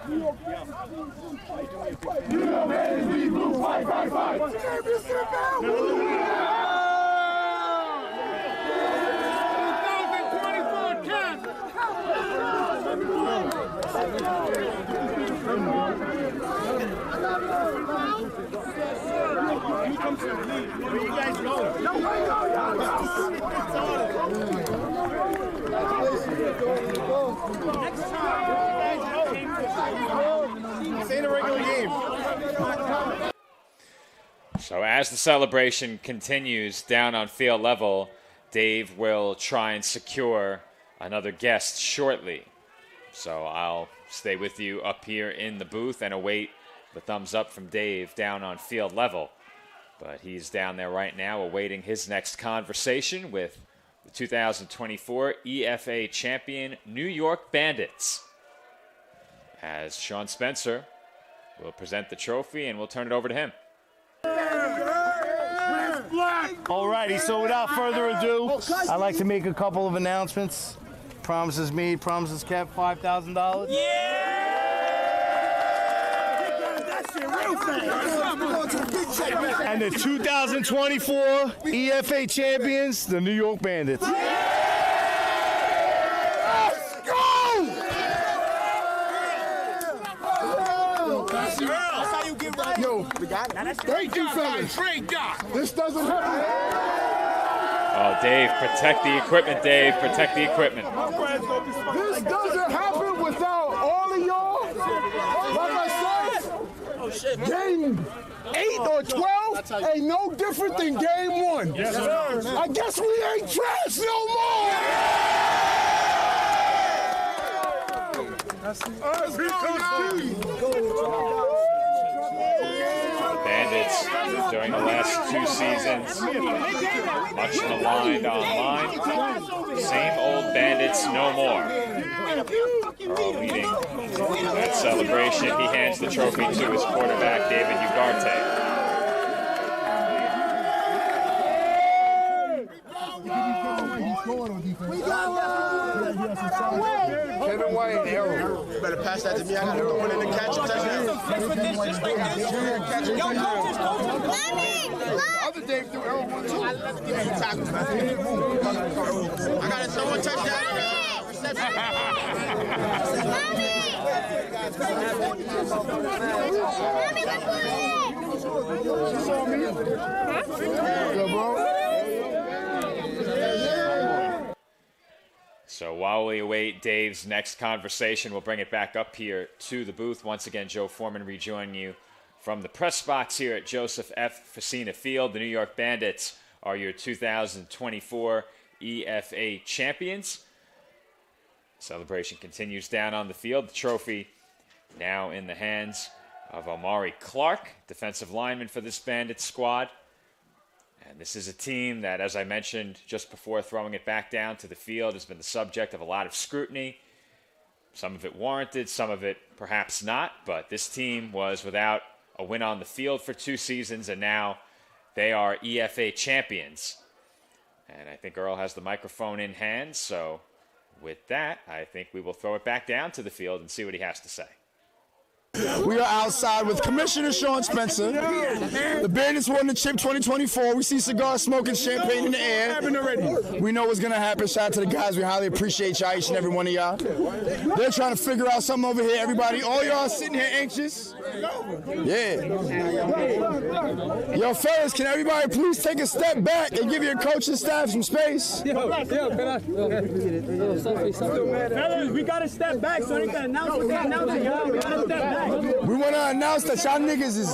you guys going? This ain't a regular game. So as the celebration continues down on field level, Dave will try and secure another guest shortly. So I'll stay with you up here in the booth and await the thumbs up from Dave down on field level. But he's down there right now awaiting his next conversation with the 2024 EFA champion New York Bandits. As Sean Spencer will present the trophy and we'll turn it over to him. Alrighty, so without further ado, I'd like to make a couple of announcements. Promises made, promises kept, $5,000. And the 2024 EFA champions, the New York Bandits. Let's go! That's how you get right. Yo, thank you, fellas. Great job. This doesn't happen. Oh, Dave, protect the equipment, Dave. Protect the equipment. This doesn't happen without all of y'all. Like I said, game 8 or 12 ain't no different than game 1. Yes, sir. I guess we ain't trash no more. Bandits, during the last 2 seasons, much maligned online. Same old Bandits, no more. Are all leading that celebration. He hands the trophy to his quarterback, David Ugarte. Kevin White, Errol. You better pass that to me. I got to go in and catch a touchdown. The other day, threw Errol 1-2. Let's give you tackles. I got to throw a touchdown. So while we await Dave's next conversation, we'll bring it back up here to the booth. Once again, Joe Foreman rejoining you from the press box here at Joseph F. Facina Field. The New York Bandits are your 2024 EFA champions. Celebration continues down on the field. The trophy now in the hands of Omari Clark, defensive lineman for this Bandits squad. And this is a team that, as I mentioned just before throwing it back down to the field, has been the subject of a lot of scrutiny. Some of it warranted, some of it perhaps not. But this team was without a win on the field for 2 seasons, and now they are EFA champions. And I think Earl has the microphone in hand. So with that, I think we will throw it back down to the field and see what he has to say. We are outside with Commissioner Sean Spencer. The Bandits won the chip 2024. We see cigar smoking, champagne in the air. We know what's going to happen. Shout out to the guys. We highly appreciate y'all, each and every one of y'all. They're trying to figure out something over here. Everybody, all y'all sitting here anxious. Yeah. Yo, fellas, can everybody please take a step back and give your coach and staff some space? Fellas, we got to step back so they can announce what they're announcing, y'all. We got to step back. We want to announce that y'all niggas is...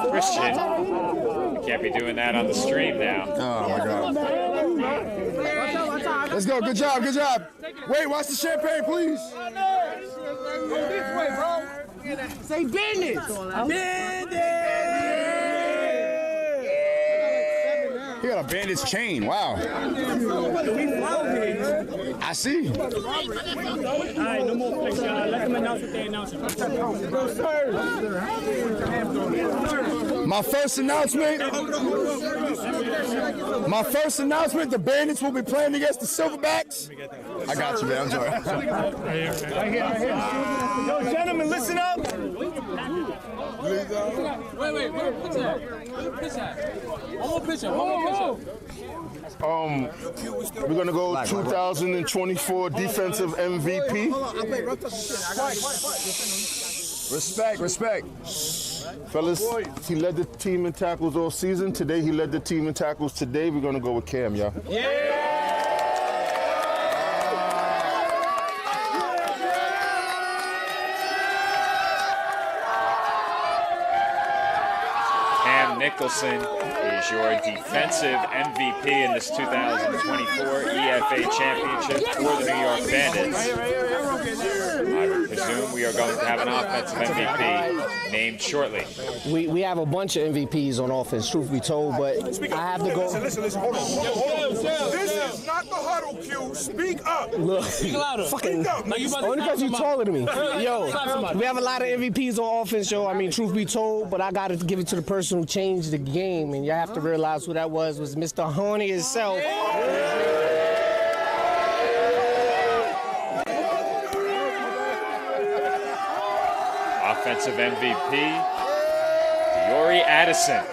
Christian, you can't be doing that on the stream now. Oh, my God. Let's go. Good job. Good job. Wait, watch the champagne, please. This way, bro. Say Bandits. He got a Bandits chain. Wow. I see. All right, no more flicks, y'all. Let them announce what they announce. My first announcement, the Bandits will be playing against the Silverbacks. I got you, man. I'm sorry. Right here. Yo, gentlemen, listen up. Wait, where picture? One more picture. We're gonna go 2024 defensive MVP. Respect. Fellas, he led the team in tackles all season. Today he led the team in tackles. Today we're gonna go with Cam, y'all. Cam Nicholson is your defensive MVP in this 2024 EFA Championship for the New York Bandits. I would presume we are going to have an offensive MVP named shortly. We have a bunch of MVPs on offense, truth be told, but I have to go. Listen, hold on. This is not the huddle cue. Speak up. Look, Speak louder. Fucking, only because you're taller than me. Yo, we have a lot of MVPs on offense, yo. I mean, truth be told, but I got to give it to the person who changed the game, and you have to realize who that was Mr. Horny himself. Offensive MVP, Diori Addison.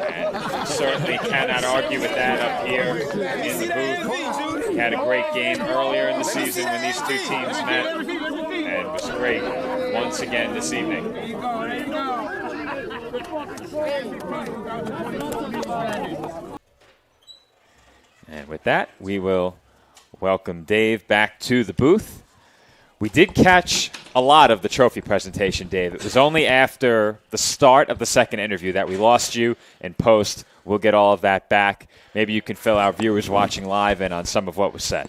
And you certainly cannot argue with that up here in the booth. He had a great game earlier in the season when these two teams met, and was great once again this evening. And with that, we will welcome Dave back to the booth. We did catch a lot of the trophy presentation, Dave. It was only after the start of the second interview that we lost you in post. We'll get all of that back. Maybe you can fill our viewers watching live in on some of what was said.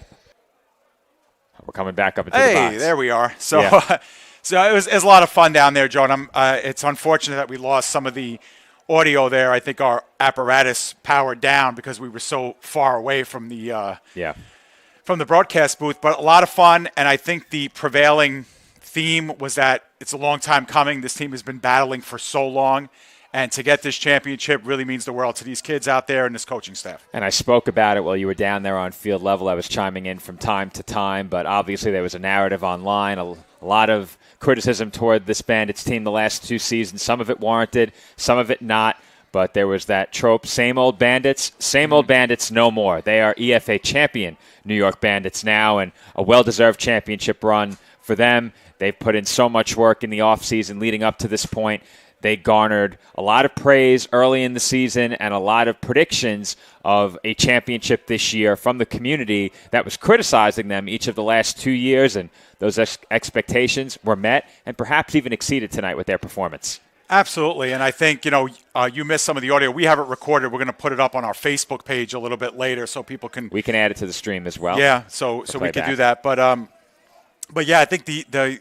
We're coming back up into the box. Hey, there we are. So, so it was a lot of fun down there, Joe. And it's unfortunate that we lost some of the audio there. I think our apparatus powered down because we were so far away from the from the broadcast booth, but a lot of fun, and I think the prevailing theme was that it's a long time coming. This team has been battling for so long, and to get this championship really means the world to these kids out there and this coaching staff. And I spoke about it while you were down there on field level. I was chiming in from time to time, but obviously there was a narrative online, a lot of criticism toward this Bandits team the last 2 seasons, some of it warranted, some of it not. but there was that trope, same old Bandits, same old Bandits, no more. They are EFA champion New York Bandits now, and a well-deserved championship run for them. They've put in so much work in the offseason leading up to this point. They garnered a lot of praise early in the season and a lot of predictions of a championship this year from the community that was criticizing them each of the last 2 years, and those expectations were met and perhaps even exceeded tonight with their performance. Absolutely, and I think, you missed some of the audio. We have it recorded. We're going to put it up on our Facebook page a little bit later so people can... We can add it to the stream as well. Yeah, so we can do that. But yeah, I think the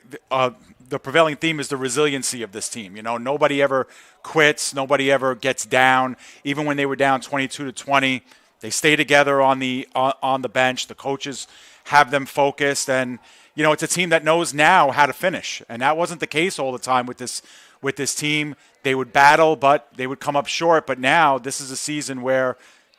prevailing theme is the resiliency of this team. Nobody ever quits. Nobody ever gets down. Even when they were down 22-20, they stay together on the bench. The coaches have them focused, and it's a team that knows now how to finish. And that wasn't the case all the time with this team. They would battle, but they would come up short. But now this is a season where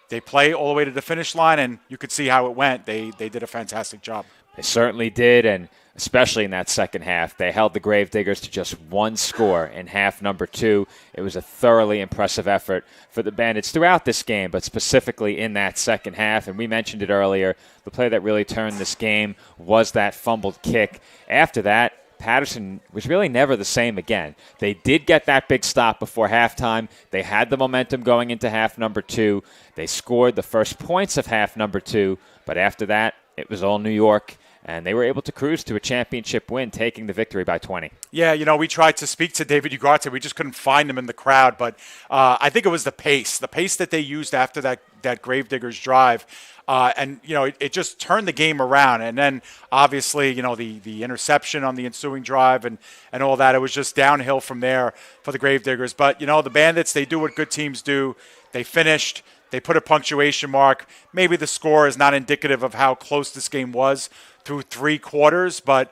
they play all the way to the finish line, and you could see how it went. They did a fantastic job. They certainly did, and especially in that second half. They held the Gravediggers to just one score in half number 2. It was a thoroughly impressive effort for the Bandits throughout this game, but specifically in that second half. And we mentioned it earlier, the play that really turned this game was that fumbled kick. After that, Patterson was really never the same again. They did get that big stop before halftime. They had the momentum going into half number 2. They scored the first points of half number 2, but after that, it was all New York. And they were able to cruise to a championship win, taking the victory by 20. Yeah, we tried to speak to David Ugarte. We just couldn't find him in the crowd. But I think it was the pace that they used after that Gravediggers drive. And it just turned the game around. And then, obviously, the interception on the ensuing drive and all that, it was just downhill from there for the Gravediggers. But, the Bandits, they do what good teams do. They finished. They put a punctuation mark. Maybe the score is not indicative of how close this game was through 3 quarters. But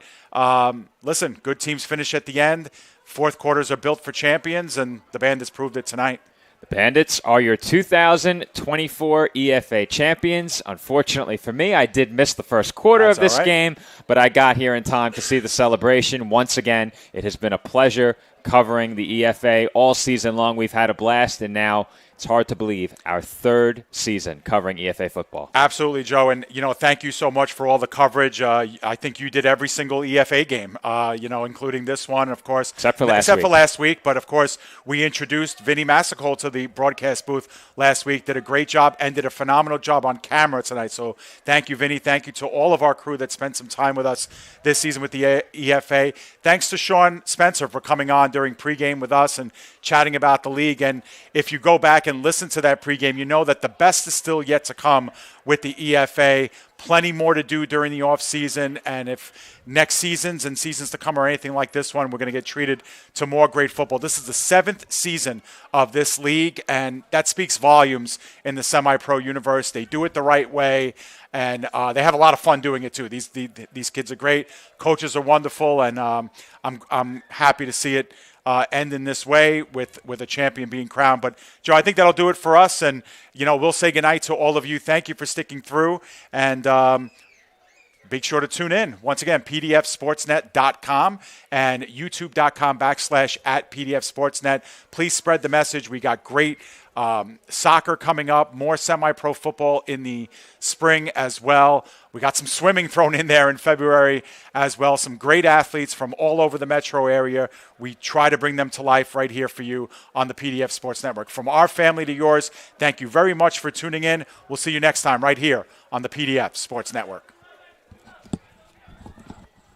listen, good teams finish at the end. Fourth quarters are built for champions, and the Bandits proved it tonight. The Bandits are your 2024 EFA champions. Unfortunately for me, I did miss the first quarter of this game, but I got here in time to see the celebration. Once again, it has been a pleasure covering the EFA all season long. We've had a blast, and now it's hard to believe our 3rd season covering EFA football. Absolutely, Joe. And, thank you so much for all the coverage. I think you did every single EFA game, including this one, of course. Except for last week. But, of course, we introduced Vinny Massacol to the broadcast booth last week. Did a great job and did a phenomenal job on camera tonight. So thank you, Vinny. Thank you to all of our crew that spent some time with us this season with the EFA. Thanks to Sean Spencer for coming on during pregame with us and chatting about the league. And if you go back and listen to that pregame, you know that the best is still yet to come with the EFA. Plenty more to do during the offseason, and if next seasons and seasons to come are anything like this one, we're going to get treated to more great football. This is the 7th season of this league, and that speaks volumes in the semi-pro universe. They do it the right way, and they have a lot of fun doing it too. These kids are great. Coaches are wonderful, and I'm happy to see it end in this way with a champion being crowned. But, Joe, I think that'll do it for us. And, we'll say goodnight to all of you. Thank you for sticking through. And be sure to tune in. Once again, pdfsportsnet.com and youtube.com/@pdfsportsnet. Please spread the message. We got great soccer coming up, more semi-pro football in the spring as well. We got some swimming thrown in there in February as well. Some great athletes from all over the metro area. We try to bring them to life right here for you on the PDF Sports Network. From our family to yours, thank you very much for tuning in. We'll see you next time right here on the PDF Sports Network.